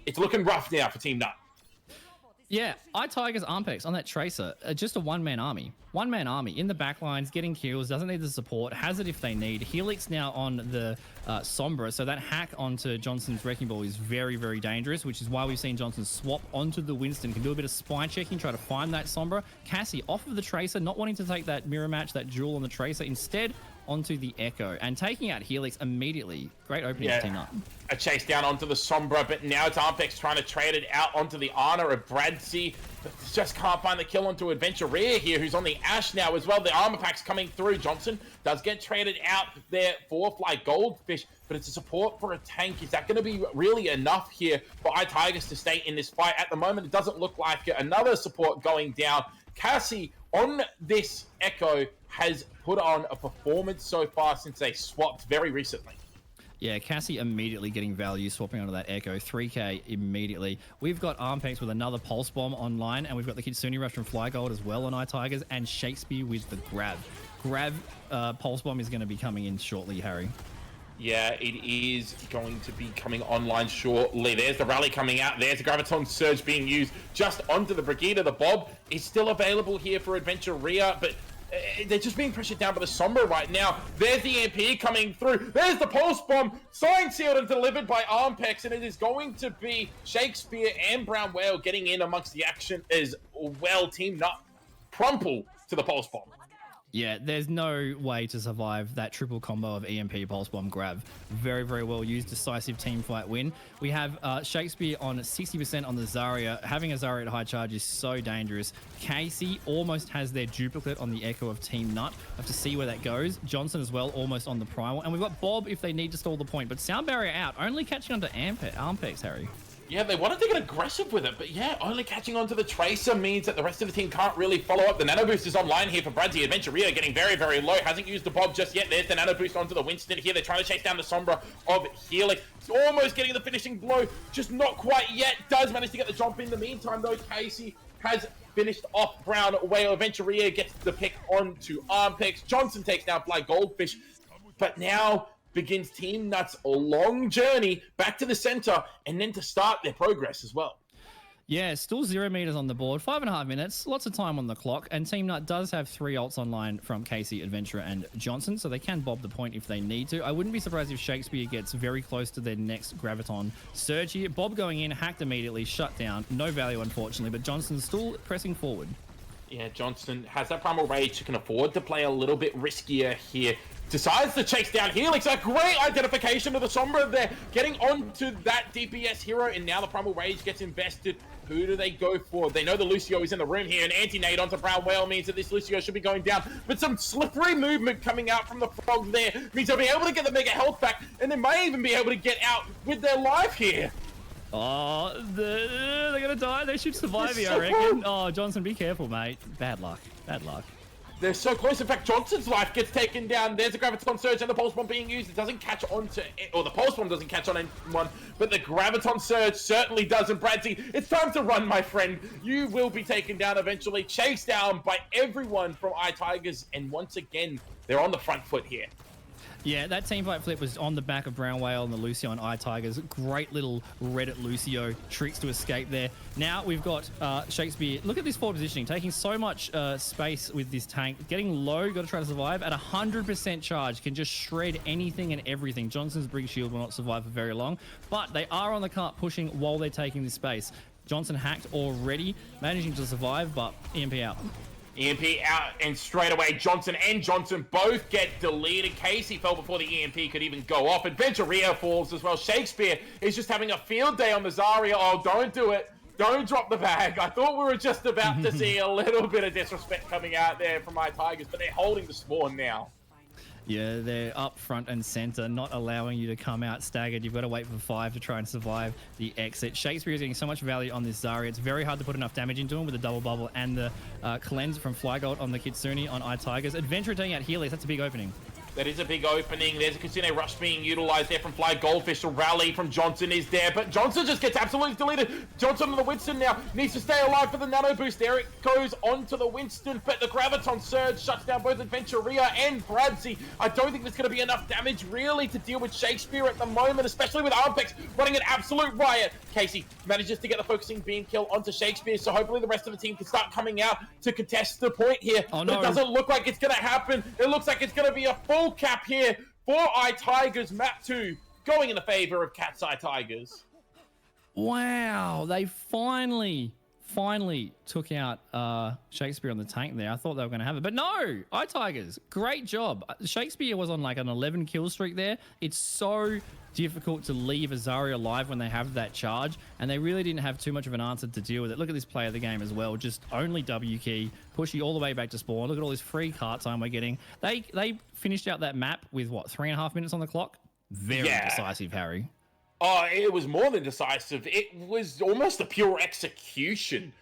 it's looking rough now for Team Nut. Yeah, iTiger's Armpex on that Tracer, just a one-man army. One-man army in the backlines, getting kills, doesn't need the support, has it if they need. Helix now on the Sombra, so that hack onto Johnson's Wrecking Ball is very, very dangerous, which is why we've seen Johnson swap onto the Winston, can do a bit of spy checking, try to find that Sombra. Cassie off of the Tracer, not wanting to take that mirror match, that duel on the Tracer, instead onto the Echo, and taking out Helix immediately. Great opening for Team Nut. A chase down onto the Sombra, but now it's Armpex trying to trade it out onto the Ana of Bradsey, but just can't find the kill onto Adventureer here, who's on the Ash now as well. The armor pack's coming through. Johnson does get traded out there for Fly Goldfish, but it's a support for a tank. Is that going to be really enough here for iTigers to stay in this fight? At the moment, it doesn't look like it. Another support going down. Cassie on this Echo has put on a performance so far since they swapped very recently. Yeah, Cassie immediately getting value, swapping onto that Echo. 3k immediately. We've got Armpex with another Pulse Bomb online, and we've got the Kitsune Rush from Flygold as well on iTigers, and Shakespeare with the Grab. Pulse Bomb is going to be coming in shortly, Harry. Yeah, it is going to be coming online shortly. There's the rally coming out. There's the Graviton Surge being used just onto the Brigida. The Bob is still available here for Adventureer, but they're just being pressured down by the Sombra right now. There's the EMP coming through. There's the Pulse Bomb, signed, sealed, and delivered by Armpex, and it is going to be Shakespeare and Brown Whale getting in amongst the action as well. Team Nut crumple to the Pulse Bomb. Yeah, there's no way to survive that triple combo of EMP, Pulse Bomb, Grab. Very, very well used, decisive team fight win. We have Shakespeare on 60% on the Zarya. Having a Zarya at high charge is so dangerous. Casey almost has their duplicate on the Echo of Team Nut. Have to see where that goes. Johnson as well, almost on the Primal. And we've got Bob if they need to stall the point. But Sound Barrier out, only catching onto Armpex, Harry. Yeah, they wanted to get aggressive with it, but yeah, only catching onto the Tracer means that the rest of the team can't really follow up. The Nano Boost is online here for Bradsey. Adventureer getting very, very low. Hasn't used the Bob just yet. There's the Nano Boost onto the Winston here. They're trying to chase down the Sombra of Helix. It's almost getting the finishing blow, just not quite yet. Does manage to get the jump in the meantime, though. Casey has finished off Brown Whale. Adventureer gets the pick onto Armpex. Johnson takes down Fly Goldfish, but now begins Team Nut's long journey back to the center and then to start their progress as well. Yeah, still 0 meters on the board, 5.5 minutes, lots of time on the clock, and Team Nut does have 3 ults online from Casey, Adventurer, and Johnson, so they can bob the point if they need to. I wouldn't be surprised if Shakespeare gets very close to their next Graviton surge here. Bob going in, hacked immediately, shut down. No value, unfortunately, but Johnson's still pressing forward. Yeah, Johnson has that Primal Rage, can afford to play a little bit riskier here. Decides to chase down Helix. A great identification of the Sombra there. Getting onto that DPS hero, and now the Primal Rage gets invested. Who do they go for? They know the Lucio is in the room here. An anti-nade onto Brown Whale means that this Lucio should be going down. But some slippery movement coming out from the Frog there means they'll be able to get the Mega Health back, and they may even be able to get out with their life here. Oh, they're going to die. They should survive here, I reckon. Oh, Johnson, be careful, mate. Bad luck. Bad luck. They're so close. In fact, Johnson's life gets taken down. There's a Graviton Surge and the Pulse Bomb being used. It doesn't catch onto it, or the Pulse Bomb doesn't catch on anyone, but the Graviton Surge certainly doesn't. Bradsey, it's time to run, my friend. You will be taken down eventually, chased down by everyone from iTigers, and once again, they're on the front foot here. Yeah, that teamfight flip was on the back of Brown Whale and the Lucio and iTigers. Great little Reddit Lucio tricks to escape there. Now we've got Shakespeare. Look at this forward positioning, taking so much space with this tank. Getting low, got to try to survive. At 100% charge, can just shred anything and everything. Johnson's Brig Shield will not survive for very long, but they are on the cart pushing while they're taking this space. Johnson hacked already, managing to survive, but EMP out. EMP out, and straight away Johnson and Johnson both get deleted. Casey fell before the EMP could even go off. Adventureer falls as well. Shakespeare is just having a field day on the Zarya. Oh, don't do it. Don't drop the bag. I thought we were just about to see a little bit of disrespect coming out there from iTigers, but they're holding the spawn now. Yeah, they're up front and center, not allowing you to come out staggered. You've got to wait for 5 to try and survive the exit. Shakespeare is getting so much value on this Zarya. It's very hard to put enough damage into him with the double bubble and the cleanse from Flygold on the Kitsune on iTigers. Adventure taking out Helix. That's a big opening. That is a big opening. There's a Casino Rush being utilized there from Fly Goldfish. The rally from Johnson is there, but Johnson just gets absolutely deleted. Johnson on the Winston now needs to stay alive for the Nano Boost. There it goes onto the Winston, but the Graviton Surge shuts down both Adventuria and Bradsy. I don't think there's going to be enough damage really to deal with Shakespeare at the moment, especially with Armpex running an absolute riot. Casey manages to get the focusing beam kill onto Shakespeare, so hopefully the rest of the team can start coming out to contest the point here. Oh, no. But it doesn't look like it's going to happen. It looks like it's going to be a full cap here for iTigers. Map 2 going in the favor of Cat's Eye Tigers. Wow, they finally took out Shakespeare on the tank there. I thought they were going to have it, but no, iTigers, great job. Shakespeare was on like an 11 kill streak there. It's so difficult to leave a Zarya alive when they have that charge, and they really didn't have too much of an answer to deal with it. Look at this play of the game as well, just only W key, push you all the way back to spawn. Look at all this free cart time we're getting. They finished out that map with what, 3.5 minutes on the clock? Very decisive, Harry. Oh, it was more than decisive. It was almost a pure execution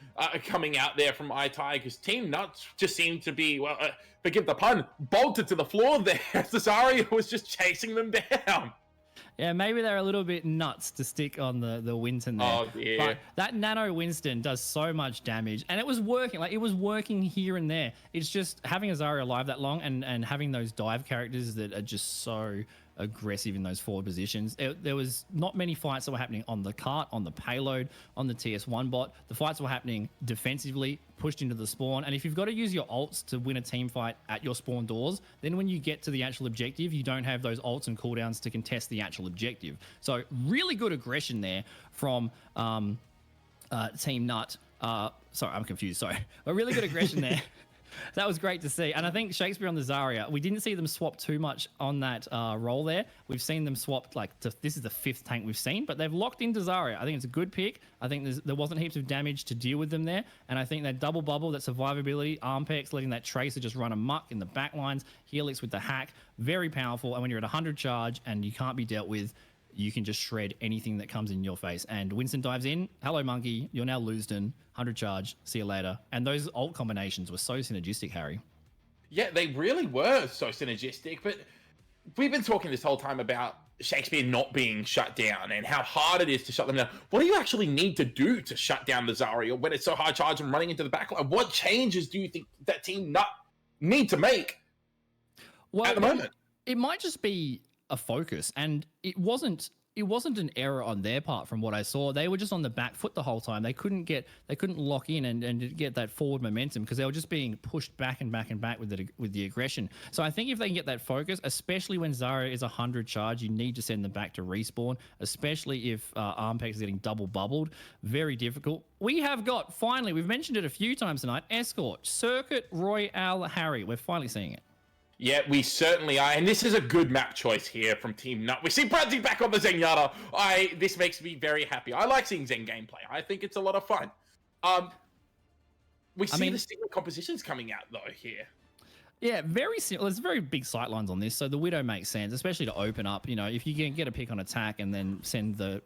coming out there from iTigers. Team Nuts just seemed to be, well, forgive the pun, bolted to the floor there as Zarya was just chasing them down. Yeah, maybe they're a little bit nuts to stick on the Winston there. Oh, yeah. But that Nano Winston does so much damage, and it was working. Like, it was working here and there. It's just having a Zarya alive that long and having those dive characters that are just so aggressive in those forward positions. There was not many fights that were happening on the cart, on the payload, on the TS1 bot. The fights were happening defensively, pushed into the spawn. And if you've got to use your ults to win a team fight at your spawn doors, then when you get to the actual objective, you don't have those ults and cooldowns to contest the actual objective. So really good aggression there from Team Nut. Sorry, I'm confused. Sorry. A really good aggression there. That was great to see. And I think Shakespeare on the Zarya, we didn't see them swap too much on that role there. We've seen them swap, this is the 5th tank we've seen, but they've locked into Zarya. I think it's a good pick. I think there wasn't heaps of damage to deal with them there. And I think that double bubble, that survivability, Armpex, letting that Tracer just run amok in the backlines, Helix with the hack, very powerful. And when you're at 100 charge and you can't be dealt with, you can just shred anything that comes in your face. And Winston dives in. Hello, monkey. You're now Loosden. 100 charge. See you later. And those ult combinations were so synergistic, Harry. Yeah, they really were so synergistic. But we've been talking this whole time about Shakespeare not being shut down and how hard it is to shut them down. What do you actually need to do to shut down the Zarya when it's so high charge and running into the backline? What changes do you think that Team Nut need to make at the moment? It might just be a focus, and it wasn't an error on their part from what I saw. They were just on the back foot the whole time. They couldn't lock in and get that forward momentum because they were just being pushed back and back and back with the aggression. So I think if they can get that focus, especially when Zarya is 100 charge, you need to send them back to respawn, especially if Armpex is getting double bubbled. Very difficult. We have got, finally, we've mentioned it a few times tonight, Escort, Circuit Royale Harry. We're finally seeing it. Yeah, we certainly are, and this is a good map choice here from Team Nut. We see Bradsy back on the Zenyatta. This makes me very happy. I like seeing Zen gameplay. I think it's a lot of fun. The single compositions coming out, though, here. Yeah, very simple. There's very big sightlines on this, so the Widow makes sense, especially to open up. You know, if you can get a pick on attack and then send the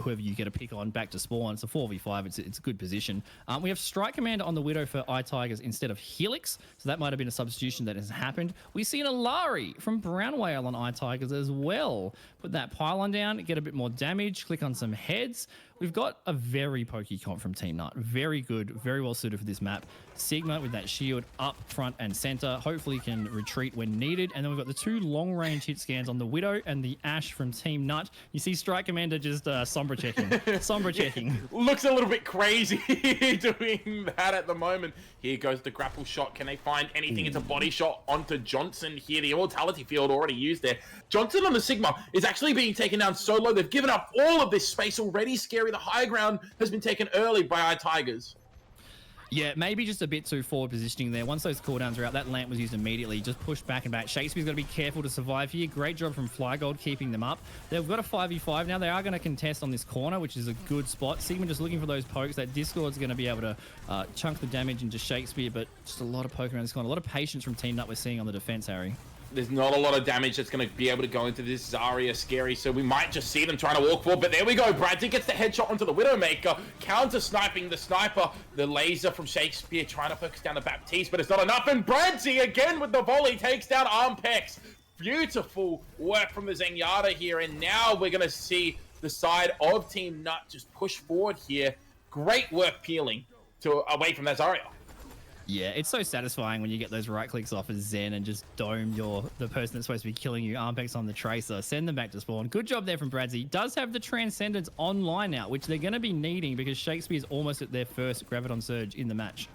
whoever you get a pick on back to spawn, it's a 4v5. It's a good position. We have Strike Commander on the Widow for iTigers instead of Helix, so that might have been a substitution that has happened. We see an Alari from Brown Whale on iTigers as well. Put that pylon down, get a bit more damage, click on some heads. We've got a very pokey comp from Team Nut. Very good, very well suited for this map. Sigma with that shield up front and center. Hopefully can retreat when needed. And then we've got the 2 long-range hit scans on the Widow and the Ash from Team Nut. You see Strike Commander just sombra checking. Sombra checking. Looks a little bit crazy doing that at the moment. Here goes the grapple shot. Can they find anything? It's a body shot onto Johnson here. The Immortality Field already used there. Johnson on the Sigma is actually being taken down so low. They've given up all of this space already. Scary. The high ground has been taken early by iTigers. Yeah, maybe just a bit too forward positioning there. Once those cooldowns are out, that lamp was used immediately. Just pushed back and back. Shakespeare's got to be careful to survive here. Great job from Flygold keeping them up. They've got a 5v5 now. They are going to contest on this corner, which is a good spot. Sigma just looking for those pokes. That Discord's going to be able to chunk the damage into Shakespeare, but just a lot of poke around this corner. A lot of patience from Team Nut we're seeing on the defense, Harry. There's not a lot of damage that's going to be able to go into this Zarya Scary, so we might just see them trying to walk forward. But there we go. Bradsy gets the headshot onto the Widowmaker, counter-sniping the sniper. The laser from Shakespeare trying to focus down the Baptiste, but it's not enough. And Bradsy again with the volley takes down Armpex. Beautiful work from the Zenyatta here, and now we're going to see the side of Team Nut just push forward here. Great work peeling away from that Zarya. Yeah, it's so satisfying when you get those right clicks off as Zen and just dome the person that's supposed to be killing you, Armpex on the Tracer, send them back to spawn. Good job there from Bradsy. Does have the Transcendence online now, which they're going to be needing because Shakespeare's almost at their first Graviton Surge in the match.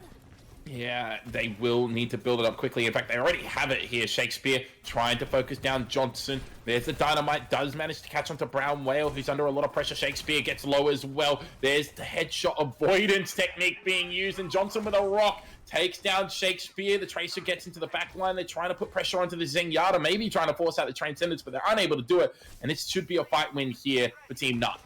Yeah, they will need to build it up quickly. In fact, they already have it here. Shakespeare trying to focus down Johnson. There's the Dynamite, does manage to catch onto Brown Whale, who's under a lot of pressure. Shakespeare gets low as well. There's the headshot avoidance technique being used, and Johnson with a rock takes down Shakespeare. The Tracer gets into the back line. They're trying to put pressure onto the Zenyatta, maybe trying to force out the Transcendence, but they're unable to do it. And this should be a fight win here for Team Nut.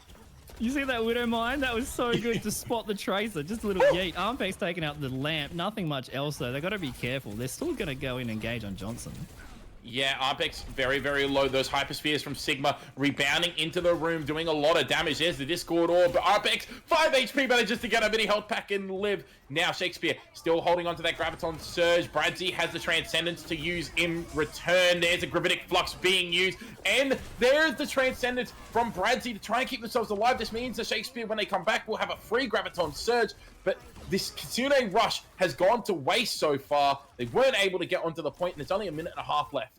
You see that Widow Mine? That was so good to spot the Tracer. Just a little yeet. Armpex taking out the lamp. Nothing much else, though. They've got to be careful. They're still going to go in and engage on Johnson. Yeah, Armpex very, very low. Those Hyperspheres from Sigma rebounding into the room, doing a lot of damage. There's the Discord Orb. Armpex, 5 HP manages to get a mini health pack and live. Now Shakespeare still holding on to that Graviton Surge. Bradsy has the Transcendence to use in return. There's a Gravitic Flux being used. And there's the Transcendence from Bradsy to try and keep themselves alive. This means that Shakespeare, when they come back, will have a free Graviton Surge. But this Kitsune Rush has gone to waste so far. They weren't able to get onto the point, and there's only a minute and a half left.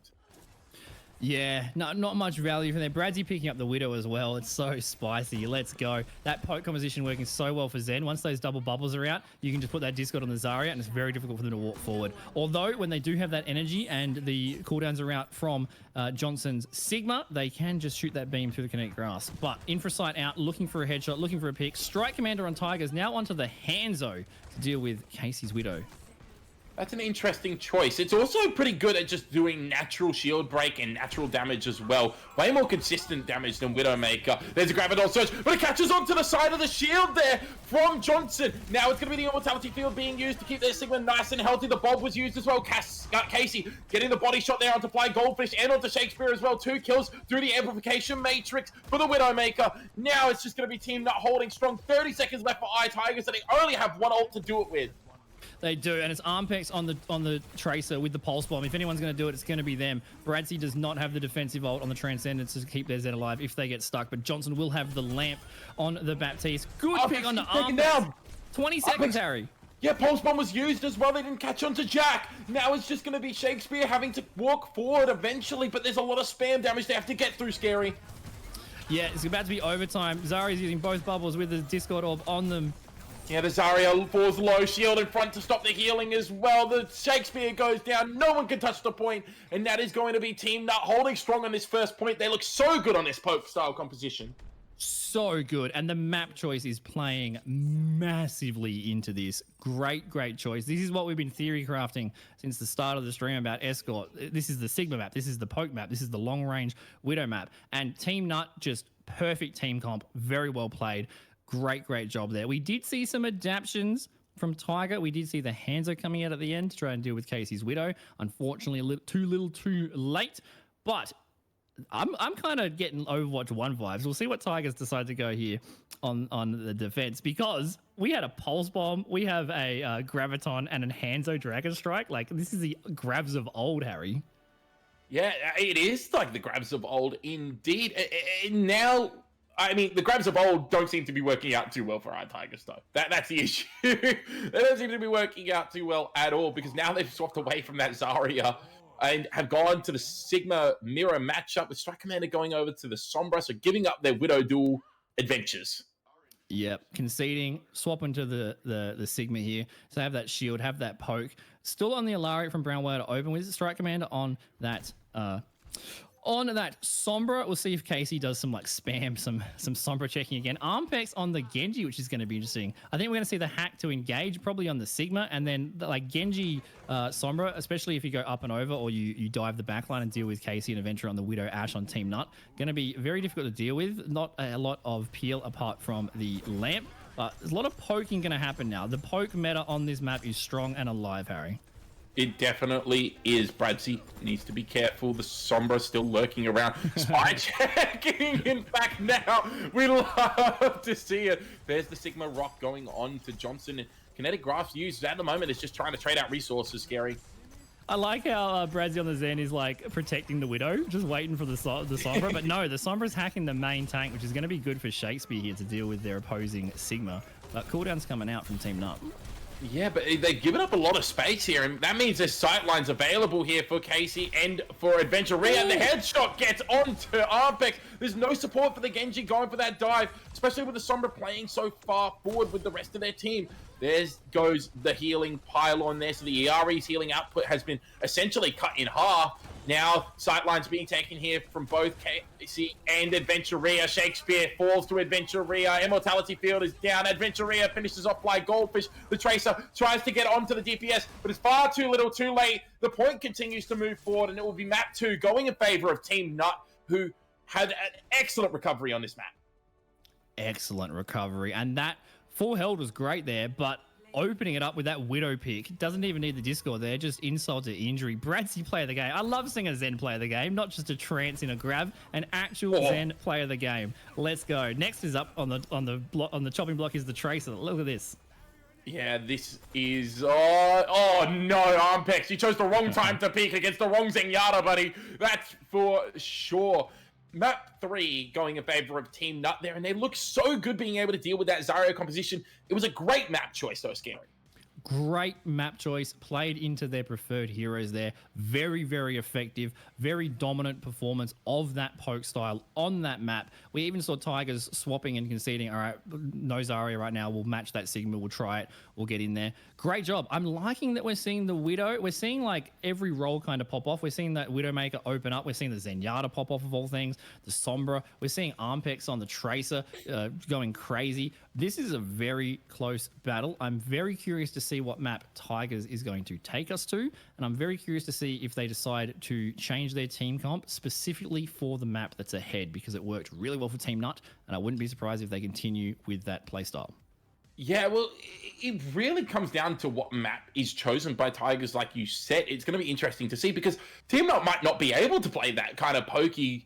Yeah, not much value from there. Bradsy picking up the Widow as well. It's so spicy. Let's go. That poke composition working so well for Zen. Once those double bubbles are out, you can just put that Discord on the Zarya, and it's very difficult for them to walk forward. Although, when they do have that energy and the cooldowns are out from Johnson's Sigma, they can just shoot that beam through the kinetic grass. But Infrasight out, looking for a headshot, looking for a pick. Strike Commander on Tigers, now onto the Hanzo to deal with Casey's Widow. That's an interesting choice. It's also pretty good at just doing natural shield break and natural damage as well. Way more consistent damage than Widowmaker. There's a Graviton Surge, but it catches onto the side of the shield there from Johnson. Now it's going to be the Immortality Field being used to keep their Sigma nice and healthy. The Bob was used as well. Casey getting the body shot there onto Fly Goldfish and onto Shakespeare as well. 2 kills through the Amplification Matrix for the Widowmaker. Now it's just going to be Team Nut holding strong. 30 seconds left for Tigers, and they only have one ult to do it with. They do, and it's Armpex on the Tracer with the Pulse Bomb. If anyone's going to do it, it's going to be them. Bradsy does not have the defensive ult on the Transcendence to keep their Zed alive if they get stuck, but Johnson will have the lamp on the Baptiste. Good pick on the Armpex. 20 seconds, Harry. Yeah, Pulse Bomb was used as well. They didn't catch on to Jack. Now it's just going to be Shakespeare having to walk forward eventually, but there's a lot of spam damage they have to get through, Scary. Yeah, it's about to be overtime. Zarya's using both bubbles with the Discord Orb on them. Yeah, the Zarya falls low, shield in front to stop the healing as well. The Shakespeare goes down, no one can touch the point, and that is going to be Team Nut holding strong on this first point. They look so good on this poke style composition. So good, and the map choice is playing massively into this. Great choice. This is what we've been theory crafting since the start of the stream about Escort. This is the Sigma map, this is the poke map, this is the long range Widow map, and Team Nut, just perfect team comp, very well played. Great job there. We did see some adaptions from Tiger. We did see the Hanzo coming out at the end to try and deal with Casey's Widow. Unfortunately, too late. But I'm kind of getting Overwatch 1 vibes. We'll see what Tigers decide to go here on the defense, because we had a Pulse Bomb, we have a Graviton, and a Hanzo Dragon Strike. Like, this is the grabs of old, Harry. Yeah, it is like the grabs of old indeed. Now, I mean, the grabs of old don't seem to be working out too well for our Tigers, though. That's the issue. They don't seem to be working out too well at all, because now they've swapped away from that Zarya and have gone to the Sigma mirror matchup with Strike Commander going over to the Sombra, so giving up their Widow duel adventures. Yep, conceding, swapping to the Sigma here. So have that shield, have that poke. Still on the Alaric from Brownware to open with Strike Commander on that Sombra. We'll see if Casey does some spam, some Sombra checking again. Armpex on the Genji, which is going to be interesting. I think we're going to see the hack to engage probably on the Sigma, and then Genji Sombra, especially if you go up and over, or you dive the backline and deal with Casey and Adventure on the Widow Ashe on Team Nut. Going to be very difficult to deal with. Not a lot of peel apart from the lamp, but there's a lot of poking going to happen now. The poke meta on this map is strong and alive, Harry. It definitely is. Bradsy needs to be careful. The Sombra still lurking around. Spy checking in back now. We love to see it. There's the Sigma Rock going on to Johnson. Kinetic Grasp used at the moment is just trying to trade out resources, Scary. I like how Bradzi on the Zen is like protecting the Widow, just waiting for the Sombra. But no, the Sombra's hacking the main tank, which is going to be good for Shakespeare here to deal with their opposing Sigma. But cooldown's coming out from Team Nut. Yeah, but they've given up a lot of space here, and that means there's sightlines available here for Casey and for Adventuria. And the headshot gets onto Arpex. There's no support for the Genji going for that dive, especially with the Sombra playing so far forward with the rest of their team. There goes the healing pylon there. So the ERE's healing output has been essentially cut in half. Now, sightlines being taken here from both Casey and Adventuria. Shakespeare falls to Adventuria. Immortality Field is down. Adventuria finishes off by Goldfish. The Tracer tries to get onto the DPS, but it's far too little, too late. The point continues to move forward, and it will be map 2 going in favor of Team Nut, who had an excellent recovery on this map. Excellent recovery. And that full held was great there, but opening it up with that Widow pick doesn't even need the Discord there, just insult to injury. Bradzi player of the game. I love seeing a Zen player of the game, not just a trance in a grab, an actual Zen player of the game. Let's go. Next is up on the chopping block is the Tracer. Look at this. Yeah, this is... Oh no, Armpex. You chose the wrong time to peek against the wrong Zenyatta, buddy. That's for sure. Map 3 going in favor of Team Nut there, and they look so good being able to deal with that Zarya composition. It was a great map choice, though, Scary. Great map choice, played into their preferred heroes there. Very, very effective, very dominant performance of that poke style on that map. We even saw Tigers swapping and conceding, all right, no Zarya right now, we'll match that Sigma, we'll try it, we'll get in there. Great job. I'm liking that we're seeing the Widow. We're seeing like every role kind of pop off. We're seeing that Widowmaker open up. We're seeing the Zenyatta pop off of all things, the Sombra. We're seeing Armpex on the Tracer going crazy. This is a very close battle. I'm very curious to see what map Tigers is going to take us to, and I'm very curious to see if they decide to change their team comp specifically for the map that's ahead, because it worked really well for Team Nut, and I wouldn't be surprised if they continue with that playstyle. Yeah, well, it really comes down to what map is chosen by Tigers, like you said. It's going to be interesting to see, because Team Nut might not be able to play that kind of pokey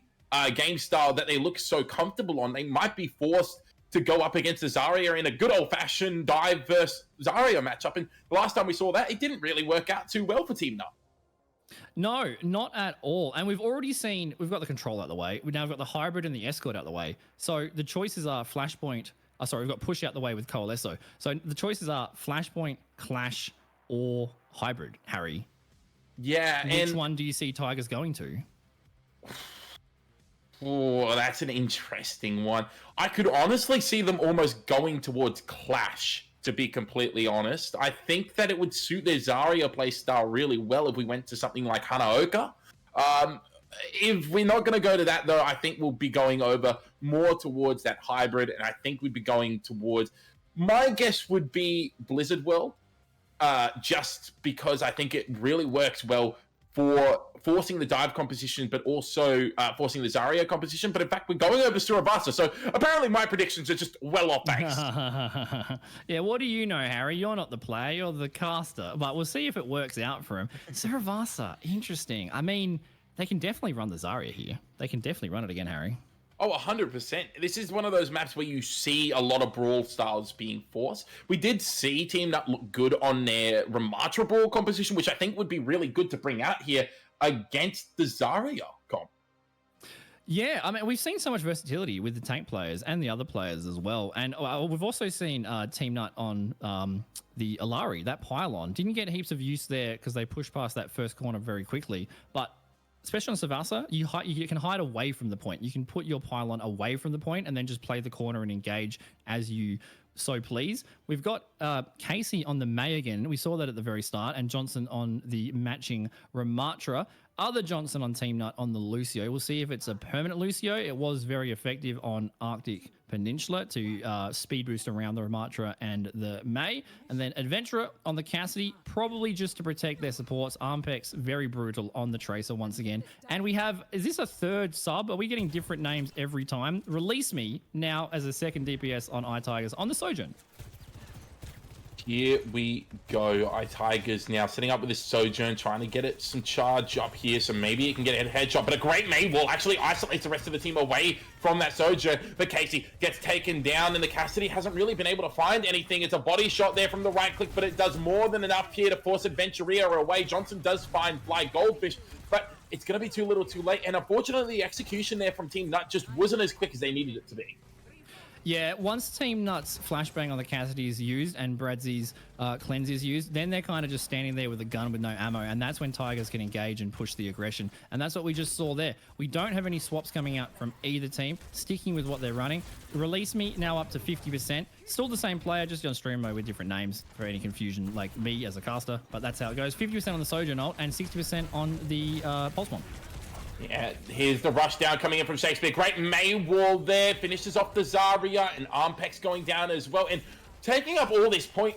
game style that they look so comfortable on. They might be forced to go up against the Zarya in a good old-fashioned dive versus Zarya matchup. And the last time we saw that, it didn't really work out too well for Team Nut. No, not at all. And we've already seen, we've got the control out the way. We've now got the hybrid and the escort out the way. So the choices are Flashpoint. We've got push out the way with Coalesco. So the choices are Flashpoint, Clash, or hybrid, Harry. Yeah. Which one do you see Tigers going to? Oh, that's an interesting one. I could honestly see them almost going towards Clash, to be completely honest. I think that it would suit their Zarya playstyle really well if we went to something like Hanaoka. If we're not going to go to that, though, I think we'll be going over more towards that hybrid, and I think we'd be going towards... My guess would be Blizzard World, just because I think it really works well for forcing the dive composition, but also forcing the Zarya composition. But in fact, we're going over Surabasa, so apparently my predictions are just well off base. Yeah, what do you know, Harry? You're not the player, you're the caster. But we'll see if it works out for him. Surabasa, interesting. I mean, they can definitely run the Zarya here. They can definitely run it again, Harry. Oh, 100%. This is one of those maps where you see a lot of brawl styles being forced. We did see Team Nut look good on their Ramatra brawl composition, which I think would be really good to bring out here against the Zarya comp. Yeah, I mean, we've seen so much versatility with the tank players and the other players as well. And we've also seen Team Nut on the Alari, that pylon. Didn't get heaps of use there because they pushed past that first corner very quickly. But especially on Savasa, you can hide away from the point. You can put your pylon away from the point and then just play the corner and engage as you so please. We've got Casey on the May again. We saw that at the very start, and Johnson on the matching Ramatra. Other Johnson on Team Nut on the Lucio. We'll see if it's a permanent Lucio. It was very effective on Arctic Peninsula to speed boost around the Ramatra and the May. And then Adventurer on the Cassidy, probably just to protect their supports. Armpex, very brutal on the Tracer once again. And we have, is this a third sub? Are we getting different names every time? Release Me now as a second DPS on iTigers on the Sojourn. Here we go. Tigers now setting up with this Sojourn, trying to get it some charge up here, so maybe it can get a headshot. But a great main wall actually isolates the rest of the team away from that Sojourn. But Casey gets taken down, and the Cassidy hasn't really been able to find anything. It's a body shot there from the right click, but it does more than enough here to force Adventuria away. Johnson does find Fly Goldfish, but it's going to be too little too late. And unfortunately, the execution there from Team Nut just wasn't as quick as they needed it to be. Yeah, once Team Nut's flashbang on the Cassidy is used and Bradsy's cleanse is used, then they're kind of just standing there with a gun with no ammo, and that's when Tigers can engage and push the aggression. And that's what we just saw there. We don't have any swaps coming out from either team, sticking with what they're running. Release Me now up to 50%. Still the same player, just on stream mode with different names for any confusion, like me as a caster, but that's how it goes. 50% on the Sojourn ult and 60% on the Pulse Bomb. Yeah, here's the rush down coming in from Shakespeare. Great May wall there. Finishes off the Zarya, and Armpex going down as well. And taking up all this point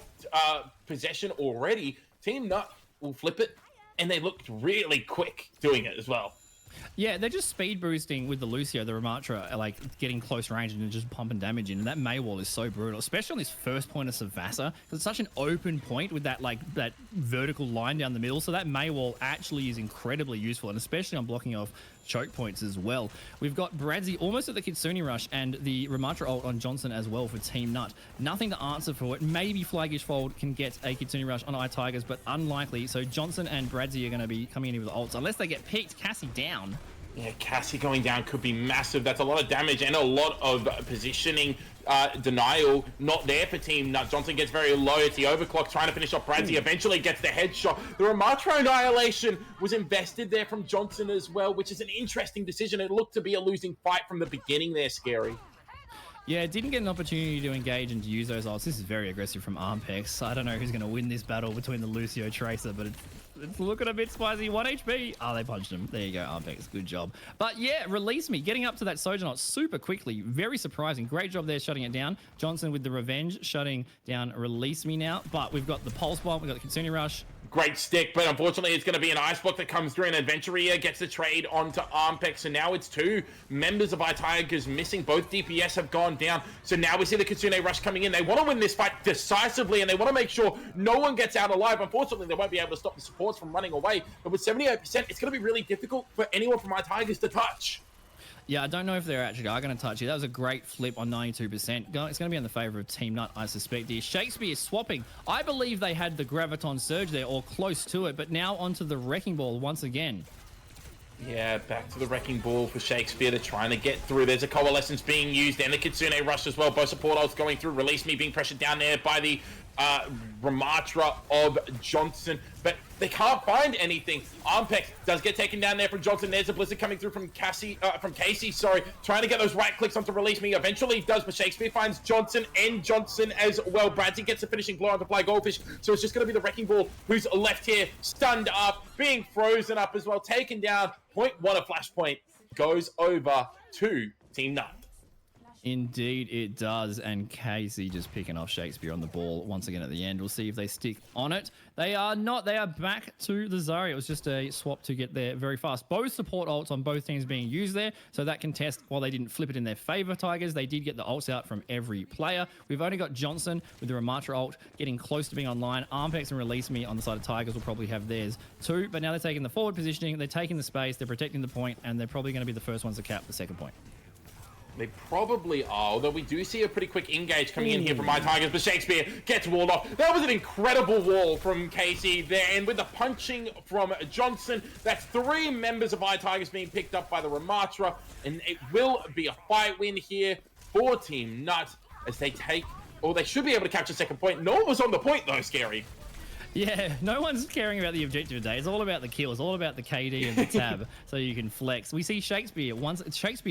possession already, Team Nut will flip it, and they looked really quick doing it as well. Yeah, they're just speed boosting with the Lucio, the Ramatra, like getting close range and just pumping damage in. And that May wall is so brutal, especially on this first point of Savassa, because it's such an open point with that that vertical line down the middle. So that May wall actually is incredibly useful, and especially on blocking off choke points as well. We've got Bradsy almost at the Kitsune rush and the Ramatra ult on Johnson as well for Team Nut. Nothing to answer for it. Maybe Flagish Fold can get a Kitsune rush on Tigers, but unlikely. So Johnson and Bradsy are going to be coming in with ults unless they get picked. Cassie down. Yeah, Cassie going down could be massive. That's a lot of damage and a lot of positioning denial not there for Team Nut. Johnson gets very low. It's the overclock trying to finish off Bradsy. Eventually gets the headshot. The Ramatra Annihilation was invested there from Johnson as well, which is an interesting decision. It looked to be a losing fight from the beginning there, Scary. Yeah, didn't get an opportunity to engage and to use those ults. This is very aggressive from Armpex. I don't know who's going to win this battle between the Lucio Tracer, but it's looking a bit spicy. 1 HP. Oh, they punched him. There you go, Armpex. Good job. But yeah, Release Me. Getting up to that Sojourn super quickly. Very surprising. Great job there shutting it down. Johnson with the Revenge shutting down Release Me now. But we've got the Pulse Bomb. We've got the Kitsune Rush. Great stick, but unfortunately it's going to be an ice block that comes through, and Adventuria gets the trade onto Armpex, and now it's two members of Tigers missing. Both DPS have gone down, so now we see the Kitsune Rush coming in. They want to win this fight decisively, and they want to make sure no one gets out alive. Unfortunately, they won't be able to stop the supports from running away, but with 78%, it's going to be really difficult for anyone from Tigers to touch. Yeah, I don't know if they're actually are going to touch it. That was a great flip on 92%. It's going to be in the favor of Team Nut, I suspect here. Shakespeare swapping. I believe they had the Graviton Surge there, or close to it, but now onto the Wrecking Ball once again. Yeah, back to the Wrecking Ball for Shakespeare. They're trying to get through. There's a Coalescence being used, and the Kitsune Rush as well. Both support ults going through. Release Me being pressured down there by the Ramatra of Johnson, but they can't find anything. Armpex does get taken down there from Johnson. There's a Blizzard coming through from Casey, trying to get those right clicks onto Release Me. Eventually he does, but Shakespeare finds Johnson and Johnson as well. Bradsy gets the finishing blow onto Fly Goldfish, so it's just going to be the Wrecking Ball who's left here, stunned up, being frozen up as well, taken down. Point one, a flashpoint goes over to Team Nut. Indeed it does, and Casey just picking off Shakespeare on the ball once again at the end. We'll see if they stick on it. They are not. They are back to the Zarya. It was just a swap to get there very fast. Both support ults on both teams being used there, so that can test. While they didn't flip it in their favor, Tigers, they did get the ults out from every player. We've only got Johnson with the Ramatra ult getting close to being online. Armpex and Release Me on the side of Tigers will probably have theirs too, but now they're taking the forward positioning, they're taking the space, they're protecting the point, and they're probably going to be the first ones to cap the second point. They probably are, although we do see a pretty quick engage coming in here from Tigers, but Shakespeare gets walled off. That was an incredible wall from Casey there, and with the punching from Johnson, that's three members of Tigers being picked up by the Ramatra, and it will be a fight win here for Team Nut as they take, or they should be able to capture second point. No one was on the point though, Scary. Yeah, no one's caring about the objective today. It's all about the kills, all about the KD and the tab, so you can flex. We see Shakespeare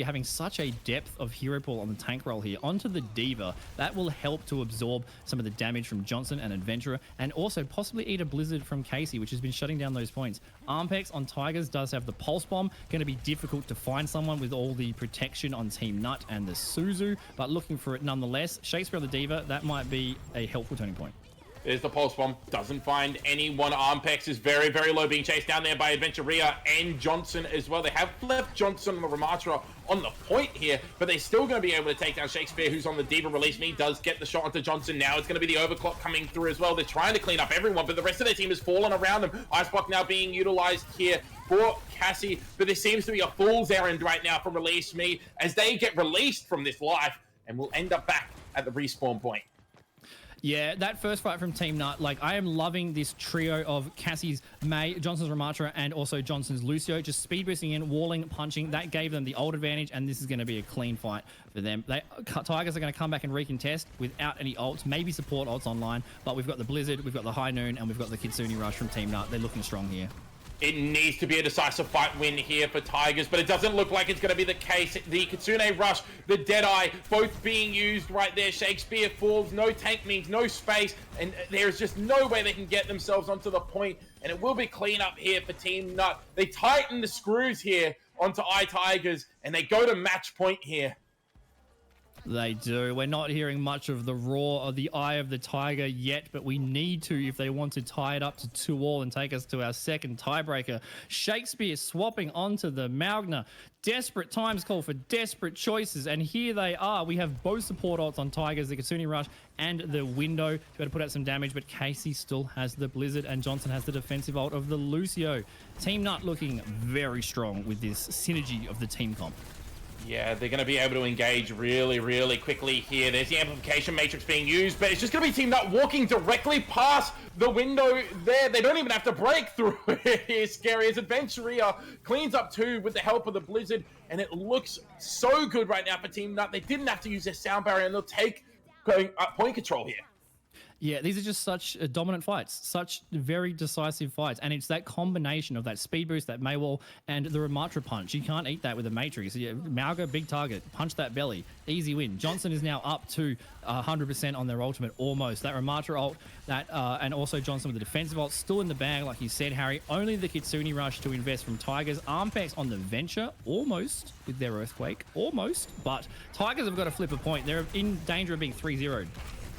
having such a depth of hero pool on the tank roll here onto the Diva. That will help to absorb some of the damage from Johnson and Adventurer, and also possibly eat a Blizzard from Casey, which has been shutting down those points. Armpex on Tigers does have the Pulse Bomb. Going to be difficult to find someone with all the protection on Team Nut and the Suzu, but looking for it nonetheless. Shakespeare on the Diva, that might be a helpful turning point. There's the pulse bomb. Doesn't find anyone. Armpex is very, very low, being chased down there by Adventuria and Johnson as well. They have left Johnson and the Ramatra on the point here, but they're still going to be able to take down Shakespeare, who's on the Diva release. Me does get the shot onto Johnson. Now it's going to be the overclock coming through as well. They're trying to clean up everyone, but the rest of their team has fallen around them. Iceblock now being utilized here for Cassie, but there seems to be a fool's errand right now for Release Me as they get released from this life and will end up back at the respawn point. Yeah, that first fight from Team Nut, like, I am loving this trio of Cassie's May, Johnson's Ramatra, and also Johnson's Lucio. Just speed boosting in, walling, punching. That gave them the ult advantage, and this is going to be a clean fight for them. Tigers are going to come back and recontest without any ults, maybe support ults online, but we've got the Blizzard, we've got the High Noon, and we've got the Kitsune Rush from Team Nut. They're looking strong here. It needs to be a decisive fight win here for Tigers, but it doesn't look like it's going to be the case. The Kitsune Rush, the Deadeye, both being used right there. Shakespeare falls, no tank means no space, and there's just no way they can get themselves onto the point, and it will be clean up here for Team Nut. They tighten the screws here onto iTigers, and they go to match point here. They do. We're not hearing much of the roar of the Eye of the Tiger yet, but we need to if they want to tie it up to 2-2 and take us to our second tiebreaker. Shakespeare swapping onto the Maugna. Desperate times call for desperate choices, and here they are. We have both support ults on Tigers, the Kitsune Rush and the Window to be able to put out some damage, but Casey still has the Blizzard and Johnson has the defensive ult of the Lucio. Team Nut looking very strong with this synergy of the team comp. Yeah, they're going to be able to engage really, really quickly here. There's the amplification matrix being used, but it's just going to be Team Nut walking directly past the window there. They don't even have to break through it. It's scary as Adventuria cleans up 2 with the help of the Blizzard, and it looks so good right now for Team Nut. They didn't have to use their sound barrier, and they'll take point control here. Yeah, these are just such dominant fights, such very decisive fights, and it's that combination of that speed boost, that Maywall, and the Ramatra punch. You can't eat that with a Matrix. Yeah, Mauga, big target, punch that belly, easy win. Johnson is now up to 100% on their ultimate, almost. That Ramatra ult, and also Johnson with the defensive ult, still in the bag, like you said, Harry. Only the Kitsune Rush to invest from Tigers. Armpex on the Venture, almost, with their Earthquake, almost, but Tigers have got to flip a point. They're in danger of being 3-0'd.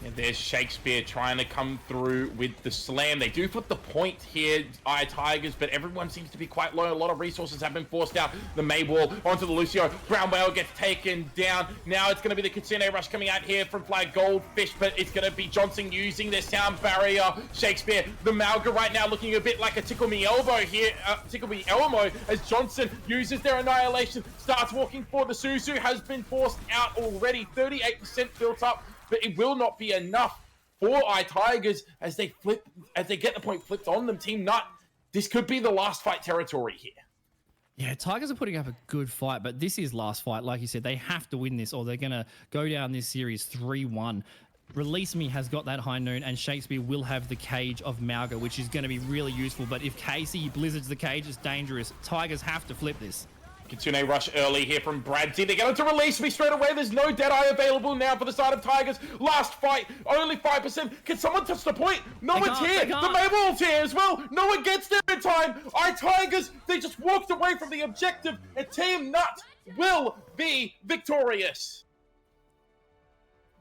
And there's Shakespeare trying to come through with the slam. They do flip the point here, iTigers, but everyone seems to be quite low. A lot of resources have been forced out. The Maywall onto the Lucio. Brown Whale gets taken down. Now it's going to be the Kitsune Rush coming out here from Flag Goldfish, but it's going to be Johnson using their sound barrier. Shakespeare, the Mauga right now looking a bit like a Tickle Me Elbow here. Tickle Me Elmo as Johnson uses their Annihilation. Starts walking for the Suzu. Has been forced out already. 38% built up. But it will not be enough for iTigers as they get the point flipped on them. Team Nut, this could be the last fight territory here. Yeah, Tigers are putting up a good fight, but this is last fight. Like you said, they have to win this or they're going to go down this series 3-1. Release Me has got that High Noon, and Shakespeare will have the Cage of Mauga, which is going to be really useful. But if Casey blizzards the Cage, it's dangerous. Tigers have to flip this. Kitsune Rush early here from Brad T. They get onto Release Me straight away. There's no Deadeye available now for the side of Tigers. Last fight, only 5%. Can someone touch the point? No one's here. The Mayball's here as well. No one gets there in time. iTigers, they just walked away from the objective, and Team Nut will be victorious.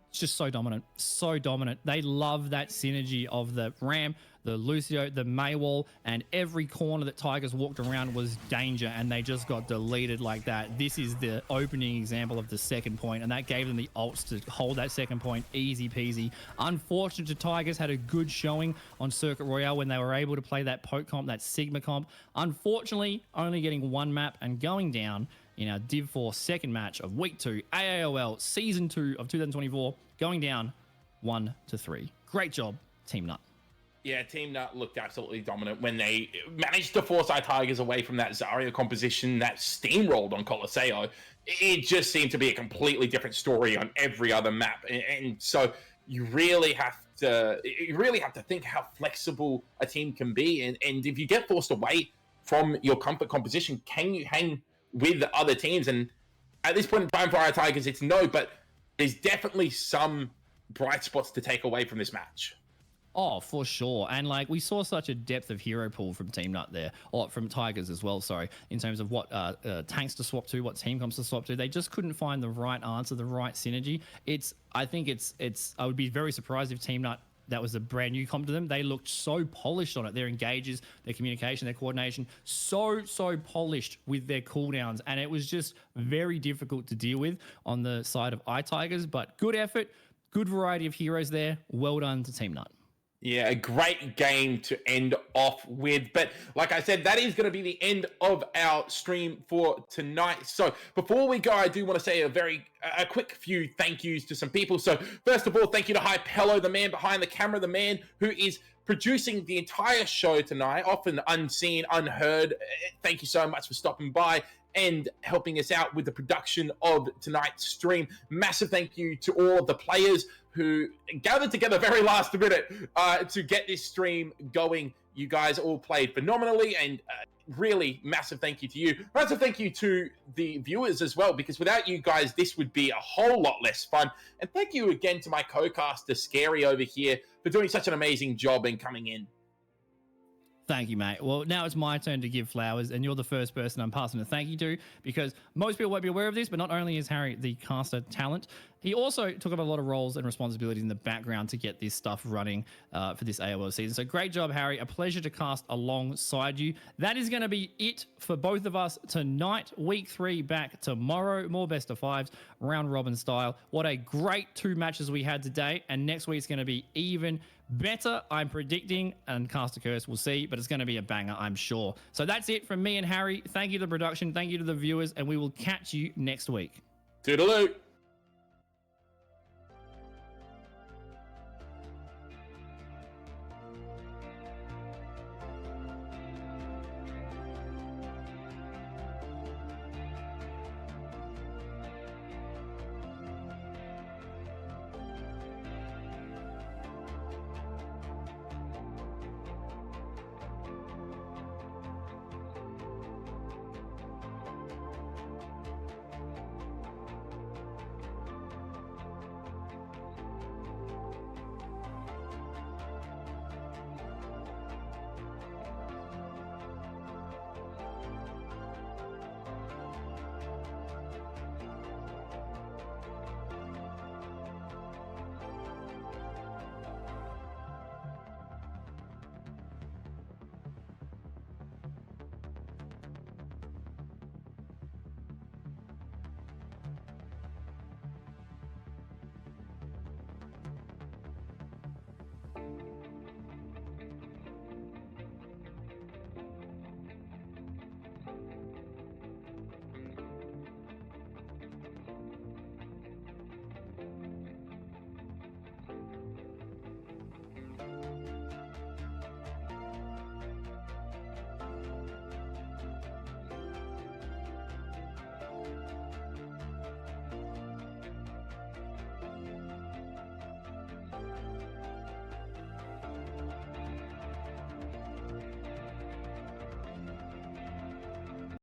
It's just so dominant. So dominant. They love that synergy of the Ram, the Lucio, the Maywall, and every corner that Tigers walked around was danger, and they just got deleted like that. This is the opening example of the second point, and that gave them the ults to hold that second point easy peasy. Unfortunate to Tigers had a good showing on Circuit Royale when they were able to play that poke comp, that Sigma comp. Unfortunately, only getting one map and going down in our Div 4 second match of Week 2, AAOL Season 2 of 2024, going down 1-3. Great job, Team Nut. Yeah, Team Nut looked absolutely dominant when they managed to force iTigers away from that Zarya composition that steamrolled on Colosseo. It just seemed to be a completely different story on every other map. And so you really have to think how flexible a team can be. And if you get forced away from your comfort composition, can you hang with other teams? And at this point in time for iTigers, it's no, but there's definitely some bright spots to take away from this match. Oh, for sure. And like we saw such a depth of hero pool from Team Nut there, or from Tigers as well, sorry, in terms of what tanks to swap to, what team comps to swap to. They just couldn't find the right answer, the right synergy. I would be very surprised if Team Nut that was a brand new comp to them. They looked so polished on it. Their engages, their communication, their coordination, so polished with their cooldowns. And it was just very difficult to deal with on the side of iTigers. But good effort, good variety of heroes there. Well done to Team Nut. Yeah, a great game to end off with. But like I said, that is going to be the end of our stream for tonight. So before we go, I do want to say a quick few thank yous to some people. So first of all, thank you to Hypello, the man behind the camera, the man who is producing the entire show tonight, often unseen, unheard. Thank you so much for stopping by and helping us out with the production of tonight's stream. Massive thank you to all of the players who gathered together very last minute to get this stream going. You guys all played phenomenally, and really massive thank you to you. Massive thank you to the viewers as well, because without you guys, this would be a whole lot less fun. And thank you again to my co-caster, Scary, over here, for doing such an amazing job and coming in. Thank you, mate. Well, now it's my turn to give flowers, and you're the first person I'm passing a thank you to, because most people won't be aware of this, but not only is Harry the caster talent, he also took up a lot of roles and responsibilities in the background to get this stuff running for this AOL season. So great job, Harry. A pleasure to cast alongside you. That is going to be it for both of us tonight. Week 3 back tomorrow. More best of fives, round robin style. What a great 2 matches we had today, and next week's going to be even better, I'm predicting, and Caster Curse, we'll see, but it's going to be a banger, I'm sure. So that's it from me and Harry. Thank you to the production, thank you to the viewers, and we will catch you next week. Toodaloo!